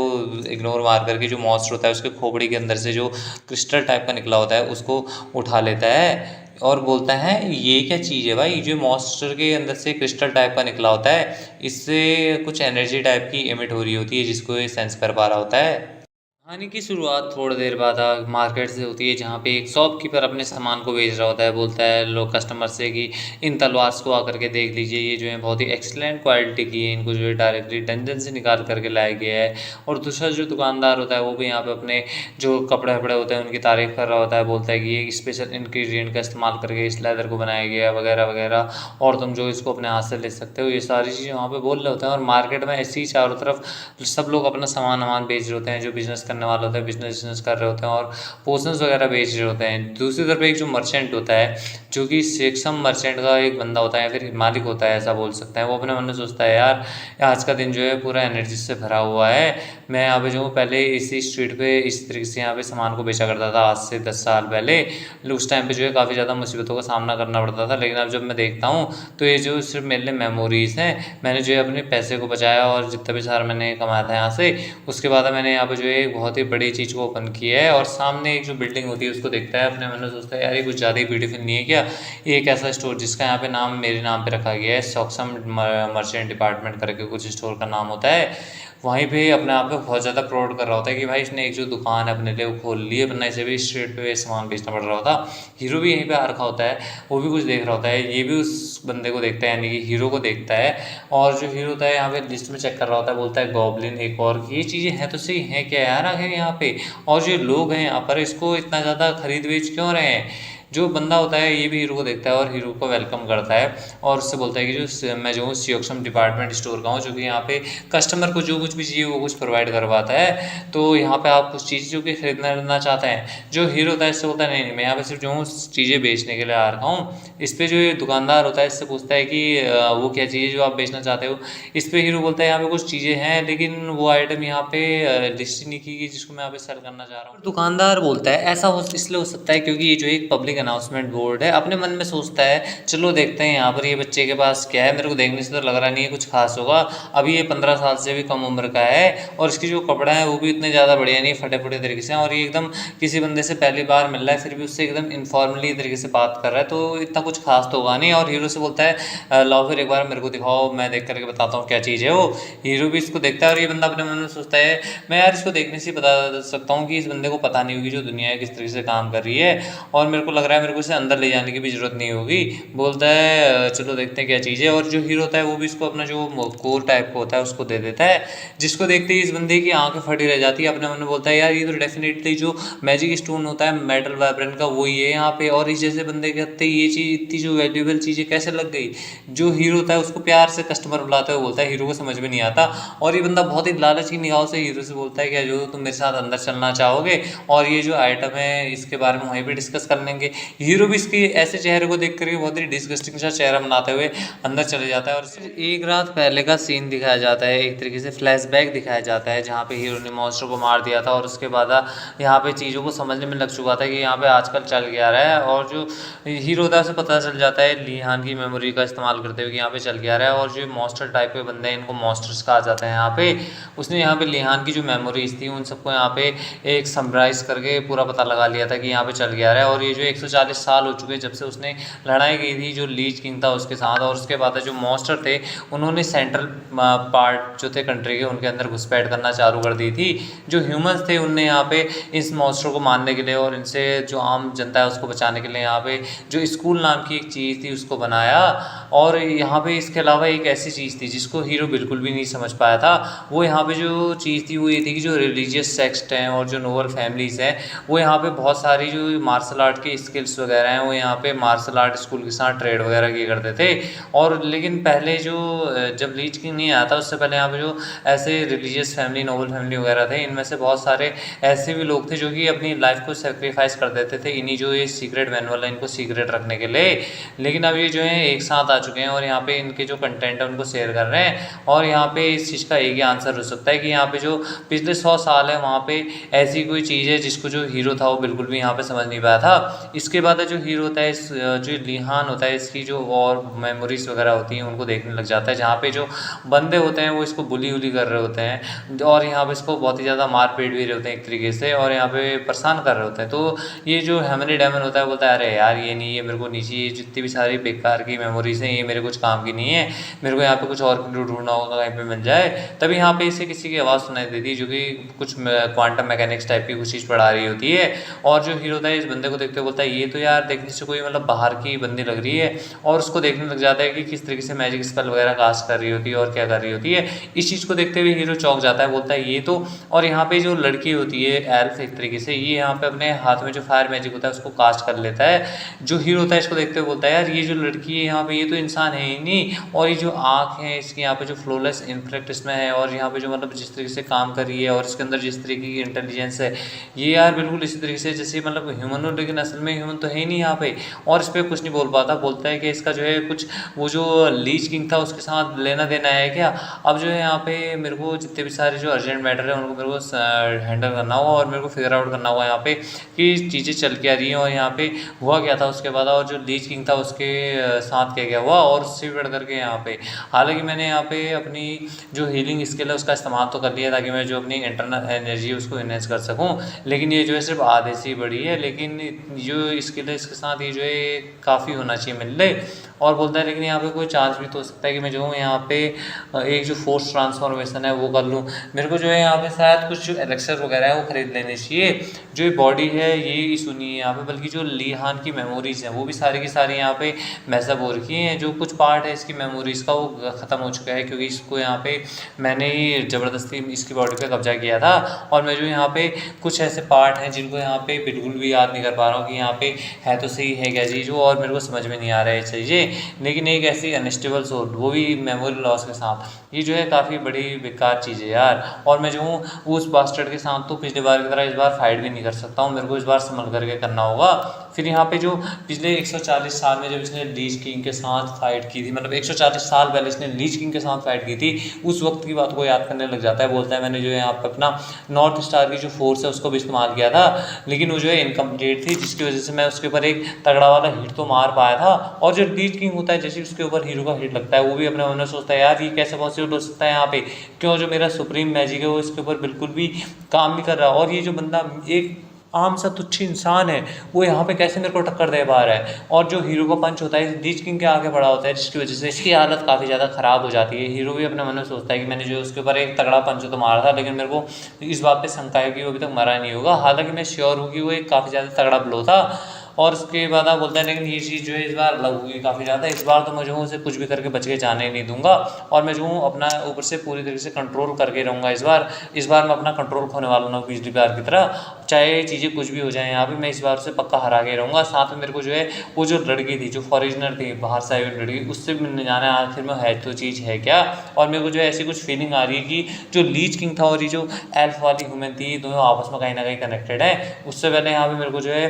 इग्नोर मार करके जो मॉन्स्टर होता है उसके खोपड़ी के अंदर से जो क्रिस्टल टाइप का निकला होता है उसको उठा लेता है और बोलता है ये क्या चीज़ है भाई, जो मॉन्स्टर के अंदर से क्रिस्टल टाइप का निकला होता है इससे कुछ एनर्जी टाइप की इमिट हो रही होती है जिसको ये सेंस कर पा रहा होता है। कहानी की शुरुआत थोड़ी देर बाद मार्केट से होती है जहाँ पे एक शॉपकीपर अपने सामान को बेच रहा होता है। बोलता है लोग कस्टमर से कि इन तलवार को आकर के देख लीजिए, ये जो है बहुत ही एक्सीलेंट क्वालिटी की है, इनको जो है डायरेक्टली डंजन से निकाल करके लाया गया है। और दूसरा जो दुकानदार होता है वो भी यहाँ पे अपने जो कपड़े वपड़े होते हैं उनकी तारीफ कर रहा होता है। बोलता है कि ये स्पेशल इंग्रेडिएंट का इस्तेमाल करके इस लेदर को बनाया गया है वगैरह वगैरह, और तुम जो इसको अपने हाथ से ले सकते हो, ये सारी चीज़ें वहाँ पे बोल रहे होते हैं। और मार्केट में ऐसी ही चारों तरफ सब लोग अपना सामान वामान बेच रहे होते हैं, जो बिजनेस करने वाले होते हैं बिजनेस कर रहे होते हैं और पोर्शंस वगैरह बेच रहे होते हैं। दूसरी तरफ एक जो मर्चेंट होता है जो कि सेक्सम मर्चेंट का एक बंदा होता है या फिर मालिक होता है ऐसा बोल सकते हैं, वो अपने मन में सोचता है यार आज का दिन जो है पूरा एनर्जी से भरा हुआ है। मैं यहाँ पे जो हूँ पहले इसी स्ट्रीट पे इस तरीके से यहाँ पे सामान को बेचा करता था आज से 10 साल पहले। उस टाइम पे जो है काफ़ी ज़्यादा मुसीबतों का सामना करना पड़ता था, लेकिन अब जब मैं देखता हूँ तो ये जो सिर्फ मेरे लिए मेमोरीज़ हैं। मैंने जो है अपने पैसे को बचाया और जितना भी सारा मैंने कमाया था यहाँ से, उसके बाद मैंने यहाँ पे जो है एक बहुत ही बड़ी चीज़ को ओपन किया है। और सामने एक जो बिल्डिंग होती है उसको देखता है, अपने मन में सोचता है यार ये कुछ ज़्यादा ही ब्यूटीफुल नहीं है क्या। एक ऐसा स्टोर जिसका यहाँ पे नाम मेरे नाम पे रखा गया है, सॉक्सम मर्चेंट डिपार्टमेंट करके कुछ स्टोर का नाम होता है। वहीं पे अपने आप को बहुत ज़्यादा प्राउड कर रहा होता है कि भाई इसने एक जो दुकान है अपने लिए वो खोल ली है, वरना इसे भी स्ट्रीट पे सामान बेचना पड़ रहा होता। हीरो भी यहीं पे आ रखा होता है, वो भी कुछ देख रहा होता है, ये भी उस बंदे को देखता है यानी कि हीरो को देखता है। और जो हीरो होता है यहाँ पे लिस्ट में चेक कर रहा होता है, बोलता है गॉब्लिन एक और, ये चीज़ें हैं तो सही हैं क्या यार आखिर यहाँ पे, और जो लोग हैं यहाँ पर इसको इतना ज़्यादा खरीद बेच क्यों रहे हैं। जो बंदा होता है ये भी हीरो को देखता है और हीरो को वेलकम करता है और उससे बोलता है कि जो मैं जो हूँ सियोक्सम डिपार्टमेंट स्टोर का हूँ, जो कि यहाँ पे कस्टमर को जो कुछ भी चाहिए वो कुछ प्रोवाइड करवाता है। तो यहाँ पे आप कुछ चीज़ जो कि खरीदना चाहते हैं। जो हीरो होता है इससे बोलता है नहीं नहीं मैं यहाँ पे सिर्फ जो हूँ चीज़ें बेचने के लिए आ रखा हूँ। इस पर जो ये दुकानदार होता है इससे पूछता है कि वो क्या चीज़ जो आप बेचना चाहते हो। इस पर हीरो बोलता है यहाँ पे कुछ चीज़ें हैं लेकिन वो आइटम यहाँ पे लिस्ट नहीं की गई जिसको मैं यहाँ पे सेल करना चाह रहा हूँ। दुकानदार बोलता है ऐसा हो इसलिए हो सकता है क्योंकि ये जो एक पब्लिक अनाउंसमेंट बोर्ड है। अपने मन में सोचता है चलो देखते हैं यहाँ पर ये बच्चे के पास क्या है, मेरे को देखने से तो लग रहा नहीं है कुछ खास होगा। अभी ये 15 साल से भी कम उम्र का है और इसकी जो कपड़ा है वो भी इतने ज़्यादा बढ़िया नहीं, फटे फटे तरीके से, और ये एकदम किसी बंदे से पहली बार मिल रहा है फिर भी उससे एकदम इनफॉर्मली तरीके से बात कर रहा है, तो इतना कुछ खास तो होगा नहीं। और हीरो से बोलता है लाओ फिर एक बार मेरे को दिखाओ, मैं देख करके बताता हूँ क्या चीज़ है वो। हीरो भी इसको देखता है और ये बंदा अपने मन में सोचता है मैं यार इसको देखने से बता सकता हूँ कि इस बंदे को पता नहीं होगी जो दुनिया है किस तरीके से काम कर रही है, और मेरे को लग रहा है मेरे को इसे अंदर ले जाने की भी जरूरत नहीं होगी। बोलता है चलो देखते हैं क्या चीज़ है। और जो हीरो होता है वो भी इसको अपना जो कोर टाइप का होता है उसको दे देता है, जिसको देखते ही इस बंदे की आंखें फटी रह जाती है। अपने मन में बोलता है यार ये तो डेफिनेटली जो मैजिक स्टोन होता है मेटल वाइब्रेंट का वही है यहाँ पे, और इस जैसे बंदे के हत्ते ये चीज़ इतनी जो वैल्यूएबल चीज़ें कैसे लग गई। जो हीरो होता है उसको प्यार से कस्टमर बुलाते हुए बोलता है, हीरो को समझ में नहीं आता और ये बंदा बहुत ही लालच की निगाहों से हीरो से बोलता है क्या जो तुम मेरे साथ अंदर चलना चाहोगे और ये जो आइटम है इसके बारे में वहीं पे डिस्कस कर लेंगे। हीरो भी इसके ऐसे चेहरे को देख करके बहुत ही डिस्गस्टिंग सा चेहरा बनाते हुए अंदर चले जाता है। और एक रात पहले का सीन दिखाया जाता है, एक तरीके से फ्लैशबैक दिखाया जाता है जहाँ पे हीरो ने मॉन्स्टर को मार दिया था और उसके बाद यहाँ पे चीज़ों को समझने में लग चुका था कि यहाँ पे आजकल चल गया रहा है। और जो हीरो होता है उसे पता चल जाता है लीहान की मेमोरी का इस्तेमाल करते हुए कि यहाँ पे चल गया रहा है, और जो मॉन्स्टर टाइप के बंदे हैं इनको मॉन्स्टर्स कहा जाता है। यहाँ पे उसने यहाँ पे लीहान की जो मेमोरीज थी उन सबको यहाँ पे एक समराइज करके पूरा पता लगा लिया था कि यहाँ पे चल गया रहा है। और ये जो 140 साल हो चुके जब से उसने लड़ाई की थी जो लीच किंग था उसके साथ, और उसके बाद जो मॉन्स्टर थे उन्होंने सेंट्रल पार्ट जो थे कंट्री के उनके अंदर घुसपैठ करना चालू कर दी थी। जो ह्यूमंस थे उनने यहाँ पे इस मॉन्स्टर को मारने के लिए और इनसे जो आम जनता है उसको बचाने के लिए यहाँ पे जो स्कूल नाम की एक चीज़ थी उसको बनाया। और यहाँ पे इसके अलावा एक ऐसी चीज़ थी जिसको हीरो बिल्कुल भी नहीं समझ पाया था। वो यहाँ पे जो चीज़ थी वो ये थी कि जो रिलीजियस सेक्ट हैं और जो नोबल फैमिलीज़ हैं वो यहाँ पे बहुत सारी जो मार्शल आर्ट के स्किल्स वगैरह हैं वो यहाँ पे मार्शल आर्ट स्कूल के साथ ट्रेड वगैरह किए करते थे। और लेकिन पहले जो जब लीच किंग नहीं आया था उससे पहले यहाँ पे जो ऐसे रिलीजियस फैमिली, नोबल फैमिली वगैरह थे, इनमें से बहुत सारे ऐसे भी लोग थे जो कि अपनी लाइफ को सेक्रीफाइस कर देते थे इन्हीं जो ये सीक्रेट मैनुअल है इनको सीक्रेट रखने के लिए। लेकिन अब ये जो है एक साथ आ चुके हैं और यहाँ पे इनके जो कंटेंट है उनको शेयर कर रहे हैं। और यहाँ पे इस चीज़ का एक ही आंसर हो सकता है कि यहाँ पे जो पिछले 100 साल है वहाँ पे ऐसी कोई चीज़ है जिसको जो हीरो था वो बिल्कुल भी यहाँ पे समझ नहीं पाया था। इसके बाद जो हीरो होता है, इस जो लिहान होता है, इसकी जो और मेमोरीज वगैरह होती हैं उनको देखने लग जाता है, जहाँ पे जो बंदे होते हैं वो इसको बुली उली कर रहे होते हैं और यहाँ पे इसको बहुत ही ज़्यादा मार पीट भी रहे होते हैं एक तरीके से, और यहाँ पे परेशान कर रहे होते हैं। तो ये जो हेमनी डेमन होता है बोलता है अरे यार ये नहीं, ये मेरे को नीचे ये जितनी भी सारी बेकार की मेमोरीज हैं ये मेरे कुछ काम की नहीं है, मेरे को यहाँ पे कुछ और ढूंढना होगा कहीं पे मिल जाए। तभी यहाँ पे इसे किसी की आवाज़ सुनाई देती है जो कि कुछ क्वांटम मैकेनिक्स टाइप की कुछ चीज़ पढ़ा रही होती है। और जो हीरो होता है इस बंदे को देखते हुए बोलता है ये तो यार देखने से कोई मतलब बाहर की बंदी लग रही है, और उसको देखने लग जाता है कि किस तरीके से मैजिक स्पेल वगैरह कास्ट कर रही होती है और क्या कर रही होती है। इस चीज़ को देखते हुए हीरो चौंक जाता है, बोलता है ये तो। और यहाँ पे जो लड़की होती है एल्फ एक तरीके से, ये यहाँ पे अपने हाथ में जो फायर मैजिक होता है उसको कास्ट कर लेता है। जो हीरो होता है इसको देखते हुए बोलता है यार ये जो लड़की है यहाँ पे ये तो इंसान है ही नहीं, और ये जो आँख है इसकी यहाँ पे जो फ्लोलेस इनफेक्ट इसमें है, और यहाँ पे जो मतलब जिस तरीके से काम कर रही है और इसके अंदर जिस तरीके की इंटेलिजेंस है ये यार बिल्कुल इसी तरीके से जैसे मतलब ह्यूमन हो, लेकिन असल में ह्यूमन तो है ही नहीं यहाँ पे। और इस पर कुछ नहीं बोल पाता, बोलता है कि इसका जो है कुछ वो जो लीच किंग था उसके साथ लेना देना है क्या। अब जो है यहाँ पे मेरे को जितने भी सारे जो अर्जेंट मैटर है उनको मेरे को हैंडल करना होगा और मेरे को फिगर आउट करना होगा यहाँ पे कि चीज़ें चल के आ रही हैं और यहाँ पे हुआ क्या था उसके बाद, और जो लीच किंग था उसके साथ क्या क्या हुआ, और उससे भी बढ़ करके यहाँ पे हालांकि मैंने यहाँ पे अपनी जो हीलिंग स्किल है उसका इस्तेमाल तो कर लिया ताकि मैं जो अपनी इंटरनल एनर्जी है उसको इनहेंस कर सकूँ, लेकिन ये जो है सिर्फ आधे से ही बढ़ी है। लेकिन जो स्किल है इसके साथ ये जो है काफ़ी होना चाहिए मिल ले। और बोलता है लेकिन यहाँ पे कोई चांस भी तो हो सकता है कि मैं जो हूँ यहाँ पे एक जो फोर्स ट्रांसफॉर्मेशन है वो कर लूँ। मेरे को जो है यहाँ पे शायद कुछ जो एलेक्सर वगैरह है वो खरीद लेने चाहिए। जो ये बॉडी है ये इशू नहीं है यहाँ पे, बल्कि जो लिहान की मेमोरीज हैं वो भी सारी की सारी यहाँ पे मैसअप हो रखी हैं। जो कुछ पार्ट है इसकी मेमोरीज का वो ख़त्म हो चुका है क्योंकि इसको यहाँ पे मैंने ही ज़बरदस्ती इसकी बॉडी पे कब्जा किया था, और मैं जो यहाँ पे कुछ ऐसे पार्ट हैं जिनको यहाँ पे बिल्कुल भी याद नहीं कर पा रहा हूँ कि यहाँ पे है तो सही है क्या चीज़ वो, और मेरे को समझ में नहीं आ रहा है चीज़ें। लेकिन एक ऐसी अनस्टेबल सोल वो भी मेमोरी लॉस के साथ, ये जो है काफ़ी बड़ी बेकार चीज़ है यार। और मैं जो हूँ उस बास्टर्ड के साथ तो पिछली बार की तरह इस बार फाइट भी नहीं कर सकता हूँ, मेरे को इस बार संभल करके करना होगा। फिर यहाँ पे जो पिछले 140 साल में जब इसने लीच किंग के साथ फाइट की थी, मतलब 140 साल पहले इसने लीच किंग के साथ फाइट की थी, उस वक्त की बात को याद करने लग जाता है। बोलता है मैंने जो है यहाँ पे अपना नॉर्थ स्टार की जो फोर्स है उसको भी इस्तेमाल किया था, लेकिन वो जो है इनकम्प्लीट थी, जिसकी वजह से मैं उसके ऊपर एक तगड़ा वाला हिट तो मार पाया था। और जो लीच किंग होता है जैसे उसके ऊपर हीरो का हिट लगता है वो भी अपने मन में सोचता है यार ये कैसे पॉसिबल हो सकता है यहाँ पे, क्यों जो मेरा सुप्रीम मैजिक है वो इसके ऊपर बिल्कुल भी काम नहीं कर रहा, और ये जो बंदा एक आम सा तुच्छ इंसान है वो यहाँ पे कैसे मेरे को टक्कर दे पा रहा है। और जो हीरो का पंच होता है लीच किंग के आगे बढ़ा होता है जिसकी वजह से इसकी हालत काफ़ी ज़्यादा ख़राब हो जाती है। हीरो भी अपने मन में सोचता है कि मैंने जो उसके ऊपर एक तगड़ा पंच तो मारा था, लेकिन मेरे को इस बात पे शंका है कि वो अभी तक मरा नहीं होगा। हालांकि मैं श्योर हूँ कि वो एक काफ़ी ज़्यादा तगड़ा ब्लो था। और उसके बाद आप बोलते हैं लेकिन ये चीज़ जो है इस बार अलग हुई काफ़ी ज़्यादा, इस बार तो मैं जो हूँ उसे कुछ भी करके बच के जाने नहीं दूंगा, और मैं जो हूँ अपना ऊपर से पूरी तरीके से कंट्रोल करके रहूँगा। इस बार मैं अपना कंट्रोल खोने वाला हूँ पिछली बार की तरह, चाहे चीज़ें कुछ भी हो जाए यहाँ पे मैं इस बार उसे पक्का हरा के रहूँगा। साथ में मेरे को जो है वो जो लड़की थी जो फॉरेनर थी बाहर से आई हुई लड़की, उससे भी मिलने जाना है आखिर में है तो चीज़ है क्या। और मेरे को जो है ऐसी कुछ फीलिंग आ रही है कि जो लीच किंग था और ये जो एल्फ वाली ह्यूमन थी दोनों आपस में कहीं ना कहीं कनेक्टेड है। उससे पहले यहाँ पे मेरे को जो है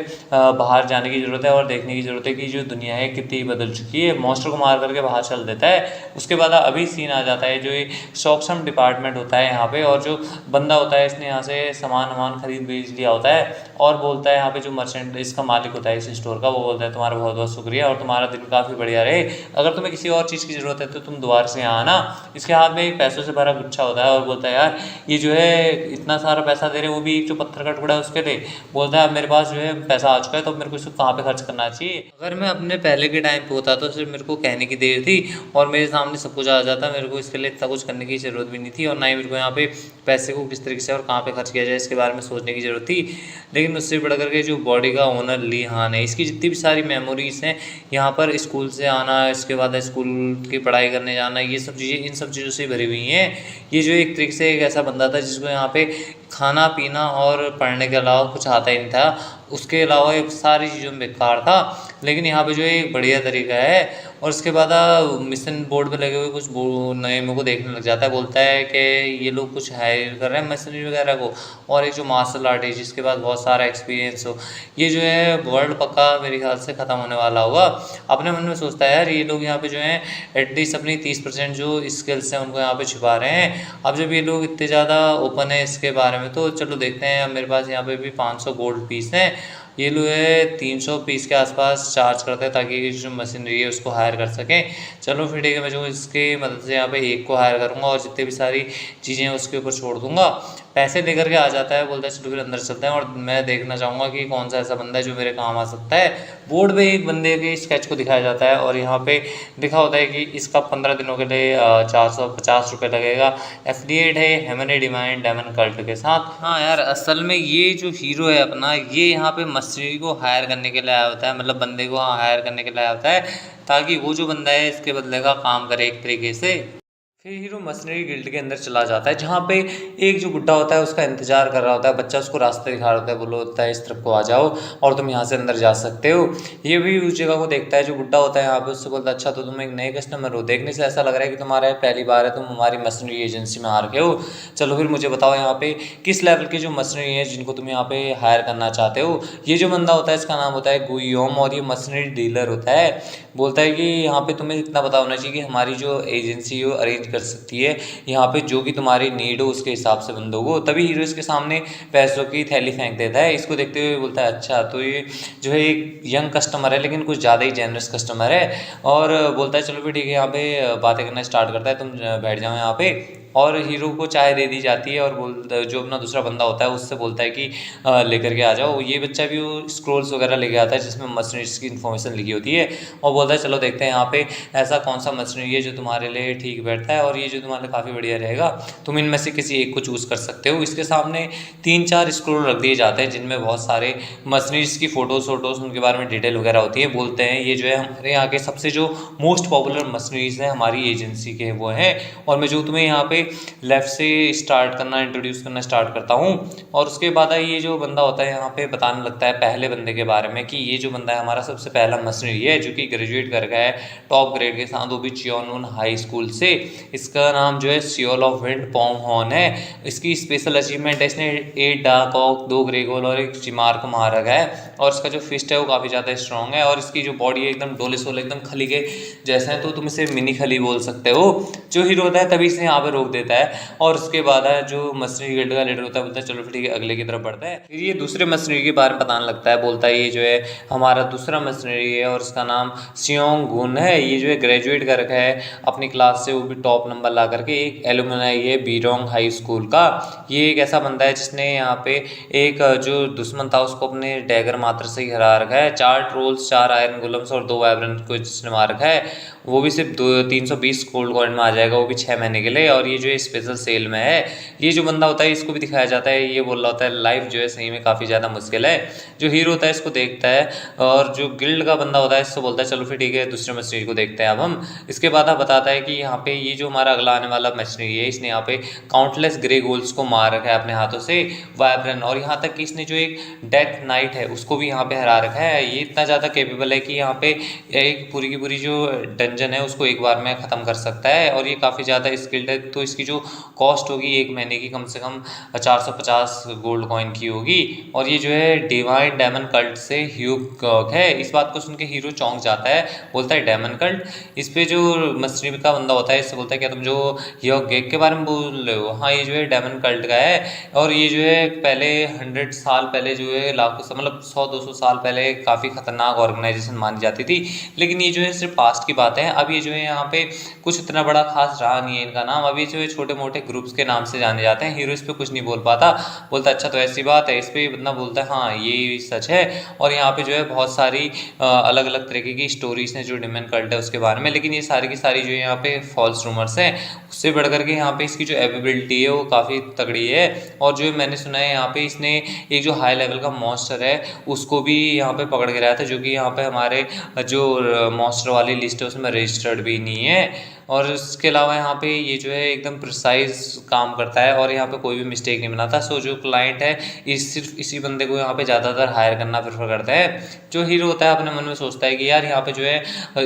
बाहर जाने की ज़रूरत है और देखने की ज़रूरत है कि जो दुनिया है कितनी बदल चुकी है। मॉन्स्टर को मार करके बाहर चल देता है। उसके बाद अभी सीन आ जाता है जो ये सॉक्सम डिपार्टमेंट होता है यहाँ पे, और जो बंदा होता है इसने यहाँ से सामान खरीद बेच लिया होता है, और बोलता है यहाँ पे जो मर्चेंट इसका मालिक होता है इस स्टोर का, वो बोलता है तुम्हारा बहुत बहुत शुक्रिया और तुम्हारा दिन काफ़ी बढ़िया रहे, अगर तुम्हें किसी और चीज़ की ज़रूरत है तो तुम दोबारा से यहाँ आना। इसके हाथ में एक पैसों से भरा गुच्छा होता है और बोलता है यार ये जो है इतना सारा पैसा दे रहे वो भी एक जो पत्थर का टुकड़ा है उसके लिए। बोलता है अब मेरे पास जो है पैसा आ चुका है तो मेरे को इसको कहाँ पे खर्च करना चाहिए। अगर मैं अपने पहले के टाइम पे होता तो सिर्फ मेरे को कहने की देर थी और मेरे सामने सब कुछ आ जाता, मेरे को इसके लिए इतना कुछ करने की ज़रूरत भी नहीं थी, और ना ही मेरे को यहाँ पे पैसे को किस तरीके से और कहाँ पे खर्च किया जाए इसके बारे में सोचने की ज़रूरत थी। लेकिन उससे बढ़ करके जो बॉडी का ओनर लिहान है, इसकी जितनी भी सारी मेमोरीज हैं यहाँ पर स्कूल से आना, इसके बाद स्कूल की पढ़ाई करने जाना, ये सब चीज़ें इन सब चीज़ों से भरी हुई हैं। ये जो एक तरीके से एक ऐसा बंदा था जिसको यहाँ पे खाना पीना और पढ़ने के अलावा कुछ आता ही नहीं था। उसके अलावा ये सारी चीज़ों में बेकार था। लेकिन यहाँ पे जो है एक बढ़िया तरीका है। और उसके बाद मिशन बोर्ड पे लगे हुए कुछ नए मेरे को देखने लग जाता है, बोलता है कि ये लोग कुछ हायर कर रहे हैं मशीनरी वगैरह को, और एक जो मार्शल आर्ट है जिसके पास बहुत सारा एक्सपीरियंस हो। ये जो है वर्ल्ड पक्का मेरे ख्याल से ख़त्म होने वाला होगा। अपने मन में सोचता है यार ये लोग यहाँ पे जो है एटलीस्ट अपनी 30% जो स्किल्स हैं उनको यहाँ पे छिपा रहे हैं। अब जब ये लोग इतने ज़्यादा ओपन है इसके बारे में, तो चलो देखते हैं। अब मेरे पास यहाँ पे भी 500 गोल्ड पीस हैं। ये लोग है 300 पीस के आसपास चार्ज करते हैं ताकि जो मशीनरी है उसको हायर कर सकें। चलो फिर ठीक है, मैं जो इसकी मदद से यहाँ पे एक को हायर करूँगा और जितनी भी सारी चीज़ें हैं उसके ऊपर छोड़ दूंगा। पैसे लेकर के आ जाता है, बोलता है चलो फिर अंदर चलते हैं और मैं देखना चाहूँगा कि कौन सा ऐसा बंदा है जो मेरे काम आ सकता है। बोर्ड पे एक बंदे के स्केच को दिखाया जाता है और यहाँ पे लिखा होता है कि इसका 15 दिनों के लिए 450 रुपये लगेगा। एफिलिएट है हेमने डिवाइन डायमंड कल्ट के साथ। हाँ यार, असल में ये जो हीरो है अपना, ये यहाँ पे मशीनरी को हायर करने के लिए आया होता है, मतलब बंदे को हायर करने के लिए आया होता है ताकि वो जो बंदा है इसके बदले का काम करे एक तरीके से। फिर हीरो मशीनरी गिल्ड के अंदर चला जाता है जहाँ पे एक जो बुड्ढा होता है उसका इंतजार कर रहा होता है। बच्चा उसको रास्ते दिखा रहा होता है, बोलो होता है इस तरफ को आ जाओ और तुम यहाँ से अंदर जा सकते हो। ये भी उस जगह को देखता है, जो बुड्ढा होता है यहाँ पे उससे बोलता है अच्छा तो तुम एक नए कस्टमर हो, देखने से ऐसा लग रहा है कि तुम्हारा पहली बार है, तुम हमारी मशीनरी एजेंसी में आ रखे हो। चलो फिर मुझे बताओ यहाँ पे किस लेवल की जो मशीनरी है जिनको तुम यहाँ पे हायर करना चाहते हो। ये जो बंदा होता है इसका नाम होता है गुइयोम और ये मशीनरी डीलर होता है। बोलता है कि यहाँ पे तुम्हें इतना पता होना चाहिए कि हमारी जो एजेंसी है अरेंज कर सकती है यहाँ पे जो कि तुम्हारी नीड हो उसके हिसाब से बंदों को। तभी हीरो इसके सामने पैसों की थैली फेंक देता है। इसको देखते हुए बोलता है अच्छा तो ये जो है एक यंग कस्टमर है लेकिन कुछ ज़्यादा ही जेनरस कस्टमर है। और बोलता है चलो फिर ठीक है, यहाँ पे बातें करना स्टार्ट करता है, तुम बैठ जाओ यहाँ पे। और हीरो को चाय दे दी जाती है और जो अपना दूसरा बंदा होता है उससे बोलता है कि लेकर के आ जाओ। ये बच्चा भी वो स्क्रोल्स वगैरह लेके आता है जिसमें मशीनरीज की इन्फॉर्मेशन लिखी होती है और बोलता है चलो देखते हैं यहाँ पे ऐसा कौन सा मशीनरी है जो तुम्हारे लिए ठीक बैठता है और ये जो तुम्हारे लिए काफ़ी बढ़िया रहेगा, तुम इनमें से किसी एक को चूज़ कर सकते हो। इसके सामने 3-4 स्क्रोल रख दिए जाते हैं जिनमें बहुत सारे मशीनरीज की फ़ोटोज़ उनके बारे में डिटेल वगैरह होती है। बोलते हैं ये जो है हमारे यहाँ के सबसे जो मोस्ट पॉपुलर मशीनरीज हैं हमारी एजेंसी के वो हैं। और मैं जो तुम्हें यहाँ पे लेफ़्ट से स्टार्ट करना इंट्रोड्यूस करना स्टार्ट करता हूँ। और उसके बाद ये जो बंदा होता है यहाँ पे बताने लगता है पहले बंदे के बारे में कि ये जो बंदा है हमारा सबसे पहला मशीनरी है जो कि ग्रेजुएट कर गया है टॉप ग्रेड के साथ, वो भी चियोनून हाई स्कूल से। इसका नाम जो है सियोल ऑफ विंड पोंग हॉन है। इसकी स्पेशल अचीवमेंट है इसने 8 डार्क ऑक 2 ग्रे गोल और 1 चिमार को मार रखा है। और इसका जो फिस्ट है वो काफ़ी ज़्यादा स्ट्रॉन्ग है और इसकी जो बॉडी है एकदम डोले सोले एकदम खली के जैसा है, तो तुम इसे मिनी खली बोल सकते हो। जो हीरो होता है तभी इसे यहाँ पे रोक देता है और उसके बाद जो मशीनरी गिल्ड का लीडर होता है बोलता है चलो फिर ठीक है अगले की तरफ बढ़ता है। फिर ये दूसरे मशीनरी के बारे में बताने लगता है, बोलता है ये जो है हमारा दूसरा मशीनरी है और इसका नाम सियोंग गुन है। ये जो है ग्रेजुएट कर रखा है अपनी क्लास से, वो भी टॉप नंबर ला करके। एक एलुमनाई है बीरोंग हाई स्कूल का। ये एक ऐसा बंदा है जिसने यहाँ पे एक जो दुश्मन था उसको अपने डैगर मात्र से ही हरा रखा है। 4 ट्रोल्स 4 आयरन गुलम्स और 2 वाइब्रेंट को जिसने मार रखा है, वो भी सिर्फ 320 गोल्ड कॉइन में आ जाएगा, वो भी 6 महीने के लिए। और ये जो है स्पेशल सेल में है। ये जो बंदा होता है इसको भी दिखाया जाता है, ये बोल रहा होता है लाइफ जो है सही में काफ़ी ज़्यादा मुश्किल है। जो हीरो होता है इसको देखता है और जो गिल्ड का बंदा होता है इससे बोलता है चलो फिर ठीक है दूसरे मशीनरी को देखते हैं अब हम। इसके बाद आप बताता है कि यहाँ पे ये जो हमारा अगला आने वाला मशीनरी है इसने यहाँ पे काउंटलेस ग्रे गोल्स को मार रखा है अपने हाथों से वाइब्रेंट, और यहाँ तक कि इसने जो एक डेथ नाइट है उसको भी यहाँ पे हरा रखा है। ये इतना ज़्यादा कैपेबल है कि यहाँ पे एक पूरी की पूरी जो डंजन है उसको एक बार में ख़त्म कर सकता है और ये काफ़ी ज़्यादा स्किल्ड है। तो इसकी जो कॉस्ट होगी 1 महीने की कम से कम 450 गोल्ड कॉइन की होगी। और ये जो है डिवाइन डायमंड कल्ट से ह्यूग है। इस बात को सुन के हीरो चौंक जाता है, बोलता है डायमंड कल्ट। इस पे जो मशीनरी का बंदा होता है इससे बोलता है क्या तुम जो ह्यूग गेग के बारे में बोल रहे हो? हाँ, ये जो है डायमंड कल्ट का है और ये जो है पहले 100 साल पहले जो है लाखों मतलब 100-200 साल पहले काफ़ी खतरनाक ऑर्गेनाइजेशन मानी जाती थी। लेकिन ये जो है सिर्फ पास्ट की बात है। अब ये जो है यहाँ पे कुछ इतना बड़ा खास रहा नहीं है इनका नाम। अभी जो है छोटे मोटे ग्रुप्स के नाम से जाने जाते हैं। हीरो इस पे कुछ नहीं बोल पाता, बोलता अच्छा तो ऐसी बात है। इस पे बंदा बोलता है हाँ ये सच है। और यहाँ पे जो है बहुत सारी अलग अलग तरीके की स्टोरीज हैं जो डिमन कल्ट है उसके बारे में, लेकिन ये सारी की सारी जो है यहाँ पे फॉल्स रूमर्स हैं। उससे बढ़ करके यहाँ पे इसकी जो एबिलिटी है वो काफ़ी तगड़ी है। और जो मैंने सुना है यहाँ पे इसने एक जो हाई लेवल का मॉन्स्टर है उसको भी यहाँ पे पकड़ के लाया था, जो कि यहाँ पे हमारे जो मॉन्स्टर वाली लिस्ट है उसमें रजिस्टर्ड भी नहीं है। और इसके अलावा यहाँ पे ये जो है एकदम प्रिसाइज काम करता है और यहाँ पे कोई भी मिस्टेक नहीं बनाता। सो जो क्लाइंट है सिर्फ इसी बंदे को यहाँ पे ज़्यादातर हायर करना प्रेफर करता है। जो हीरो होता है अपने मन में सोचता है कि यार यहाँ पे जो है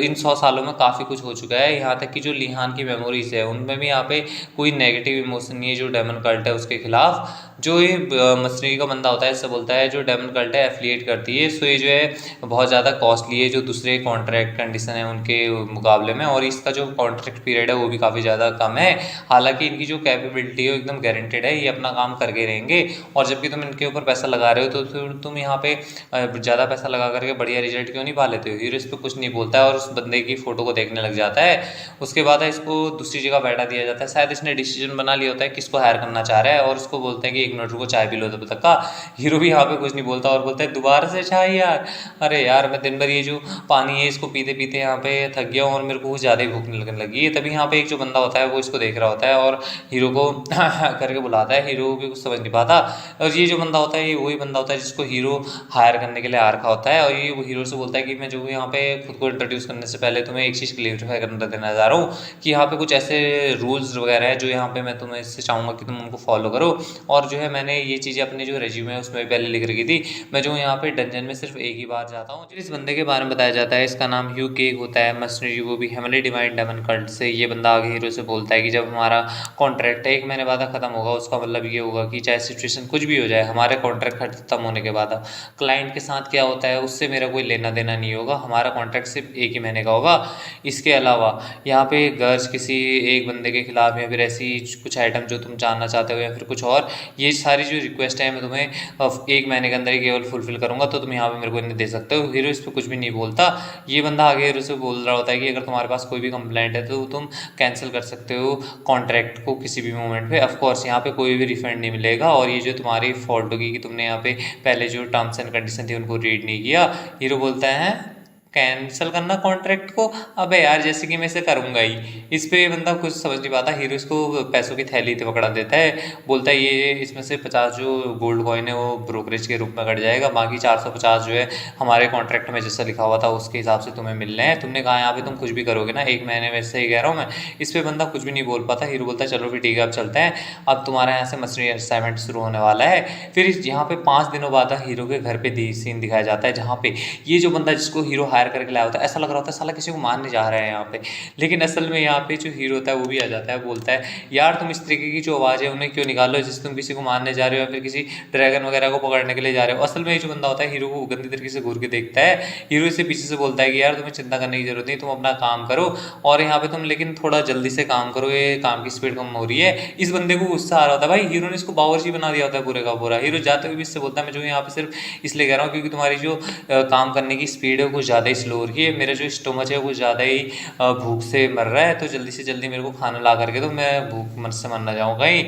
इन 100 सालों में काफ़ी कुछ हो चुका है, यहाँ तक कि जो लिहान की मेमोरीज है उनमें भी यहाँ पे कोई नेगेटिव इमोशन नहीं है जो डेमन कल्ट है उसके खिलाफ। जो ये मशीनरी का बंदा होता है इससे बोलता है जो डेमन कल्ट है एफिलिएट करती है, सो ये जो है बहुत ज़्यादा कॉस्टली है जो दूसरे कॉन्ट्रैक्ट कंडीशन है उनके मुकाबले में, और इसका जो कॉन्ट्रैक्ट पीरियड है वो भी काफ़ी ज़्यादा कम है। हालांकि इनकी जो कैपेबिलिटी है एकदम गारंटेड है, ये अपना काम करके रहेंगे। और जबकि तुम इनके ऊपर पैसा लगा रहे हो तो फिर तुम यहाँ पे ज़्यादा पैसा लगा करके बढ़िया रिजल्ट क्यों नहीं पा लेते हो। हीरो इस पर कुछ नहीं बोलता है और उस बंदे की फ़ोटो को देखने लग जाता है। उसके बाद इसको दूसरी जगह बैठा दिया जाता है, शायद इसने डिसीजन बना लिया होता है किसको हायर करना चाह रहा है, और उसको बोलते हैं कि 1 मिनट रुको चाय पी लो तब तक का। हीरो भी यहाँ पे कुछ नहीं बोलता और बोलता है दोबारा से चाय यार, अरे यार मैं दिन भर ये जो पानी है इसको पीते पीते यहाँ पे थक गया हूँ और मेरे को कुछ ज़्यादा ही भूख लगने लगी है। तभी यहाँ पे एक जो बंदा होता है वो इसको देख रहा होता है और हीरो को करके बुलाता है। हीरो भी कुछ समझ नहीं पाता, और ये जो बंदा होता है ये वही बंदा होता है जिसको हीरो हायर करने के लिए आ रखा होता है। और ये वो हीरो से बोलता है कि मैं जो यहाँ पे खुद को इंट्रोड्यूस करने से पहले तुम्हें एक चीज़ क्लियरिफाई करना देना चाह रहा हूँ कि यहाँ पे कुछ ऐसे रूल्स वगैरह है जो यहाँ पे मैं तुम्हें इससे चाहूँगा कि तुम उनको फॉलो करो। और जो है मैंने ये चीज़ें अपने जो रेज्यूमे है उसमें भी पहले लिख रखी थी। मैं जो यहाँ पे डंजन में सिर्फ एक ही बार जाता हूँ। इस बंदे के बारे में बताया जाता है, इसका नाम ह्यू केग होता है, मशीनरी वो भी हेमली डिवाइन डेमन कल्ट से। ये बंदा आगे हीरो से बोलता है कि जब हमारा कॉन्ट्रैक्ट 1 महीने बाद खत्म होगा उसका मतलब ये होगा कि चाहे सिचुएशन कुछ भी हो जाए हमारे कॉन्ट्रैक्ट खत्म होने के बाद क्लाइंट के साथ क्या होता है उससे मेरा कोई लेना देना नहीं होगा, हमारा कॉन्ट्रैक्ट सिर्फ 1 ही महीने का होगा। इसके अलावा यहाँ पे गर्ज किसी एक बंदे के खिलाफ या फिर ऐसी कुछ आइटम जो तुम जानना चाहते हो या फिर कुछ और, ये सारी जो रिक्वेस्ट है मैं तुम्हें 1 महीने के अंदर ही केवल फुलफिल करूंगा, तो तुम यहाँ पे मेरे को इन्हें दे सकते हो। हीरो इस पर कुछ भी नहीं बोलता। ये बंदा आगे हीरो से बोल रहा होता है कि अगर तुम्हारे पास कोई भी कंप्लेंट है तो तुम कैंसिल कर सकते हो कॉन्ट्रैक्ट को किसी भी मोमेंट पे। ऑफ कोर्स यहाँ पे कोई भी रिफंड नहीं मिलेगा, और ये जो तुम्हारी फॉल्ट होगी कि तुमने यहाँ पे पहले जो टर्म्स एंड कंडीशन थी उनको रीड नहीं किया। हीरो बोलता है कैंसिल करना कॉन्ट्रैक्ट को, अबे यार जैसे कि मैं इसे करूँगा ही। इस पे बंदा कुछ समझ नहीं पाता। हीरो इसको पैसों की थैली पकड़ा देता है, बोलता है ये इसमें से 50 जो गोल्ड कॉइन है वो ब्रोकरेज के रूप में कट जाएगा, बाकी 450 जो है हमारे कॉन्ट्रैक्ट में जैसा लिखा हुआ था उसके हिसाब से तुम्हें मिलने हैं। तुमने कहा यहाँ पे तुम कुछ भी करोगे ना 1 महीने में, से ही कह रहा हूँ मैं। इस पर बंदा कुछ भी नहीं बोल पाता। हीरो बोलता है चलो फिर ठीक है अब चलते हैं, अब तुम्हारे यहाँ से मशीनरी असाइनमेंट शुरू होने वाला है। फिर यहाँ पे 5 दिनों बाद हीरो के घर पे सीन दिखाया जाता है जहाँ पे ये जो बंदा जिसको हीरो हायर करके लाया होता है ऐसा लग रहा होता है साला किसी को मारने जा रहा है यहाँ पे, लेकिन असल में यहाँ पे जो हीरो होता है वो भी आ जाता है, बोलता है यार तुम इस तरीके की जो आवाज़ है उन्हें क्यों निकालो जिससे तुम किसी को मारने जा रहे हो या फिर किसी ड्रैगन वगैरह को पकड़ने के लिए जा रहे हो। असल में ये जो बंदा होता है हीरो को गंदी तरीके से घूर के देखता है। हीरो इसे पीछे से बोलता है कि यार तुम्हें चिंता करने की जरूरत नहीं, तुम अपना काम करो और यहाँ पे तुम लेकिन थोड़ा जल्दी से काम करो, ये काम की स्पीड कम हो रही है। इस बंदे को गुस्सा आ रहा होता है, भाई हीरो ने इसको बावर्ची बना दिया होता है पूरे का पूरा। हीरो जाते हुए भी इससे बोलता है मैं जो यहाँ पे सिर्फ इसलिए कह रहा हूँ क्योंकि तुम्हारी जो काम करने की स्पीड है कुछ ज़्यादा ही स्लो हो रही है, मेरा जो स्टोमच है वो ज़्यादा ही भूख से मर रहा है, तो जल्दी से जल्दी मेरे को खाना ला करके दो, मैं भूख मर से मर ना जाऊँ कहीं।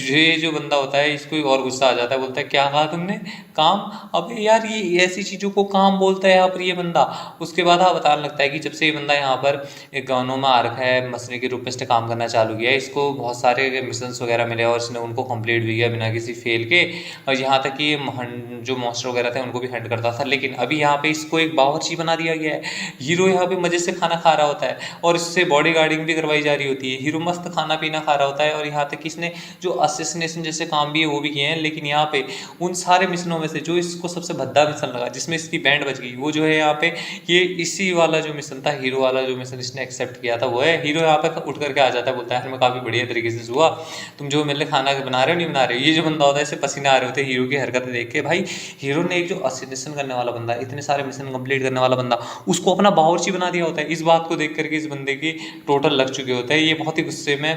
ये जो बंदा होता है इसको और गुस्सा आ जाता है, बोलता है क्या कहा तुमने काम, अबे यार ये ऐसी चीज़ों को काम बोलता है यहाँ पर ये बंदा। उसके बाद बताने लगता है कि जब से ये बंदा यहाँ पर एक गाँव में आ रखा है मशीनरी के रूप में इसने काम करना चालू किया है, इसको बहुत सारे मिशंस वगैरह मिले और इसने उनको कंप्लीट भी किया बिना किसी फेल के, और यहाँ तक कि जो मॉन्स्टर वगैरह थे उनको भी हंट करता था। लेकिन अभी यहाँ पे इसको एक बावर्ची बना दिया गया है। हीरो यहाँ पे मजे से खाना खा रहा होता है और इससे बॉडी गार्डिंग भी करवाई जा रही होती है। हीरो मस्त खाना पीना खा रहा होता है और यहाँ तक कि इसने जो असिस्नेशन जैसे काम भी है वो भी किए हैं। लेकिन यहाँ पे उन सारे मिशनों में से जो इसको सबसे भद्दा मिशन लगा जिसमें इसकी बैंड बच गई वो जो है यहाँ पे ये इसी वाला जो मिशन था, हीरो वाला जो मिशन इसने एक्सेप्ट किया था वो है। हीरो यहाँ पे उठ करके आ जाता है, बोलता है मैं काफ़ी बढ़िया तरीके से हुआ, तुम जो मेरे लिए खाना बना रहे हो नहीं बना रहे हो। ये जो बंदा होता है इसे पसीना आ रहे होते हैं हीरो की हरकतें देख के। भाई हीरो ने एक जो असिस्नेशन करने वाला बंदा, इतने सारे मिशन कंप्लीट करने वाला बंदा, उसको अपना बावर्ची बना दिया होता है। इस बात को देख करके इस बंदे की टोटल लग चुके होते हैं। ये बहुत ही गुस्से में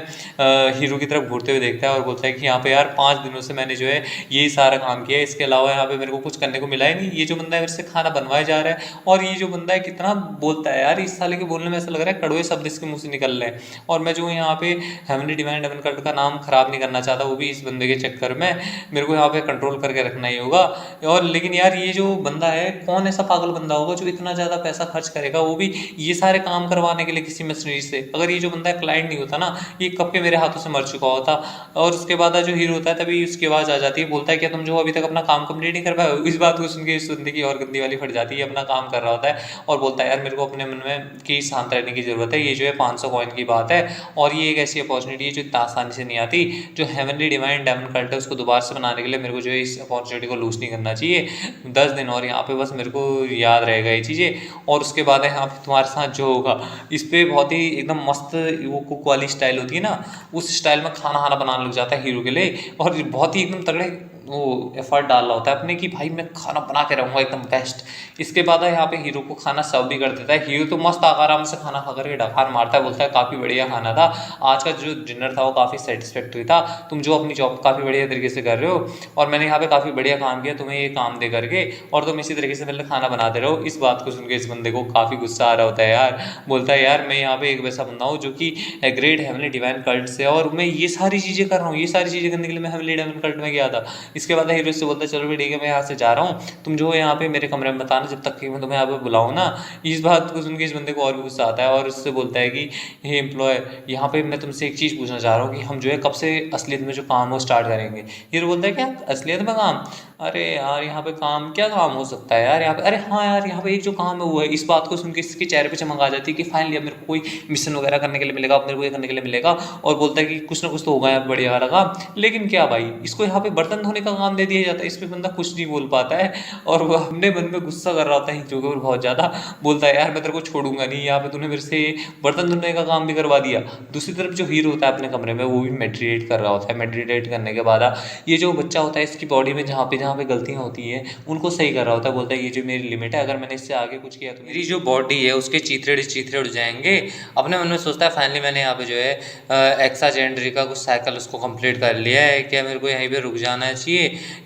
हीरो की तरफ घूरते हुए देखता है और बोलता है कि यहाँ पे यार 5 दिनों से मैंने जो है यही सारा काम किया है, इसके अलावा यहाँ पे मेरे को कुछ करने को मिला ही नहीं। ये जो बंदा है मेरे से खाना बनवाया जा रहा है, और ये जो बंदा है कितना बोलता है यार, इस साले के बोलने में ऐसा लग रहा है कड़वे शब्द इसके मुंह से निकल रहे हैं। और मैं जो यहाँ पे हेमली डिवाइन डेमन कल्ट का नाम खराब नहीं करना चाहता, वो भी इस बंदे के चक्कर में मेरे को यहाँ पे कंट्रोल करके रखना ही होगा। और लेकिन यार ये जो बंदा है कौन ऐसा पागल बंदा होगा जो इतना ज़्यादा पैसा खर्च करेगा, वो भी ये सारे काम करवाने के लिए किसी मशीनरी से। अगर ये जो बंदा क्लाइंट नहीं होता ना, ये कब के मेरे हाथों से मर चुका होता। और उसके बाद जो हीरो होता है तभी उसकी आवाज़ आ जाती है, बोलता है क्या तुम जो अभी तक अपना काम कंप्लीट नहीं कर पाए हो। इस बात को सुन के इस बंदे की और गंदी वाली फट जाती है, अपना काम कर रहा होता है और बोलता है यार मेरे को अपने मन में कि शांत रहने की ज़रूरत है, ये जो है 500 कॉइन की बात है और ये एक ऐसी अपॉर्चुनिटी है जो इतना आसानी से नहीं आती। जो हेवनली डिवाइन डायमंड कल्ट है उसको दोबारा से बनाने के लिए मेरे को जो है इस अपॉर्चुनिटी को लूज़ नहीं करना चाहिए। 10 दिन और यहाँ पे बस मेरे को याद रहेगा ये चीज़ें, और उसके बाद यहाँ पे तुम्हारे साथ जो होगा इस पे बहुत ही एकदम मस्त वो कुक वाली स्टाइल होती है ना, उस स्टाइल में खाना खाना बनाने लग जाता है हीरो के लिए, और बहुत ही एकदम तगड़े वो एफर्ट डाल रहा होता है अपने कि भाई मैं खाना बना के रहूँगा एकदम बेस्ट। इसके बाद यहाँ पे हीरो को खाना सर्व भी कर देता है। हीरो तो मस्त आराम से खाना खा करके डकार मारता है, बोलता है काफ़ी बढ़िया खाना था, आज का जो डिनर था वो काफ़ी सेटिस्फैक्ट्री था, तुम जो अपनी जॉब काफ़ी बढ़िया तरीके से कर रहे हो और मैंने यहाँ पे काफ़ी बढ़िया काम किया तुम्हें ये काम दे करके, और तुम इसी तरीके से पहले खाना बनाते रहो। इस बात को सुन के इस बंदे को काफ़ी गुस्सा आ रहा होता है यार, बोलता है यार मैं यहाँ पे एक वैसा बंदा हूँ जो कि ग्रेट हेवनली डिवाइन कल्ट से, और मैं ये सारी चीज़ें कर रहा हूँ, ये सारी चीज़ें करने के लिए मैं हेवनली डिवाइन कल्ट में गया था। इसके बाद हीरो से बोलता है चलो भी ठीक है मैं यहाँ से जा रहा हूँ, तुम जो है यहाँ पे मेरे कमरे में बताना जब तक कि मैं तुम्हें यहाँ पे बुलाऊँ ना। इस बात को सुन के इस बंदे को और भी गुस्सा आता है और उससे बोलता है कि हे एम्प्लॉय, यहाँ पे मैं तुमसे एक चीज़ पूछना चाह रहा हूँ कि हम जो है कब से असलियत में जो काम है वो स्टार्ट करेंगे। हीरो बोलता है क्या असलियत में काम, अरे यार यहाँ पे काम क्या काम हो सकता है यार यहाँ पे, अरे हाँ यार यहाँ पे एक जो काम है वो है। इस बात को सुन के इसके चेहरे पे चमक आ जाती है कि फाइनली अब मेरे को कोई मिशन वगैरह करने के लिए मिलेगा, अब मेरे को ये करने के लिए मिलेगा, और बोलता है कि कुछ ना कुछ तो होगा यहाँ पे बढ़िया वाला काम। लेकिन क्या भाई इसको यहाँ पे बर्तन धोने का काम दे दिया जाता है, इस पे बंदा कुछ नहीं बोल पाता है और वो अपने मन में गुस्सा कर रहा होता है हीरो के ऊपर बहुत ज़्यादा, बोलता है यार मैं तेरे को छोड़ूंगा नहीं, यहाँ पे तूने मेरे से बर्तन धोने का काम भी करवा दिया। दूसरी तरफ जो हीरो होता है अपने कमरे में वो भी मेडिटेट कर रहा होता है, मेडिटेट करने के बाद ये जो बच्चा होता है इसकी बॉडी में जहाँ पे गलतियाँ होती है उनको सही कर रहा होता है, बोलता है ये जो मेरी लिमिट है, अगर मैंने इससे आगे कुछ किया तो मेरी जो बॉडी है उसके चीथड़े चीथड़े उड़ जाएंगे। अपने मन में सोचता है फाइनली मैंने यहाँ पे जो है एक्साजेंड्री का कुछ साइकिल उसको कंप्लीट कर लिया है, क्या मेरे को यहीं पे रुक जाना चाहिए।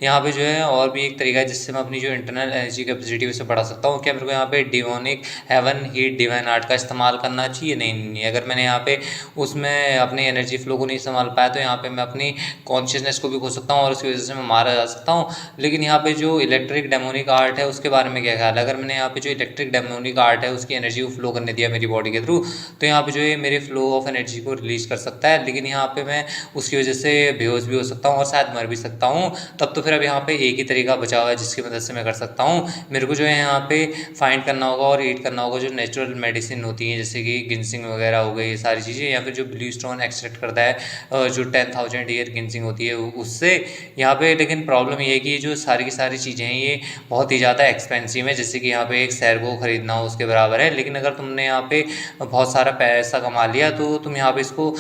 यहाँ पे जो है और भी एक तरीका है जिससे मैं अपनी जो इंटरनल एनर्जी कैपेसिटी उसे बढ़ा सकता हूँ, क्या मेरे को यहाँ पे डिवोनिक हेवन हीट डिवाइन आर्ट का इस्तेमाल करना चाहिए। नहीं, अगर मैंने यहाँ पे उसमें अपनी एनर्जी फ्लो को नहीं संभाल पाया तो यहाँ पे मैं अपनी कॉन्शियसनेस को भी खो सकता हूँ और उसकी वजह से मैं मारा जा सकता हूँ। लेकिन यहाँ पे जो इलेक्ट्रिक डेमोनिक आर्ट है उसके बारे में क्या ख्याल है, अगर मैंने यहाँ पे जो इलेक्ट्रिक डेमोनिक आर्ट है उसकी एनर्जी को फ्लो करने दिया मेरी बॉडी के थ्रू, तो यहाँ पे जो है मेरे फ्लो ऑफ एनर्जी को रिलीज कर सकता है, लेकिन यहाँ पे मैं उसकी वजह से बेहोश भी हो सकता हूँ और शायद मर भी सकता हूँ। तब तो फिर अब यहाँ पे एक ही तरीका बचा हुआ है जिसकी मदद से मैं कर सकता हूँ, मेरे को जो है यहाँ पे फाइंड करना होगा और ईट करना होगा जो नेचुरल मेडिसिन होती है जैसे कि गिनसिंग वगैरह हो गई ये सारी चीज़ें, या फिर जो ब्लू स्टोन एक्सट्रैक्ट करता है जो 10,000 ईयर गिनसिंग होती है उससे। यहाँ पे लेकिन प्रॉब्लम ये है कि जो सारी की सारी चीज़ें हैं ये बहुत ही ज़्यादा एक्सपेंसिव है, जैसे कि यहाँ पे एक शहर को ख़रीदना हो उसके बराबर है। लेकिन अगर तुमने यहाँ पे बहुत सारा पैसा कमा लिया तो तुम यहाँ पे इसको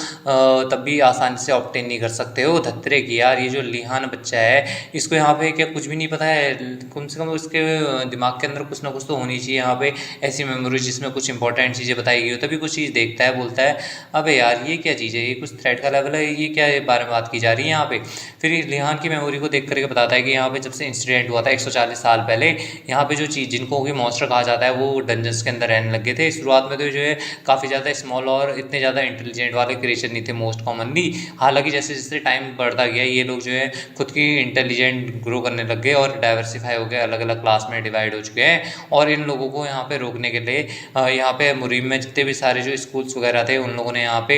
तब भी आसानी से ऑब्टेन नहीं कर सकते हो। धत्तरे की यार ये जो लिहान बच्चा है इसको यहाँ पे क्या कुछ भी नहीं पता है, कम से कम उसके दिमाग के अंदर कुछ ना कुछ तो होनी चाहिए यहाँ पे ऐसी मेमोरी जिसमें कुछ इंपॉर्टेंट चीज़ें बताई गई हो, तभी कुछ चीज़ देखता है। बोलता है अबे यार ये क्या चीज़ है, ये कुछ थ्रेड का लेवल है, ये क्या बारे में बात की जा रही है यहाँ पे। फिर लिहान की मेमोरी को देख करके बताता है कि यहाँ पे जब से इंसिडेंट हुआ था 140 साल पहले, यहाँ पे जो चीज़ जिनको भी मॉन्स्टर कहा जाता है वो डंजन्स के अंदर रहने लगे थे। शुरुआत में तो जो है काफ़ी ज़्यादा स्मॉल और इतने ज़्यादा इंटेलिजेंट वाले क्रिएचर नहीं थे मोस्ट कॉमनली, हालांकि जैसे जैसे टाइम बढ़ता गया ये लोग जो है खुद की इंटेलिजेंट ग्रो करने लग गए और डाइवर्सिफाई हो गए, अलग अलग क्लास में डिवाइड हो चुके हैं। और इन लोगों को यहाँ पे रोकने के लिए यहाँ पे मुरीम में जितने भी सारे जो स्कूल्स वगैरह थे उन लोगों ने यहाँ पे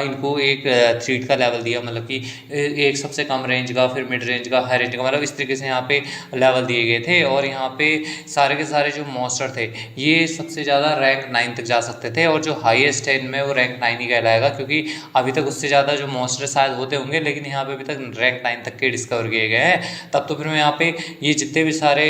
इनको एक थ्रीट का लेवल दिया, मतलब कि एक सबसे कम रेंज का, फिर मिड रेंज का, हाई रेंज का, मतलब इस तरीके से यहाँ पे लेवल दिए गए थे। और यहाँ पे सारे के सारे जो मॉन्स्टर थे ये सबसे ज़्यादा रैंक 9 तक जा सकते थे, और जो हाईएस्ट है इनमें वो रैंक 9 ही कहलाएगा, क्योंकि अभी तक उससे ज़्यादा जो मॉन्स्टर शायद होते होंगे लेकिन यहाँ पे अभी तक रैंक 9 तक के डिस्कवर किए गए हैं। तब तो फिर मैं यहाँ पे ये जितने भी सारे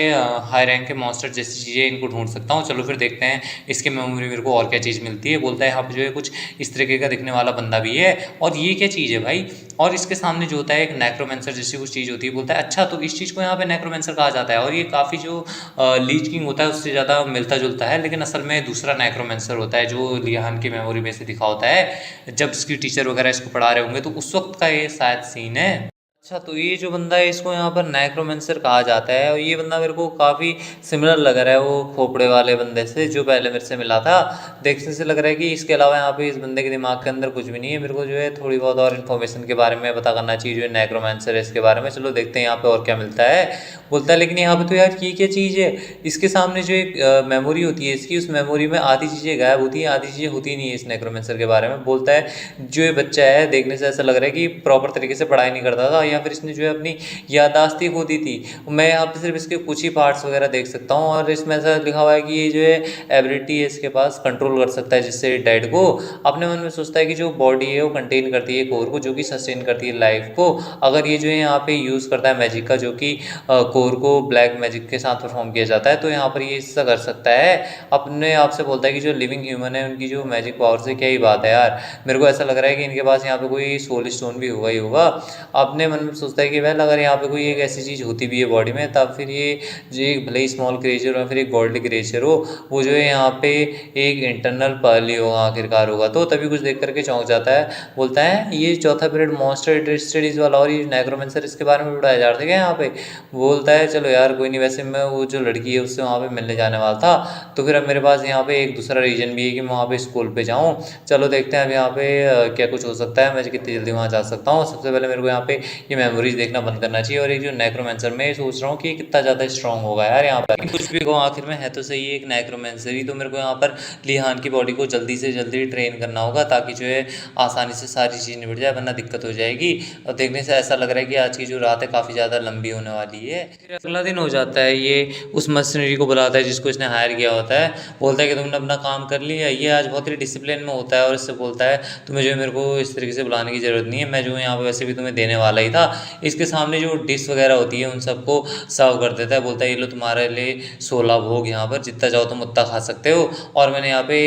हाई रैंक के मॉन्स्टर जैसी चीज़ें इनको ढूंढ सकता हूँ। चलो फिर देखते हैं इसके मेमोरी मेरे को और क्या चीज़ मिलती है। बोलता है यहाँ पे जो है कुछ इस तरीके का दिखने वाला बंदा भी है, और ये क्या चीज़ है भाई, और इसके सामने जो होता है एक नेक्रोमेंसर जैसी कुछ चीज़ होती है। बोलता है अच्छा तो इस चीज़ को यहाँ पे नेक्रोमेंसर कहा जाता है, और ये काफ़ी जो लीच किंग होता है उससे ज़्यादा मिलता जुलता है, लेकिन असल में दूसरा नेक्रोमेंसर होता है जो लिहान की मेमोरी में से दिखा होता है। जब इसकी टीचर वगैरह इसको पढ़ा रहे होंगे तो उस वक्त का ये शायद सीन है। अच्छा, तो ये जो बंदा है इसको यहाँ पर नेक्रोमेंसर कहा जाता है और ये बंदा मेरे को काफ़ी सिमिलर लग रहा है वो खोपड़े वाले बंदे से जो पहले मेरे से मिला था। देखने से लग रहा है कि इसके अलावा यहाँ पे इस बंदे के दिमाग के अंदर कुछ भी नहीं है। मेरे को जो है थोड़ी बहुत और इन्फॉर्मेशन के बारे में पता करना चाहिए जो है नेक्रोमेंसर है इसके बारे में। चलो देखते हैं यहाँ पे और क्या मिलता है। बोलता है लेकिन यहाँ पे तो यार ये क्या चीज़ है, इसके सामने जो एक मेमोरी होती है इसकी, उस मेमोरी में आधी चीज़ें गायब होती हैं, आधी चीज़ें होती नहीं है इस नेक्रोमेंसर के बारे में। बोलता है जो ये बच्चा है देखने से ऐसा लग रहा है कि प्रॉपर तरीके से पढ़ाई नहीं करता था या फिर इसने जो है अपनी याददाश्त ही खो दी थी। मैं यहाँ पे सिर्फ इसके कुछ ही पार्ट्स वगैरह देख सकता हूँ और इसमें ऐसा लिखा हुआ है कि ये जो है एबिलिटी है इसके पास, कंट्रोल कर सकता है जिससे डेड को। अपने मन में सोचता है कि जो बॉडी है वो कंटेन करती है कोर को, जो कि सस्टेन करती है लाइफ को। अगर ये जो है यहाँ पे यूज़ करता है मैजिक का, जो कि कोर को ब्लैक मैजिक के साथ परफॉर्म किया जाता है, तो यहाँ पर ये इससे कर सकता है। अपने आप से बोलता है कि जो लिविंग ह्यूमन है उनकी जो मैजिक पावर से क्या ही बात है यार। मेरे को ऐसा लग रहा है कि इनके पास यहाँ पे कोई सोल स्टोन भी होगा ही होगा। अपने मन में सोचता है कि वेल अगर यहाँ पे कोई एक ऐसी चीज़ होती भी है बॉडी में, तब फिर ये जो एक भले ही स्मॉल क्रिएचर हो फिर एक गॉडली क्रिएचर हो, वो जो है यहाँ पे एक इंटरनल पर्ल ही होगा आखिरकार होगा। तो तभी कुछ देख करके चौंक जाता है। बोलता है ये चौथा पीरियड मॉन्स्टर स्टडीज वाला और ये नेक्रोमेंसर इसके बारे में पढ़ाया जा रहा था क्या यहाँ पे। बोलता है चलो यार कोई नहीं, वैसे मैं वो जो लड़की है उससे वहाँ पे मिलने जाने वाला था, तो फिर अब मेरे पास यहाँ पे एक दूसरा रीजन भी है कि मैं वहाँ पे स्कूल पे जाऊँ। चलो देखते हैं अब यहाँ पे क्या कुछ हो सकता है, मैं कितनी जल्दी वहाँ जा सकता हूँ। सबसे पहले मेरे को यहाँ पे ये मेमोरीज देखना बंद करना चाहिए। और ये जो नेक्रोमेंसर, मैं सोच रहा हूँ कि कितना ज़्यादा स्ट्रांग होगा यार यहाँ पर। कुछ भी कहो आखिर में है तो सही एक नेक्रोमेंसर ही, तो मेरे को यहाँ पर लिहान की बॉडी को जल्दी से जल्दी ट्रेन करना होगा ताकि जो है आसानी से सारी चीज़ निपट जाए, वरना दिक्कत हो जाएगी। और देखने से ऐसा लग रहा है कि आज की जो रात है काफ़ी ज़्यादा लंबी होने वाली है। फिर अगला दिन हो जाता है, ये उस मशीनरी को बुलाता है जिसको इसने हायर किया होता है। बोलता है कि तुमने अपना काम कर लिया। ये आज बहुत ही डिसिप्लिन में होता है और इससे बोलता है तुम्हें जो है मेरे को इस तरीके से बुलाने की ज़रूरत नहीं है, मैं जो है यहाँ पे वैसे भी तुम्हें देने वाला ही था। इसके सामने जो डिश वगैरह होती है उन सबको सर्व कर देता है। बोलता है ये लो तुम्हारे लिए 16 भोग, यहाँ पर जितना चाहो तुम उतना खा सकते हो। और मैंने यहाँ पे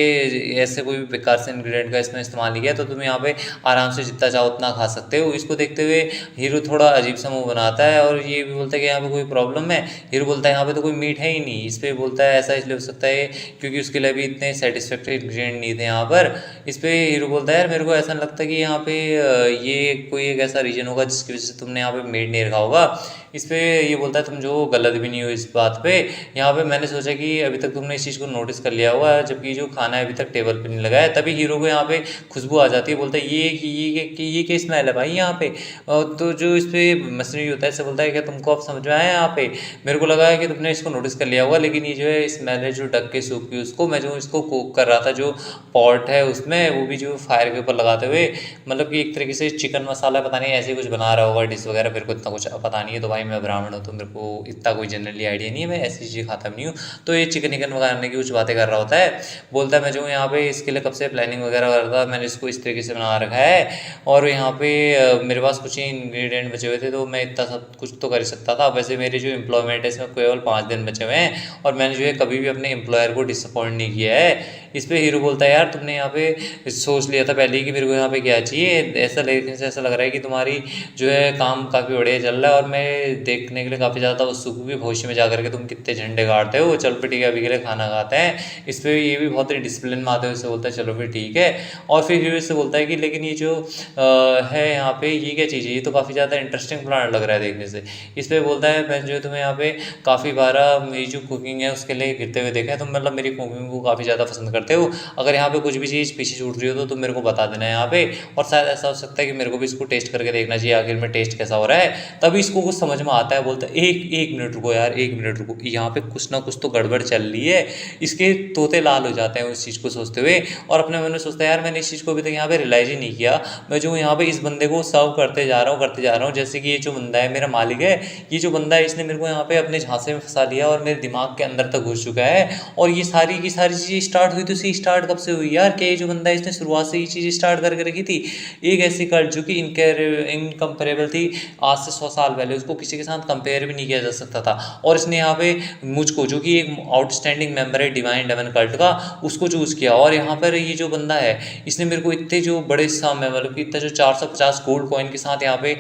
ऐसे कोई भी बेकार से इंग्रेडिएंट का इसमें इस्तेमाल नहीं किया, तो तुम यहाँ पे आराम से जितना चाहो उतना खा सकते हो। इसको देखते हुए हीरो थोड़ा अजीब सा मुंह बनाता है और ये भी बोलता है कि यहाँ पे कोई प्रॉब्लम है। हीरो बोलता है यहाँ पे तो कोई मीट है ही नहीं। इस पर बोलता है ऐसा इसलिए हो सकता है क्योंकि उसके लिए भी इतने सेटिस्फैक्टरी इंग्रेडिएंट नहीं थे यहाँ पर। इस पर हीरो बोलता है यार मेरे को ऐसा लगता है कि यहाँ पे ये कोई एक ऐसा रीजन होगा जिसकी वजह से तुमने यहाँ पे मेड नहीं रखा होगा। इस पे ये बोलता है तुम जो गलत भी नहीं हो इस बात पे। यहाँ पे मैंने सोचा कि अभी तक तुमने इस चीज़ को नोटिस कर लिया हुआ है, जबकि जो खाना है अभी तक टेबल पे नहीं लगा है। तभी हीरो को यहाँ पे खुशबू आ जाती है। बोलता है ये क्या स्मेल है भाई यहाँ पे। तो जो इस पे मशीनरी होता है इससे बोलता है कि तुमको अब समझ में आया यहाँ पे, मेरे को लगा है कि तुमने इसको नोटिस कर लिया होगा, लेकिन ये जो है स्मेल है जो डक के सूप की, उसको मैं जो इसको कुक कर रहा था जो पॉट है उसमें, वो भी जो फायर के ऊपर लगाते हुए, मतलब कि एक तरीके से चिकन मसाला पता नहीं ऐसे कुछ बना रहा होगा डिश वगैरह, मेरे को इतना कुछ पता नहीं है। तो भाई मैं ब्राह्मण हूँ तो मेरे को इतना कोई जनरली आइडिया नहीं है, मैं ऐसी चीज़ें खाता भी नहीं हूँ। तो ये चिकन विकन बनाने की कुछ बातें कर रहा होता है। बोलता है मैं जो यहाँ पे इसके लिए कब से प्लानिंग वगैरह कर रहा था, मैंने इसको इस तरीके से बना रखा है और यहाँ पे मेरे पास कुछ ही इंग्रेडिएंट बचे हुए थे तो मैं इतना सब कुछ तो कर ही सकता था। वैसे मेरी जो एम्प्लॉयमेंट है इसमें केवल 5 दिन बचे हुए हैं और मैंने जो है कभी भी अपने एम्प्लॉयर को डिसअपॉइंट नहीं किया है। इस पे हीरो बोलता है यार तुमने यहाँ पे सोच लिया था पहले ही कि मेरे को यहाँ पे क्या चाहिए, ऐसा देखने से ऐसा लग रहा है कि तुम्हारी जो है काम काफ़ी बढ़िया चल रहा है और मैं देखने के लिए काफ़ी ज़्यादा उत्सुक हूँ कि भविष्य में जाकर के तुम कितने झंडे गाड़ते हो। चल फिर ठीक है अभी के लिए खाना खाते हैं। इस पर ये भी बहुत ही डिसिप्लिन में आते हुए से बोलता है चलो फिर ठीक है। और फिर हीरो से बोलता है कि लेकिन ये जो है यहाँ पे ये क्या चीज़ है, ये तो काफ़ी ज़्यादा इंटरेस्टिंग प्लान लग रहा है देखने से। इस पर बोलता है मैं जो तुम्हें यहाँ पे काफ़ी बार मेरी जो कुकिंग है उसके लिए गिरते हुए देखा है, तुम मतलब मेरी कुकिंग को काफ़ी ज़्यादा पसंद करते हो। अगर यहाँ पे कुछ भी चीज़ पीछे छूट रही हो तो तुम मेरे को बता देना है यहाँ पे। और शायद ऐसा हो सकता है कि मेरे को भी इसको टेस्ट करके देखना चाहिए आखिर में टेस्ट कैसा हो रहा है। तभी इसको कुछ समझ में आता है। बोलता है एक मिनट रुको यार, एक मिनट रुको, यहाँ पे कुछ ना कुछ तो गड़बड़ चल रही है। इसके तोते लाल हो जाते हैं उस चीज़ को सोचते हुए और अपने मन में सोचता है यार मैंने इस चीज़ को अभी तक यहाँ पे रियलाइज ही नहीं किया। मैं जो यहाँ पे इस बंदे को सर्व करते जा रहा हूँ जैसे कि ये जो बंदा है मेरा मालिक है, ये जो बंदा है इसने मेरे को यहाँ पे अपने झांसे में फंसा लिया और मेरे दिमाग के अंदर तक घुस चुका है। और ये सारी की सारी चीज़ें स्टार्ट हुई तो सी स्टार्ट कब से हुई यार, कि ये जो बंदा है इसने शुरुआत से ये चीज़ स्टार्ट करके रखी थी। एक ऐसी कल्ट जो कि इनकम्पेरेबल थी आज से 100 साल पहले, उसको किसी के साथ कंपेयर भी नहीं किया जा सकता था। और इसने यहाँ पे मुझको जो कि एक आउटस्टैंडिंग मेंबर है डिवाइन डेमन कल्ट का, उसको चूज़ किया। और यहाँ पर ये जो बंदा है इसने मेरे को इतने जो बड़े सम है, मतलब कि इतना जो 450 गोल्ड कॉइन के साथ यहाँ पे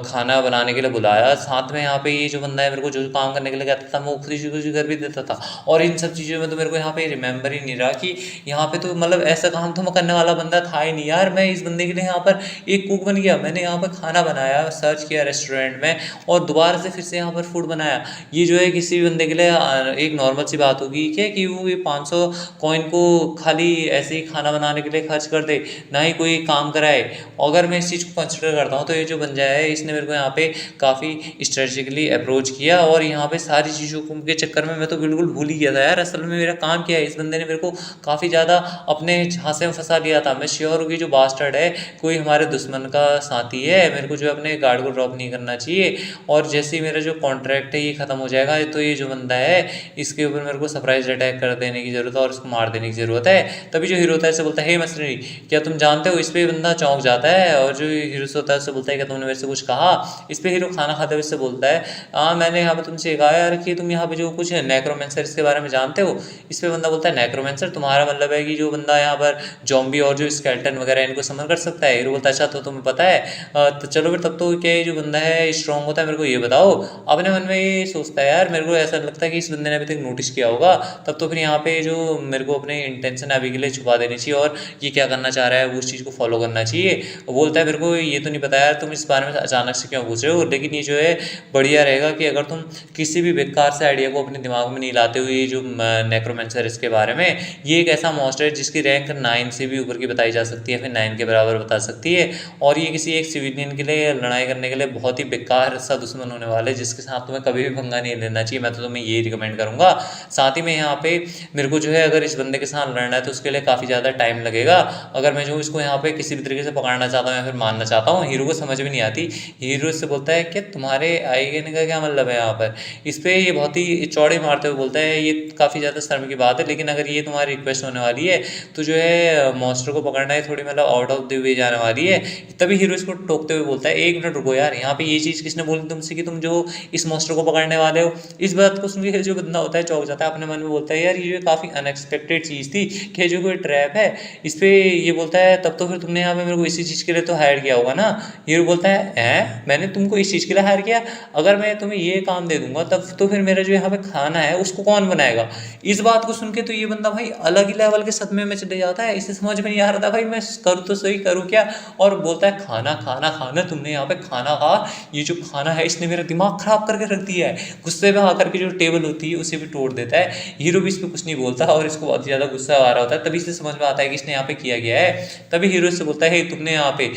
खाना बनाने के लिए बुलाया। साथ में यहाँ पे ये जो बंदा है मेरे को जो काम करने के लिए कहता था मैं खुद ही कर भी देता था। और इन सब चीज़ों में तो मेरे को यहाँ पे रिमेंबर ही नहीं रहा कि यहाँ पे तो मतलब ऐसा काम तो मैं करने वाला बंदा था ही नहीं यार। मैं इस बंदे के लिए यहाँ पर एक कुक बन गया। मैंने यहाँ पर खाना बनाया, सर्च किया रेस्टोरेंट में और दोबारा से फिर से यहाँ पर फूड बनाया। ये जो है किसी भी बंदे के लिए एक नॉर्मल सी बात होगी क्या कि वो ये 500 कॉइन को खाली ऐसे ही खाना बनाने के लिए खर्च कर दे, ना ही कोई काम कराए। अगर मैं इस चीज़ को कंसिडर करता हूँ तो ये जो बंदा है इसने मेरे को यहाँ पे काफ़ी स्ट्रेटेजिकली अप्रोच किया और यहाँ पे सारी चीज़ों के चक्कर में मैं तो बिल्कुल भूल ही गया था यार असल में मेरा काम क्या है। इस बंदे ने मेरे को काफ़ी ज़्यादा अपने झांसे में फंसा लिया था। मैं श्योर हूँ कि जो बास्टर्ड है कोई हमारे दुश्मन का साथी है। मेरे को जो अपने गार्ड को ड्रॉप नहीं करना चाहिए और जैसे ही मेरा जो कॉन्ट्रैक्ट है ये ख़त्म हो जाएगा तो ये जो बंदा है इसके ऊपर मेरे को सरप्राइज अटैक कर देने की ज़रूरत है और इसको मार देने की ज़रूरत है। तभी जो हीरो होता है इससे बोलता है, हे मर्सनरी क्या तुम जानते हो? इस पे बंदा चौंक जाता है और जो हीरो से होता है उससे बोलता है क्या तुमने मेरे से कुछ कहा? इस पे हीरो खाना खाते हुए इससे बोलता है, हाँ मैंने यहाँ पे तुमसे कहा यार कि तुम यहाँ पे जो कुछ नेक्रोमेंसर इसके बारे में जानते हो। इस पे बंदा बोलता है नेक्रोमेंसर तुम्हारा मतलब है कि जो बंदा यहाँ पर जॉम्बी और जो स्केलेटन वगैरह इनको समन कर सकता है। हीरो बोलता है अच्छा तो तुम्हें पता है, तो चलो फिर तब तो क्या ये जो बंदा है स्ट्रांग होता है मेरे को ये बताओ। अपने मन में ये सोचता है यार मेरे को ऐसा लगता है कि इस बंदे ने अभी तक नोटिस किया होगा। तब तो फिर यहाँ पे जो मेरे को अपने इंटेंशन अभी के लिए छुपा देनी चाहिए और ये क्या करना चाह रहा है वो उस चीज़ को फॉलो करना चाहिए। वो बोलता है मेरे को ये तो नहीं पता यार तुम इस बारे में अचानक से क्यों पूछ रहे हो, लेकिन ये जो है बढ़िया रहेगा कि अगर तुम किसी भी बेकार से आइडिया को अपने दिमाग में नहीं लाते हुए ये जो नेक्रोमेंसर इसके बारे में, ये एक ऐसा मॉन्स्टर है जिसकी रैंक 9 से भी ऊपर की बताई जा सकती है, फिर 9 के बराबर बता सकती है। और ये किसी एक सिविलियन के लिए लड़ाई करने के लिए बहुत ही बेकार सा दुश्मन होने वाला है जिसके साथ तुम्हें कभी भी पंगा नहीं लेना चाहिए। मैं तो तुम्हें ये रिकमेंड करूँगा। साथ ही में यहाँ पे मेरे को जो है अगर इस बंदे के साथ लड़ना है तो उसके लिए काफ़ी ज़्यादा टाइम लगेगा। अगर मैं जो इसको यहाँ पे किसी भी तरीके से पकड़ना चाहता हूँ या फिर मारना चाहता हूँ, हीरो को समझ में नहीं आती। हीरो इससे बोलता है कि तुम्हारे आई कहने का क्या मतलब है यहाँ पर। इस पर ये बहुत ही चौड़े मारते हुए बोलता है ये काफ़ी ज़्यादा शर्म की बात है, लेकिन अगर ये तुम्हारी रिक्वेस्ट होने वाली है तो जो है मॉन्स्टर को पकड़ना है थोड़ी मतलब आउट ऑफ द वे जाने वाली है। तभी हीरो इसको टोकते हुए बोलता है एक मिनट रुको यार, यहाँ पे ये चीज़ किसने बोली तुमसे कि तुम जो इस मॉन्स्टर को पकड़ने वाले हो। इस बात को सुन के जो बंदा होता है चौंक जाता है, अपने मन में बोलता है यार ये काफ़ी अनएक्सपेक्टेड चीज़ थी कि जो कोई ट्रैप है। इस पे ये बोलता है तब तो फिर तुमने यहाँ पे मेरे को इसी चीज़ के लिए तो हायर किया होगा ना। हीरो बोलता है हैं मैंने तुमको इस चीज़ के लिए हायर किया? अगर मैं तुम्हें ये काम दे दूंगा तब तो फिर मेरा जो यहाँ पे खाना है उसको कौन बनाएगा? इस बात को सुन के तो ये बंदा भाई अलग ही लेवल के सदमे में चले जाता है। इसे समझ में नहीं आ रहा था भाई मैं करूँ तो सही करूँ क्या। और बोलता है खाना खाना खाना, तुमने यहाँ पे खाना खा, ये जो खाना है इसने मेरा दिमाग खराब करके रख दिया है। गुस्से में आकर के जो टेबल होती है उसे भी तोड़ देता है। हीरो भी इस पर कुछ नहीं बोलता और इसको बहुत ज़्यादा गुस्सा आ रहा होता है। तभी से समझ में आता है कि इसने यहाँ पे किया गया है। तभी हीरो से बोलता है तुमने यहाँ पे,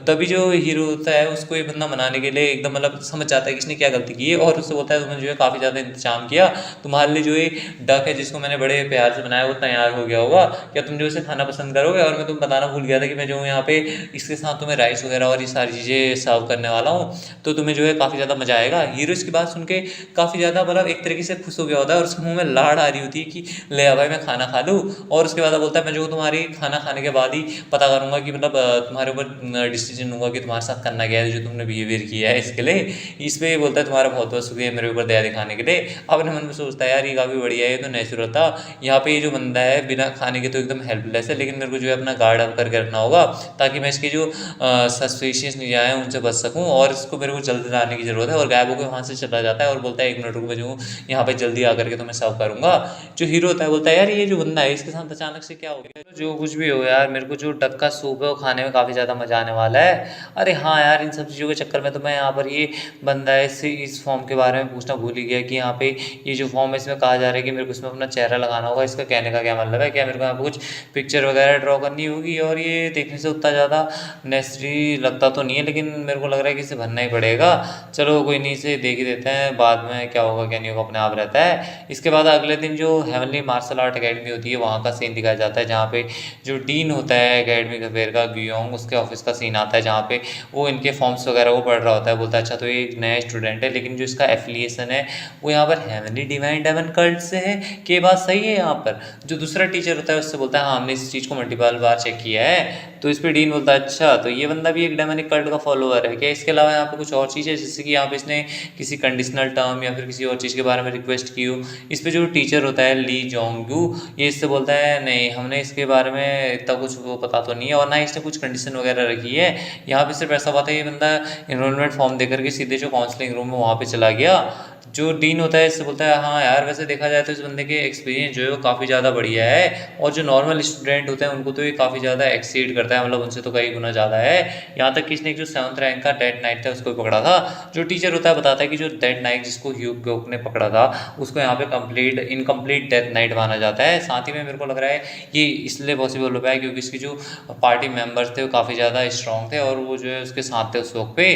तभी जो हीरो होता है उसको ये बंदा मनाने के लिए एकदम मतलब समझ जाता है कि इसने क्या गलती की है और उससे बोलता है तुमने जो है काफ़ी ज़्यादा इंतजाम किया, तुम्हारे लिए जो एक डक है जिसको मैंने बड़े प्यार से बनाया वो तैयार हो गया होगा, क्या तुम जो इसे खाना पसंद करोगे? और मैं तुम्हें बताना भूल गया था कि मैं जो यहाँ पे इसके साथ तुम्हें राइस वगैरह और ये सारी चीज़ें सर्व करने वाला हूँ, तो तुम्हें जो है काफ़ी ज़्यादा मजा आएगा। हीरो इसकी बात सुन के काफ़ी ज़्यादा मतलब एक तरीके से खुश हो गया होता है और उसके मुँह में लाड़ आ रही होती है कि ले आ भाई मैं खाना खा लूँ। और उसके बाद बोलता है मैं जो तुम्हारी खाना खाने के बाद ही पता करूँगा कि मतलब तुम्हारे ऊपर डिसीजन लूँगा कि तुम्हारे साथ करना क्या है जो तुमने बिहेवियर किया है इसके लिए। इस पर बोलता है तुम्हारा बहुत बहुत शुक्रिया मेरे ऊपर दया दिखाने के लिए। अपने मन में सोचता है यार ये काफ़ी बढ़िया है, ये तो नेचुरल था। यहाँ पे ये जो बंदा है बिना खाने के तो एकदम हेल्पलेस है, लेकिन मेरे को जो है अपना गार्ड अप करके रखना होगा ताकि मैं इसके जो सस्पिशियस नहीं जाए उनसे बच सकूँ और इसको मेरे को जल्दी लाने की ज़रूरत है। और गायब होकर वहाँ से चला जाता है और बोलता है एक मिनट रुको मैं जो यहाँ पे जल्दी आकर के तो मैं सर्व करूँगा। जो हीरो होता है बोलता है यार ये जो बंदा है इसके साथ अचानक से क्या हो गया। जो कुछ भी हो यार मेरे को जो डक का सूप है वो खाने में काफ़ी ज़्यादा मज़ा आने वाला है। अरे हाँ यार इन सब चीज़ों के चक्कर में तो मैं यहाँ पर ये बंदा है इस फॉर्म के बारे में पूछना भूल ही गया कि यहाँ पे ये जो फॉर्म है इसमें कहा जा रहा है कि मेरे को इसमें अपना चेहरा लगाना होगा। इसका कहने का क्या मतलब है, क्या मेरे को यहाँ पे कुछ पिक्चर वगैरह ड्रॉ करनी होगी? और ये देखने से उतना ज़्यादा नेसेसरी लगता तो नहीं है, लेकिन मेरे को लग रहा है कि इसे भरना ही पड़ेगा। चलो कोई नहीं, इसे देख ही देते हैं, बाद में क्या होगा क्या नहीं होगा अपने आप रहता है। इसके बाद अगले दिन जो हेवनली मार्शल आर्ट अकेडमी होती है वहाँ का सीन दिखाया जाता है, जहाँ पे जो डीन होता है एकेडमी अफेयर का गुयोंग, उसके ऑफिस का सीन आता है जहाँ पे वो इनके फॉर्म्स वगैरह वो पढ़ रहा होता है। बोलता है अच्छा तो ये एक नया स्टूडेंट है, लेकिन जो इसका एफिलिएशन है वो यहाँ पर हेवनली डिवाइन डेमन कल्ट से है। कि बात सही है? यहाँ पर जो दूसरा टीचर होता है उससे बोलता है हाँ हमने इस चीज़ को मल्टीपल बार चेक किया है। तो इस पर डीन बोलता है अच्छा तो ये बंदा भी एक डेमनिक कल्ट का फॉलोअर है क्या? इसके अलावा यहाँ पे कुछ और चीज़ है जैसे कि यहाँ पे इसने किसी कंडीशनल टर्म या फिर किसी और चीज़ के बारे में रिक्वेस्ट की हो? इस पर जो टीचर होता है ली जोंगू ये इससे बोलता है नहीं हमने इसके बारे में इतना कुछ वो पता तो नहीं है और ना इसने कुछ कंडीशन वगैरह रखी है। यहाँ पे सिर्फ ऐसा बात है ये बंदा इनरोलमेंट फॉर्म देकर के सीधे जो काउंसलिंग रूम है वहाँ पे चला गया। जो डीन होता है इससे बोलता है हाँ यार वैसे देखा जाए तो इस बंदे के एक्सपीरियंस जो है वो काफ़ी ज़्यादा बढ़िया है, और जो नॉर्मल स्टूडेंट होते हैं उनको तो ये काफ़ी ज़्यादा एक्सीड करता है, मतलब उनसे तो कई गुना ज़्यादा है। यहाँ तक कि इसने एक जो 7th रैंक का डेड नाइट था उसको भी पकड़ा था। जो टीचर होता है बताता है कि जो डेड नाइट जिसको ह्यूग गॉक ने पकड़ा था उसको यहाँ पे कंप्लीट इनकम्प्लीट डेथ नाइट माना जाता है। साथ ही में मेरे को लग रहा है ये इसलिए पॉसिबल हो पाया क्योंकि इसकी जो पार्टी मेंबर्स थे वो काफ़ी ज़्यादा स्ट्रॉन्ग थे और वो जो है उसके साथ थे उस वक्त पे।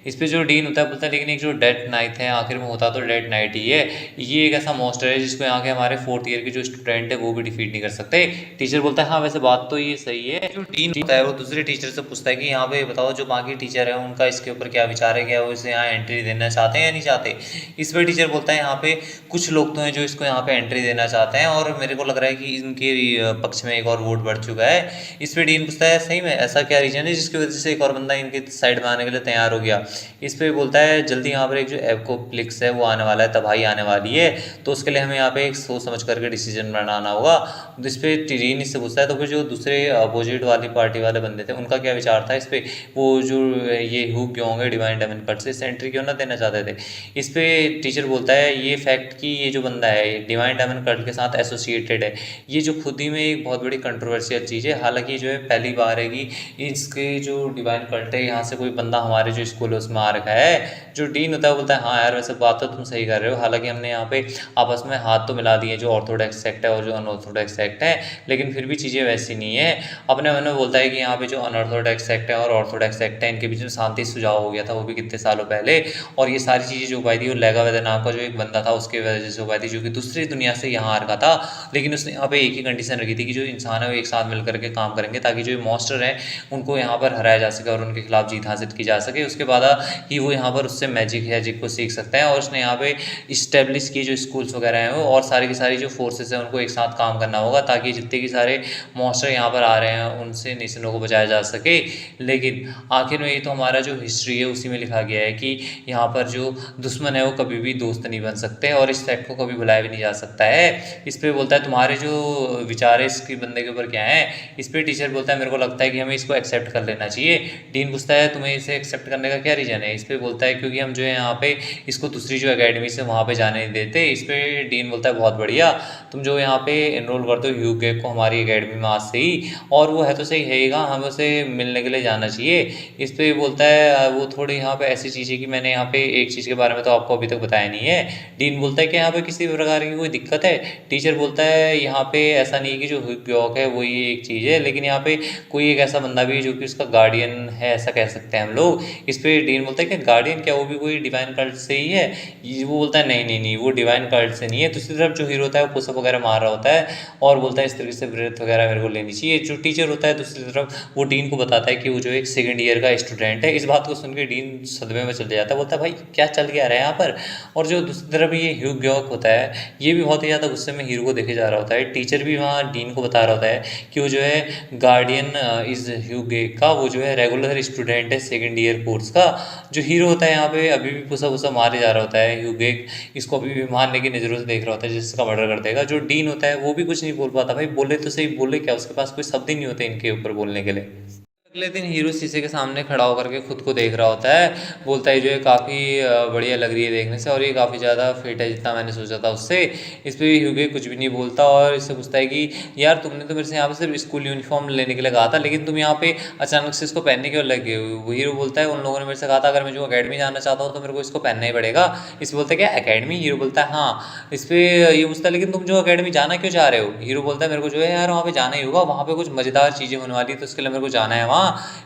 इस पे जो डीन होता है बोलता है लेकिन एक जो डेड नाइट है आखिर में होता तो डेड नाइट ही है, ये एक ऐसा मॉन्स्टर है जिसको यहाँ के हमारे 4th ईयर के जो स्टूडेंट है वो भी डिफीट नहीं कर सकते। टीचर बोलता है हाँ वैसे बात तो ये सही है। जो डीन होता है वो दूसरे टीचर से पूछता है कि यहाँ पे बताओ जो बाकी टीचर है उनका इसके ऊपर क्या विचार है, क्या वो इसे यहाँ एंट्री देना चाहते हैं या नहीं चाहते। इस पर टीचर बोलता है यहाँ पे कुछ लोग तो हैं जो इसको यहाँ पे एंट्री देना चाहते हैं और मेरे को लग रहा है कि इनके पक्ष में एक और वोट बढ़ चुका है। इस पर डीन पूछता है सही में ऐसा क्या रीजन है जिसकी वजह से एक और बंदा इनके साइड में आने के लिए तैयार हो गया। इस पर बोलता है जल्दी यहाँ पर एक जो एप्कोप्लिक्स है वो आने वाला है, तबाही आने वाली है, तो उसके लिए हमें यहाँ पे एक सोच समझ करके डिसीजन बनाना होगा। तो इस पर टीन इससे पूछता है तो फिर जो दूसरे अपोजिट वाली पार्टी वाले बंदे थे उनका क्या विचार था इस पर, वो जो ये हुक क्यों होंगे डिवाइन डायमंड कट से एंट्री क्यों ना देना चाहते थे। इस पे टीचर बोलता है ये फैक्ट कि ये जो बंदा है डिवाइन डायमंड कट के साथ एसोसिएटेड है, ये जो खुद ही में एक बहुत बड़ी कंट्रोवर्शियल चीज़ है। हालांकि जो है पहली बार है कि इसके जो डिवाइन कल्ट है यहाँ से कोई बंदा हमारे जो स्कूल है उसमें आ रखा है। जो डीन होता है बोलता है हाँ यार वैसे बात तो तुम सही कर रहे हो, हालांकि हमने यहाँ पे आपस में हाथ तो मिला दिए जो ऑर्थोडॉक्स सेक्ट है और जो अनऑर्थोडॉक्स सेक्ट है, लेकिन फिर भी चीज़ें वैसी नहीं है। अपने मन में बोलता है कि यहाँ पे जो अनऑर्थोडॉक्स सेक्ट है और ऑर्थोडॉक्स सेक्ट है इनके बीच में शांति सुझाव हो गया था, वो भी कितने सालों पहले, और ये सारी चीज़ें जो पाई थी वो लेगा वेदर नाम का जो एक बंदा था उसके वजह से हो पाई थी जो कि दूसरी दुनिया से यहाँ आ रखा था। लेकिन उसने यहाँ पे एक ही कंडीशन रखी थी कि जो इंसान है वो एक साथ मिल करके काम करेंगे ताकि जो मॉन्स्टर है उनको यहाँ पर हराया जा सके और उनके खिलाफ जीत हासिल की जा सके। उसके बाद ही वो यहाँ पर उससे मैजिक को सीख सकते हैं और उसने यहाँ पे इस्टेब्लिश किए जो स्कूल्स वगैरह हैं वो और सारी की सारी जो फोर्सेस हैं उनको एक साथ काम करना होगा ताकि जितने की सारे मॉन्स्टर यहाँ पर आ रहे हैं उनसे नेशनों को बचाया जा सके। लेकिन आखिर में ये तो हमारा जो हिस्ट्री है उसी में लिखा गया है कि यहाँ पर जो दुश्मन है वो कभी भी दोस्त नहीं बन सकते और इस फैक्ट को कभी भुलाया भी नहीं जा सकता है। इस पर बोलता है तुम्हारे जो विचार है इसके बंदे के ऊपर क्या है। इस पर टीचर बोलता है मेरे को लगता है कि हमें इसको एक्सेप्ट कर लेना चाहिए। डीन पूछता है तुम्हें इसे एक्सेप्ट करने का क्या रीज़न है। इस पर बोलता है क्योंकि हम जो है यहाँ पे इसको दूसरी जो अकेडमी से वहाँ पे जाने नहीं देते। इस पर डीन बोलता है बहुत बढ़िया, तुम जो यहाँ पे एनरोल करते हो ह्यूग को हमारी अकेडमी में आज से ही, और वो है तो सही है हमें उसे मिलने के लिए जाना चाहिए। इस पर बोलता है वो थोड़ी यहाँ पे ऐसी चीज़ है कि मैंने यहाँ पे एक चीज़ के बारे में तो आपको अभी तक बताया नहीं है। डीन बोलता है कि यहाँ पे किसी प्रकार की कोई दिक्कत है। टीचर बोलता है यहाँ पे ऐसा नहीं है कि जो ह्यूग है वही एक चीज़ है, लेकिन यहाँ पे कोई एक ऐसा बंदा भी है जो कि उसका गार्डियन है ऐसा कह सकते हैं हम लोग। इस पर डीन बोलता है कि गार्डियन क्या वो भी कोई डिवाइन कल्ट से ही है। वो बोलता है नहीं नहीं नहीं वो डिवाइन कल्ट से नहीं है। दूसरी तरफ जो हीरो होता है वो पुशअप वगैरह मार रहा होता है और बोलता है इस तरीके से ब्रेथ वगैरह मेरे को लेनी चाहिए। जो टीचर होता है दूसरी तरफ वो डीन को बताता है कि वो जो एक 2nd ईयर का स्टूडेंट है। इस बात को सुन के डीन सदमे में चल जाता है, बोलता है भाई क्या चल गया रहा है यहाँ पर। और जो दूसरी तरफ ये ह्यूग गॉक होता है ये भी बहुत ही ज़्यादा गुस्से में हीरो को देखे जा रहा होता है। टीचर भी वहाँ डीन को बता रहा होता है कि वो जो है गार्डियन इज ह्यूग गॉक का वो जो है रेगुलर स्टूडेंट है 2nd ईयर कोर्स का। जो हीरो होता है यहाँ पे अभी भी पुसा मारे जा रहा होता है। ह्यूग गॉक इसको अभी भी मारने की नज़रों से देख रहा होता है जिसका मर्डर कर देगा। जो डीन होता है वो भी कुछ नहीं बोल पाता, भाई बोले तो सही बोले क्या, उसके पास कोई शब्द ही नहीं होते इनके ऊपर बोलने के लिए। अगले दिन हीरो शीशे के सामने खड़ा होकर के खुद को देख रहा होता है। बोलता है जो है काफ़ी बढ़िया लग रही है देखने से और ये काफ़ी ज़्यादा फिट है जितना मैंने सोचा था उससे। इस पर ह्यूगे कुछ भी नहीं बोलता और इससे पूछता है कि यार तुमने तो मेरे से यहाँ पे सिर्फ स्कूल यूनिफॉर्म लेने के लिए कहा था लेकिन तुम यहाँ पे अचानक से इसको पहनने क्यों लगे हो। हीरो बोलता है उन लोगों ने मेरे से कहा था अगर मैं जो अकेडमी जाना चाहता हूँ तो मेरे को इसको पहनना ही पड़ेगा। इस बोलता है क्या अकेडमी। हीरो बोलता है हाँ। इस पर ये पूछता है लेकिन तुम जो अकेडमी जाना क्यों चाह रहे हो। हीरो बोलता है मेरे को जो है यार वहाँ पे जाना ही होगा, वहाँ पे कुछ मज़ेदार चीज़ें होने वाली है तो उसके लिए मेरे को जाना है वहाँ।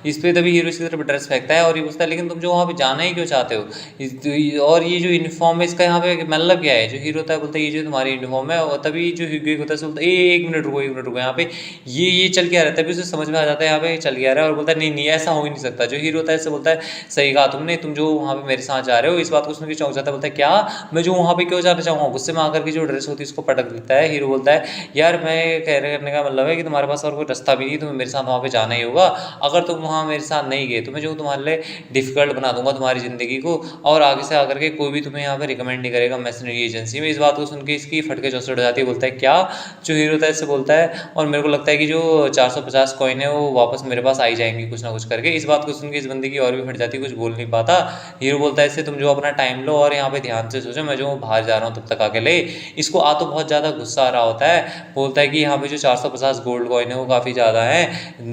इस पर तभी हीरो इसकी तरफ ड्रेस फेंकता है और ये पूछता है लेकिन तुम जो वहाँ पे जाना ही क्यों चाहते हो और ये जो यूनिफॉर्म है इसका यहाँ पे मतलब क्या है। जो हीरो होता है बोलता है ये जो तुम्हारी यूनिफॉर्म है। और तभी जो ह्यूगो होता है बोलता है एक मिनट रुको यहाँ पे ये चल क्या रहा है। तभी उसे समझ में आ जाता है यहाँ पे चल गया रहा है और बोलता है नहीं नहीं ऐसा हो ही नहीं सकता। जो हीरो होता है इससे बोलता है सही कहा तुमने, तुम जो वहाँ पे मेरे साथ जा रहे हो। इस बात को सुन के चौंक जाता है, बोलता है क्या मैं जो वहाँ पे क्यों जाना चाहूँगा। गुस्से में आकर के जो ड्रेस होती है उसको पटक देता है। हीरो बोलता है यार मैं कहने का मतलब है कि तुम्हारे पास और कोई रास्ता भी नहीं, तुम्हें मेरे साथ वहाँ पे जाना ही होगा। अगर तुम वहाँ मेरे साथ नहीं गए तो मैं जो तुम्हारे लिए डिफ़िकल्ट बना दूंगा तुम्हारी ज़िंदगी को, और आगे से आकर के कोई भी तुम्हें यहाँ पे रिकमेंड नहीं करेगा मैसनरी एजेंसी में। इस बात को सुन के इसकी फटके चौसठ हो जाती है, बोलता है क्या? जो हीरो होता है इससे बोलता है, और मेरे को लगता है कि जो 450 कॉइन है वो वापस मेरे पास आई जाएंगी कुछ ना कुछ करके। इस बात को सुन के इस बंदे की और भी फट जाती है, कुछ बोल नहीं पाता। हीरो बोलता है इससे तुम जो अपना टाइम लो और यहाँ पे ध्यान से सोचो, मैं जो बाहर जा रहा हूँ तब तक आके ले। इसको तो बहुत ज़्यादा गुस्सा आ रहा होता है, बोलता है कि यहाँ पे जो 450 गोल्ड कॉइन है वो काफ़ी ज़्यादा है,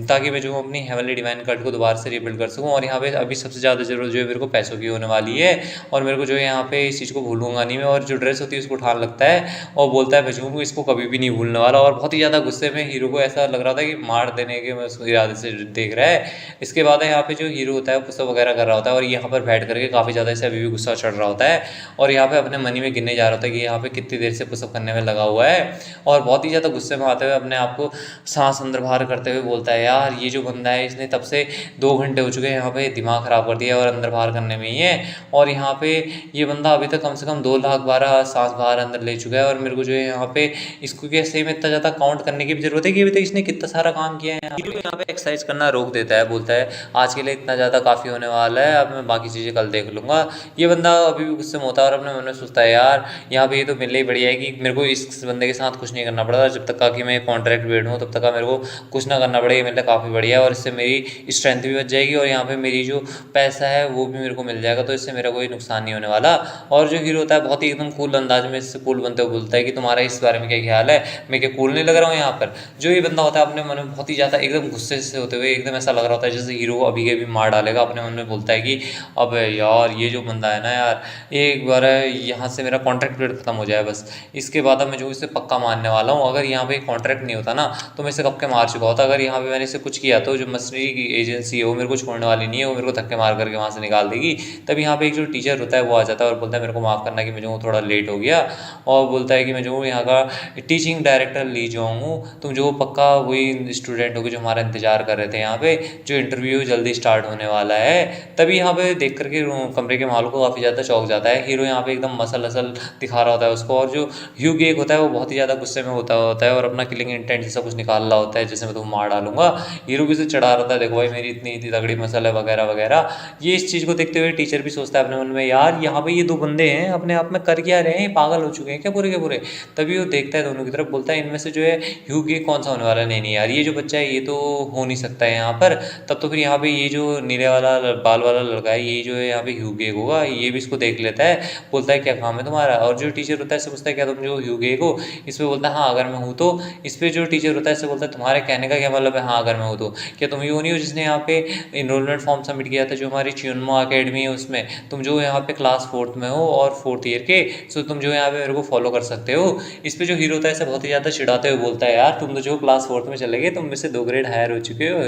ताकि मैं जो अपनी हेवनली डिवाइन कार्ड को दोबारा से रिबिल्ड कर सकूँ। और यहाँ पे अभी सबसे ज़्यादा जरूरत जो है मेरे को पैसों की होने वाली है, और मेरे को जो है यहाँ पे इस चीज़ को भूलूंगा नहीं मैं। और जो ड्रेस होती है उसको उठाने लगता है और बोलता है मैं जो हूँ इसको कभी भी नहीं भूलने वाला। और बहुत ही ज़्यादा गुस्से में हीरो को ऐसा लग रहा था कि मार देने के मैं उसको इरादे से देख रहा है। इसके बाद यहाँ पे जो हीरो होता है वो पुशअप वगैरह कर रहा होता है, और यहाँ पर बैठ करके काफ़ी ज़्यादा इसे अभी भी गुस्सा चढ़ रहा होता है, और यहाँ पे अपने मनी में गिनने जा रहा होता है कि यहाँ पे कितनी देर से पुशअप करने में लगा हुआ है। और बहुत ही ज़्यादा गुस्से में आते हुए अपने आप को सांस अंदर बाहर करते हुए बोलता है यार ये जो बंदा है इसने तब से 2 घंटे हो चुके हैं यहाँ पे दिमाग ख़राब कर दिया और अंदर बाहर करने में ही है। और यहाँ पे ये बंदा अभी तक कम से कम 2 लाख 12 सांस बाहर अंदर ले चुका है, और मेरे को जो है यहाँ पे इसको क्या सही में इतना ज़्यादा काउंट करने की भी जरूरत है कि अभी तक इसने कितना सारा काम किया है। यहाँ पे एक्सरसाइज करना रोक देता है, बोलता है आज के लिए इतना ज़्यादा काफ़ी होने वाला है, अब मैं बाकी चीज़ें कल देख लूँगा। ये बंदा अभी भी गुस्से में होता है और अपने मन में सोचता है यार यहाँ पे ये तो मिलने ही बढ़िया है कि मेरे को इस बंदे के साथ कुछ नहीं करना पड़ता, जब तक का कि मैं कॉन्ट्रैक्ट वेट हूँ तब तक का मेरे को कुछ ना करना पड़ेगा, मेरे लिए काफ़ी बढ़िया है। और इससे मेरी स्ट्रेंथ भी बच जाएगी, और यहाँ पे मेरी जो पैसा है वो भी मेरे को मिल जाएगा, तो इससे मेरा कोई नुकसान नहीं होने वाला। और जो हीरो होता है बहुत ही एकदम कूल अंदाज में इससे कूल बनते हुए बोलता है कि तुम्हारा इस बारे में क्या ख्याल है, मैं क्या कूल नहीं लग रहा हूँ यहाँ पर। जो ये बंदा होता है अपने मन में बहुत ही ज़्यादा एकदम गुस्से से होते हुए एकदम ऐसा लग रहा होता है जैसे हीरो को अभी के अभी मार डालेगा। अपने मन में बोलता है कि अब यार ये जो बंदा है ना यार, एक बार यहाँ से मेरा कॉन्ट्रैक्ट पीरियड खत्म हो जाए बस, इसके बाद अब मैं जो इसे पक्का मारने वाला हूँ। अगर यहाँ पे कॉन्ट्रैक्ट नहीं होता ना तो मैं इसे कब के मार चुका होता। अगर यहाँ पे मैंने इसे कुछ किया तो जो मशीनरी की एजेंसी है वो मेरे को छोड़ने वाली नहीं है, वो मेरे को धक्के मार करके वहाँ से निकाल देगी। तब यहाँ पे एक जो टीचर होता है वो आ जाता है और बोलता है मेरे को माफ़ करना कि मैं जो थोड़ा लेट हो गया, और बोलता है कि मैं जो यहाँ का टीचिंग डायरेक्टर ली जो हूँ, तुम जो पक्का वही स्टूडेंट होगे जो हमारा इंतजार कर रहे थे यहाँ पे, जो इंटरव्यू जल्दी स्टार्ट होने वाला है। तभी यहाँ पे देख करके कमरे के मालिक को काफ़ी ज़्यादा चौंक जाता है। हीरो यहाँ पे एकदम मसल असल दिखा रहा होता है उसको, और जो ह्यू गेक होता है वो बहुत ही ज़्यादा गुस्से में होता है और अपना किलिंग इंटेंट जैसा कुछ निकाल रहा होता है जैसे मैं तुम्हें मार डालूंगा। हीरो भी उसे चढ़ा रहा था, देखो भाई मेरी इतनी तगड़ी मसल है वगैरह वगैरह। ये इस चीज़ को देखते हुए टीचर भी सोचता है अपने मन में यार यहाँ पे ये दो बंदे हैं अपने आप में कर क्या रहे हैं, पागल हो चुके हैं क्या पूरे के पूरे। तभी वो देखता है दोनों की तरफ, बोलता है इनमें से जो है ह्यू गेक कौन सा होने वाला है। नहीं यार ये जो बच्चा है ये तो हो नहीं सकता है यहाँ पर। तब तो फिर यहाँ पे ये जो नीले वाला बाल वाला लड़का है ये जो है यहाँ पे ह्यू गेक होगा। ये भी इसको देख लेता है, बोलता है क्या काम है तुम्हारा। और जो टीचर होता है इससे पूछता है क्या तुम जो ह्यू गेक हो। इस पे बोलता है हाँ अगर मैं हूँ तो। इस पे जो टीचर होता है इससे बोलता है तुम्हारे कहने का क्या मतलब है हाँ अगर मैं हूँ तो, क्या तुम ही नहीं हो जिसने यहाँ पे इनरोलमेंट फॉर्म सबमिट किया था जो हमारी च्युनमो अकेडमी है उसमें, तुम जो यहाँ पे क्लास 4th में हो और 4th ईयर के, सो तुम जो यहाँ पे मेरे को फॉलो कर सकते हो। इस पे जो हीरो होता है इसे बहुत ही ज़्यादा चिढ़ाते हुए बोलता है यार तुम तो जो क्लास 4th में चले गए, तुम में से 2 ग्रेड हायर हो चुके हो।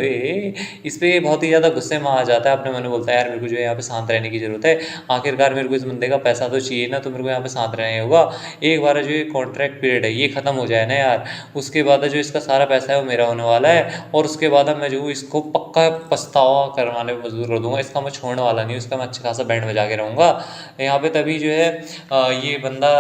इस पे बहुत ही ज़्यादा गुस्से में आ जाता है, अपने मन में बोलता है यार मेरे को जो है यहाँ पे शांत रहने की जरूरत है, आखिरकार मेरे को इस बंदे का पैसा तो चाहिए ना, तो मेरे को यहाँ पे शांत रहना होगा। एक बार जो ये कॉन्ट्रैक्ट पीरियड है ये खत्म हो जाए ना यार, उसके बाद जो इसका सारा पैसा है वो मेरा होने वाला है, और उसके बाद मैं जो इसको पक्का पछतावा करवाने पर मजबूर कर दूंगा। इसका मैं छोड़ने वाला नहीं, उसका मैं अच्छा खासा बैंड बजा के रहूँगा यहाँ पे। तभी जो है ये बंदा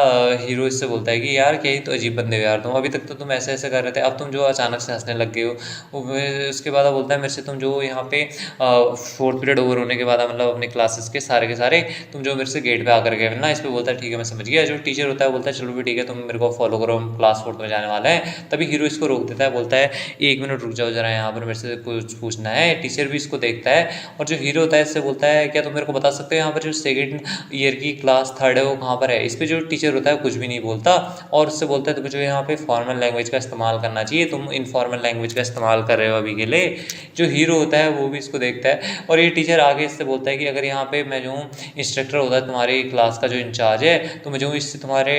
हीरो इससे बोलता है कि यार क्या ही तो अजीब बंदे हो यार तुम, अभी तक तो तुम ऐसे ऐसे कर रहे थे, अब तुम जो अचानक से हंसने लग गए हो। उसके बाद बोलता है मेरे से तुम जो यहाँ पे 4th पीरियड ओवर होने के बाद मतलब अपने क्लासेस के सारे तुम जो मेरे से गेट पे आकर गए ना। इस पे बोलता है ठीक है मैं समझ गया। जो टीचर होता है बोलता है चलो भी ठीक है तुम मेरे को फॉलो करो, हम क्लास 4th में जाने वाला है। तभी हीरो इसको रोक देता है, बोलता है 1 मिनट रुक जाओ जरा, यहाँ पर मेरे से कुछ पूछना है। टीचर भी इसको देखता है, और जो हीरो होता है इससे बोलता है क्या तुम मेरे को बता सकते हो यहाँ पर जो 2nd ईयर की क्लास 3rd है वो कहाँ पर है। इस पे जो टीचर होता है कुछ भी नहीं बोलता, और उससे बोलता है तुम्हें जो यहाँ पे फॉर्मल लैंग्वेज का इस्तेमाल करना चाहिए, तुम इनफॉर्मल लैंग्वेज का इस्तेमाल कर रहे हो अभी के लिए। जो हीरो होता है वो भी इसको देखता है, और ये टीचर आगे इससे बोलता है कि अगर यहाँ पे मैं जो हूँ इंस्ट्रक्टर होता है तुम्हारी क्लास का जो इंचार्ज है, तो मैं जो इससे तुम्हारे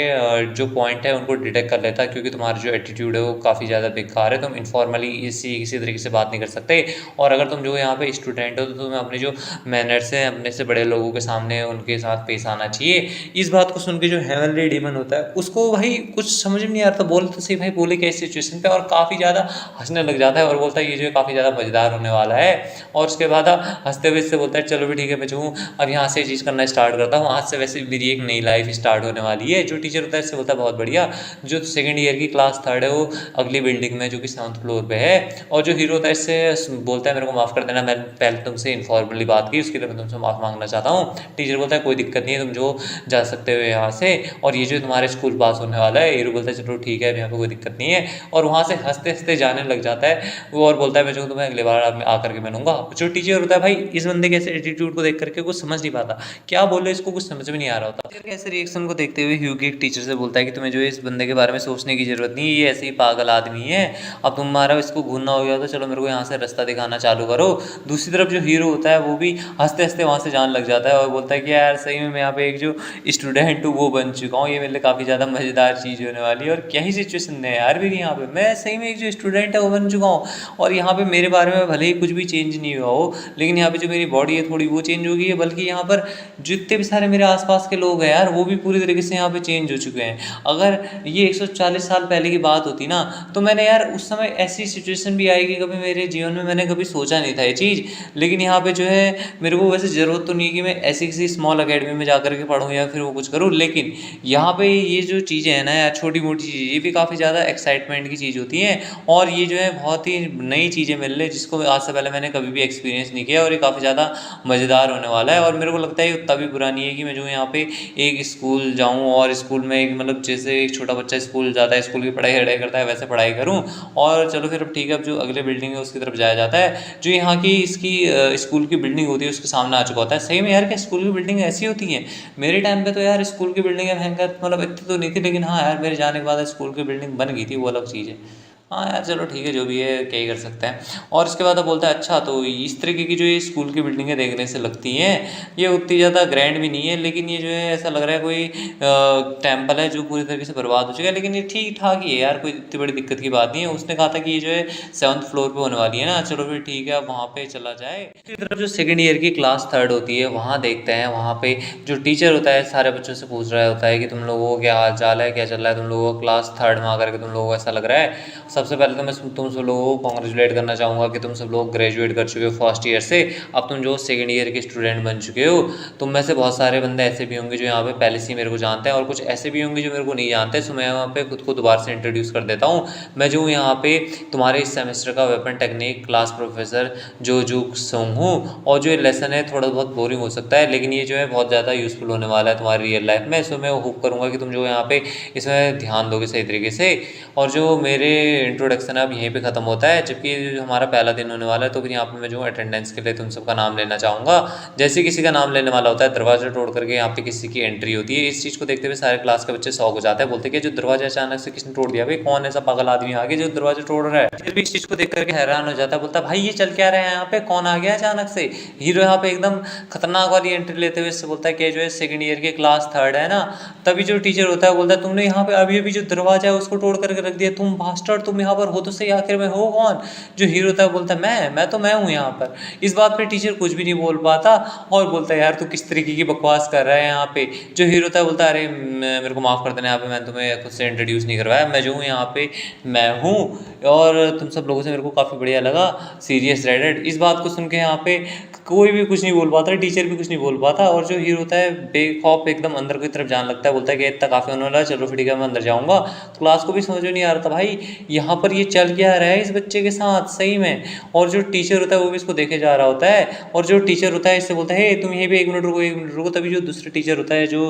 जो पॉइंट है उनको डिटेक्ट कर लेता है, क्योंकि तुम्हारा जो एटीट्यूड है वो काफ़ी ज़्यादा बेकार है, तुम इनफॉर्मली किसी तरीके से बात नहीं कर सकते। और अगर तुम जो यहाँ पे स्टूडेंट हो तो तुम्हें अपने जो मैनर्स हैं अपने से बड़े लोगों के सामने उनके साथ पेश आना चाहिए। इस बात को सुन के जो हेवनली डीमन होता है उसको भाई कुछ समझ में नहीं आता, बोले तो सही भाई बोले क्या इस सिचुएशन पे, और काफ़ी ज़्यादा हंसने लग जाता है और बोलता है ये जो है काफ़ी ज़्यादा मज़ेदार होने वाला है। और उसके बाद हंसते हुए इससे बोलता है चलो भी ठीक है मैं जो हूँ अब यहाँ से चीज़ करना स्टार्ट करता हूँ, आज से वैसे मेरी एक नई लाइफ स्टार्ट होने वाली है। जो टीचर होता है इससे बोलता है बहुत बढ़िया। जो 2nd ईयर की क्लास 3rd है वो अगली बिल्डिंग में जो कि 7th फ्लोर पे है। और जो हीरो होता है इससे बोलता है मेरे को माफ़ कर देना, मैंने पहले तुमसे इनफॉर्मली बात की, उसके लिए मैं तुमसे माफ़ मांगना चाहता हूँ। टीचर बोलता है कोई दिक्कत नहीं है, तुम जो जा सकते हो यहाँ से, और ये जो तुम्हारे स्कूल पास होने वाला है। हीरो बोलता है चलो ठीक है, यहाँ पे कोई दिक्कत नहीं है, और वहाँ से हंसते हंसते जाने लग जाता है वो, और बोलता है मैं जो तुम्हें अगली बार आकर के मिलूंगा। जो टीचर होता है भाई इस बंदे के ऐसे एटीट्यूड को देख करके कुछ समझ नहीं पाता, क्या बोले इसको कुछ समझ में नहीं आ रहा होता। टीचर के ऐसे रिएक्शन को देखते हुए ह्यूग एक टीचर से बोलता है कि तुम्हें जो है इस बंदे के बारे में सोचने की जरूरत नहीं है, ये ऐसे ही पागल आदमी है, अब तुम्हारा इसको घूरना हो गया तो चलो मेरे को यहाँ से रास्ता दिखाना चालू करो। दूसरी तरफ जो हीरो होता है वो भी हंसते हंसते वहाँ से जाने लग जाता है और बोलता है कि यार सही में मैं यहाँ पे एक जो स्टूडेंट हूँ वो बन चुका हूँ, ये मेरे लिए काफ़ी ज़्यादा मज़ेदार चीज़ होने वाली है, और क्या ही सिचुएशन है यार मेरी यहाँ पे, मैं सही में एक जो स्टूडेंट है वो बन चुका हूँ, और यहाँ पे मेरे बारे में भले ही कुछ भी चेंज नहीं हुआ हो, लेकिन यहाँ पे जो मेरी बॉडी है थोड़ी वो चेंज हो गई है, बल्कि यहाँ पर जितने भी सारे मेरे आसपास के लोग हैं यार वो भी पूरी तरीके से यहाँ पे चेंज हो चुके हैं। अगर ये 140 साल पहले की बात होती ना, तो मैंने यार उस समय ऐसी सिचुएशन भी आएगी कभी मेरे जीवन में, मैंने कभी सोचा नहीं था ये चीज़। लेकिन यहाँ पे जो है मेरे को वैसे ज़रूरत तो नहीं कि मैं ऐसी किसी स्मॉल अकेडमी में जा कर के पढ़ूँ या फिर वो कुछ करूँ, लेकिन यहाँ पे ये जो चीज़ें हैं ना यार, छोटी मोटी चीज़ें, ये भी काफ़ी ज़्यादा एक्साइटमेंट की चीज़ होती हैं, और ये जो है बहुत ही नई चीज़ें मिल रही है जिसको आज से पहले मैंने कभी भी एक्सपीरियंस नहीं किया, और ये काफ़ी ज़्यादा मज़ेदार होने वाला है। और मेरे को लगता है ये उतना भी बुरा नहीं है कि मैं जो यहाँ पे एक स्कूल जाऊँ और स्कूल में एक मतलब जैसे एक छोटा बच्चा स्कूल जाता है, स्कूल की पढ़ाई करता है, वैसे पढ़ाई करूँ, और चलो फिर अब ठीक है, अब जो अगले बिल्डिंग है उसकी तरफ जाया जाता है। जो यहाँ की इसकी स्कूल की बिल्डिंग होती है उसके सामने आ चुका होता है। सही में यार क्या स्कूल की बिल्डिंग ऐसी होती हैं? मेरे टाइम पे तो यार स्कूल की बिल्डिंगें भयंकर मतलब इतनी तो नहीं थी, लेकिन हाँ यार मेरे जाने के बाद स्कूल की बिल्डिंग बन गई थी, वो अलग चीज़ है। हाँ यार चलो ठीक है, जो भी है क्या ही कर सकते हैं। और इसके बाद अब बोलता है अच्छा तो इस तरीके की जो ये स्कूल की बिल्डिंगें देखने से लगती हैं, ये उतनी ज़्यादा ग्रैंड भी नहीं है, लेकिन ये जो है ऐसा लग रहा है कोई टेम्पल है जो पूरी तरीके से बर्बाद हो चुका है, लेकिन ये ठीक ठाक ही है यार, कोई इतनी बड़ी दिक्कत की बात नहीं है। उसने कहा था कि ये जो है 7th फ्लोर पे होने वाली है ना, चलो फिर ठीक है अब वहाँ पे चला जाए। दूसरी तरफ जो सेकंड ईयर की क्लास 3rd होती है वहाँ देखते हैं, वहाँ पे जो टीचर होता है सारे बच्चों से पूछ रहा होता है कि तुम लोगों को क्या हाल चाल है, क्या चल रहा है, तुम लोगों को क्लास 3rd में आकर के तुम लोगों को ऐसा लग रहा है। सबसे पहले तो मैं तुम सब लोगों को कॉन्ग्रेचुलेट करना चाहूँगा कि तुम सब लोग ग्रेजुएट कर चुके हो फर्स्ट ईयर से, अब तुम जो सेकंड ईयर के स्टूडेंट बन चुके हो। तुम में से बहुत सारे बंदे ऐसे भी होंगे जो यहाँ पे पहले से ही मेरे को जानते हैं, और कुछ ऐसे भी होंगे जो मेरे को नहीं जानते, सो मैं यहाँ पे खुद को दोबारा से इंट्रोड्यूस कर देता हूँ। मैं जो यहाँ पे तुम्हारे इस सेमेस्टर का वेपन टेक्निक क्लास प्रोफेसर जो जूक सोंग हूँ, और जो ये लेसन है थोड़ा बहुत बोरिंग हो सकता है, लेकिन ये जो है बहुत ज़्यादा यूज़फुल होने वाला है तुम्हारी रियल लाइफ में। सो मैं होप करूँगा कि तुम जो यहाँ पे इसमें ध्यान दोगे सही तरीके से। और जो मेरे इंट्रोडक्शन है अब यहीं पे ख़त्म होता है, जबकि जो हमारा पहला दिन होने वाला है, तो फिर यहाँ पे मैं जो अटेंडेंस के लिए तुम सबका नाम लेना चाहूँगा। जैसे किसी का नाम लेने वाला होता है, दरवाज़ा तोड़ करके यहाँ पे किसी की एंट्री होती है। इस चीज़ को देखते हुए सारे क्लास के बच्चे शॉक हो जाते हैं, बोलते हैं कि जो दरवाजा अचानक से किसने तोड़ दिया, भाई कौन ऐसा पागल आदमी आ गया जो दरवाजा तोड़ रहा है। फिर भी इस चीज़ को देख करके हैरान हो जाता है, बोलता है भाई ये चल क्या रहा है यहाँ पे, कौन आ गया अचानक से। हीरो यहाँ पे एकदम खतरनाक वाली एंट्री लेते हुए इससे बोलता है कि जो है सेकंड ईयर के क्लास 3rd है ना। तभी जो टीचर होता है बोलता है तुमने यहाँ पे अभी अभी जो दरवाजा है उसको तोड़ करके रख दिया, तुम बास्टर्ड, तुम यहाँ पर हो तो सही, आखिर में हो कौन। जो हीरो होता है बोलता है मैं तो मैं हूँ यहाँ पर। इस बात पे टीचर कुछ भी नहीं बोल पाता और बोलता है यार तू किस तरीके की बकवास कर रहा है यहाँ पे। जो हीरो होता है बोलता है अरे मेरे को माफ़ कर देना, यहाँ पे मैंने तुम्हें खुद से इंट्रोड्यूस नहीं करवाया, मैं जो हूँ यहाँ पे मैं हूँ, और तुम सब लोगों से मेरे को काफ़ी बढ़िया लगा, सीरियस रेडेड। इस बात को सुन के यहाँ पे कोई भी कुछ नहीं बोल पाता, टीचर भी कुछ नहीं बोल पाता, और जो हीरो होता है बेखौफ एकदम अंदर की तरफ जाने लगता है, बोलता है कि इतना काफ़ी होने वाला है, चलो फिर ठीक है मैं अंदर जाऊँगा। तो क्लास को भी समझ में नहीं आ रहा था भाई यहाँ पर ये चल क्या रहा है इस बच्चे के साथ सही में। और जो टीचर होता है वो भी इसको देखे जा रहा होता है, और जो टीचर होता है इससे बोलता है तुम यहीं पे 1 मिनट रुको 1 मिनट रुको। तभी जो दूसरे टीचर होता है जो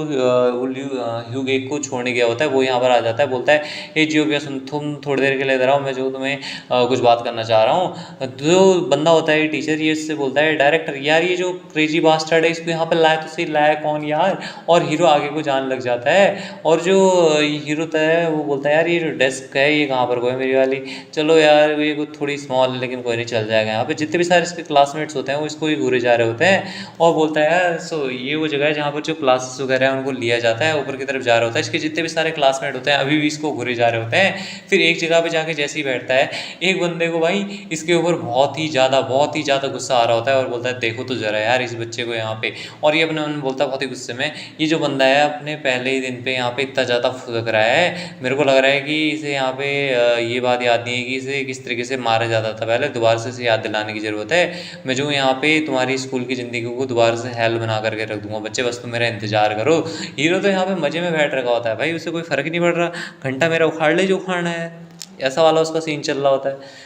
ह्यूग एक को छोड़ने गया होता है वो यहाँ पर आ जाता है, बोलता है ये जियो भैया सुन, तुम थोड़ी देर के लिए इधर आओ, मैं जो तुम्हें कुछ बात करना चाह रहा हूँ। जो बंदा होता है टीचर, ये इससे बोलता है डायरेक्टर यार ये जो क्रेजी बास्टर्ड है इसको यहाँ पर लाया तो सही, लाया कौन यार। और हीरो आगे को जाने लग जाता है, और जो हीरो होता है वो बोलता है यार ये जो डेस्क है ये कहाँ पर कोई मेरी वाली, चलो यार ये कुछ थोड़ी स्मॉल है लेकिन कोई नहीं चल जाएगा। यहाँ पे जितने भी सारे इसके क्लासमेट्स होते हैं वो इसको ही घूरे जा रहे होते हैं, और बोलता है यार सो ये वो जगह है जहाँ पर जो क्लासेस वगैरह है उनको लिया जाता है, ऊपर की तरफ जा रहा होता है। इसके जितने भी सारे क्लासमेट होते हैं अभी भी इसको घूरे जा रहे होते हैं। फिर एक जगह पे जाके जैसे ही बैठता है, एक बंदे को भाई इसके ऊपर बहुत ही ज़्यादा गुस्सा आ रहा होता है, और बोलता है देखो तो जरा यार इस बच्चे को यहाँ पे। और ये अपने मन में बोलता है बहुत ही गुस्से में, ये जो बंदा है अपने पहले ही दिन पे यहाँ पे इतना ज़्यादा फुदक रहा है, मेरे को लग रहा है कि इसे यहाँ पे ये बात याद नहीं है कि इसे किस तरीके से मारा जाता था पहले, दोबारा से इसे याद दिलाने की ज़रूरत है। मैं जो यहाँ पे तुम्हारी स्कूल की ज़िंदगी को दोबारा से हेल बना करके रख दूंगा, बच्चे बस तुम मेरा इंतजार करो। हीरो तो यहाँ पे मज़े में बैठ रखा होता है भाई, उसे कोई फ़र्क नहीं पड़ रहा, घंटा मेरा उखाड़ ले जो उखाड़ना है, ऐसा वाला उसका सीन चल रहा होता है।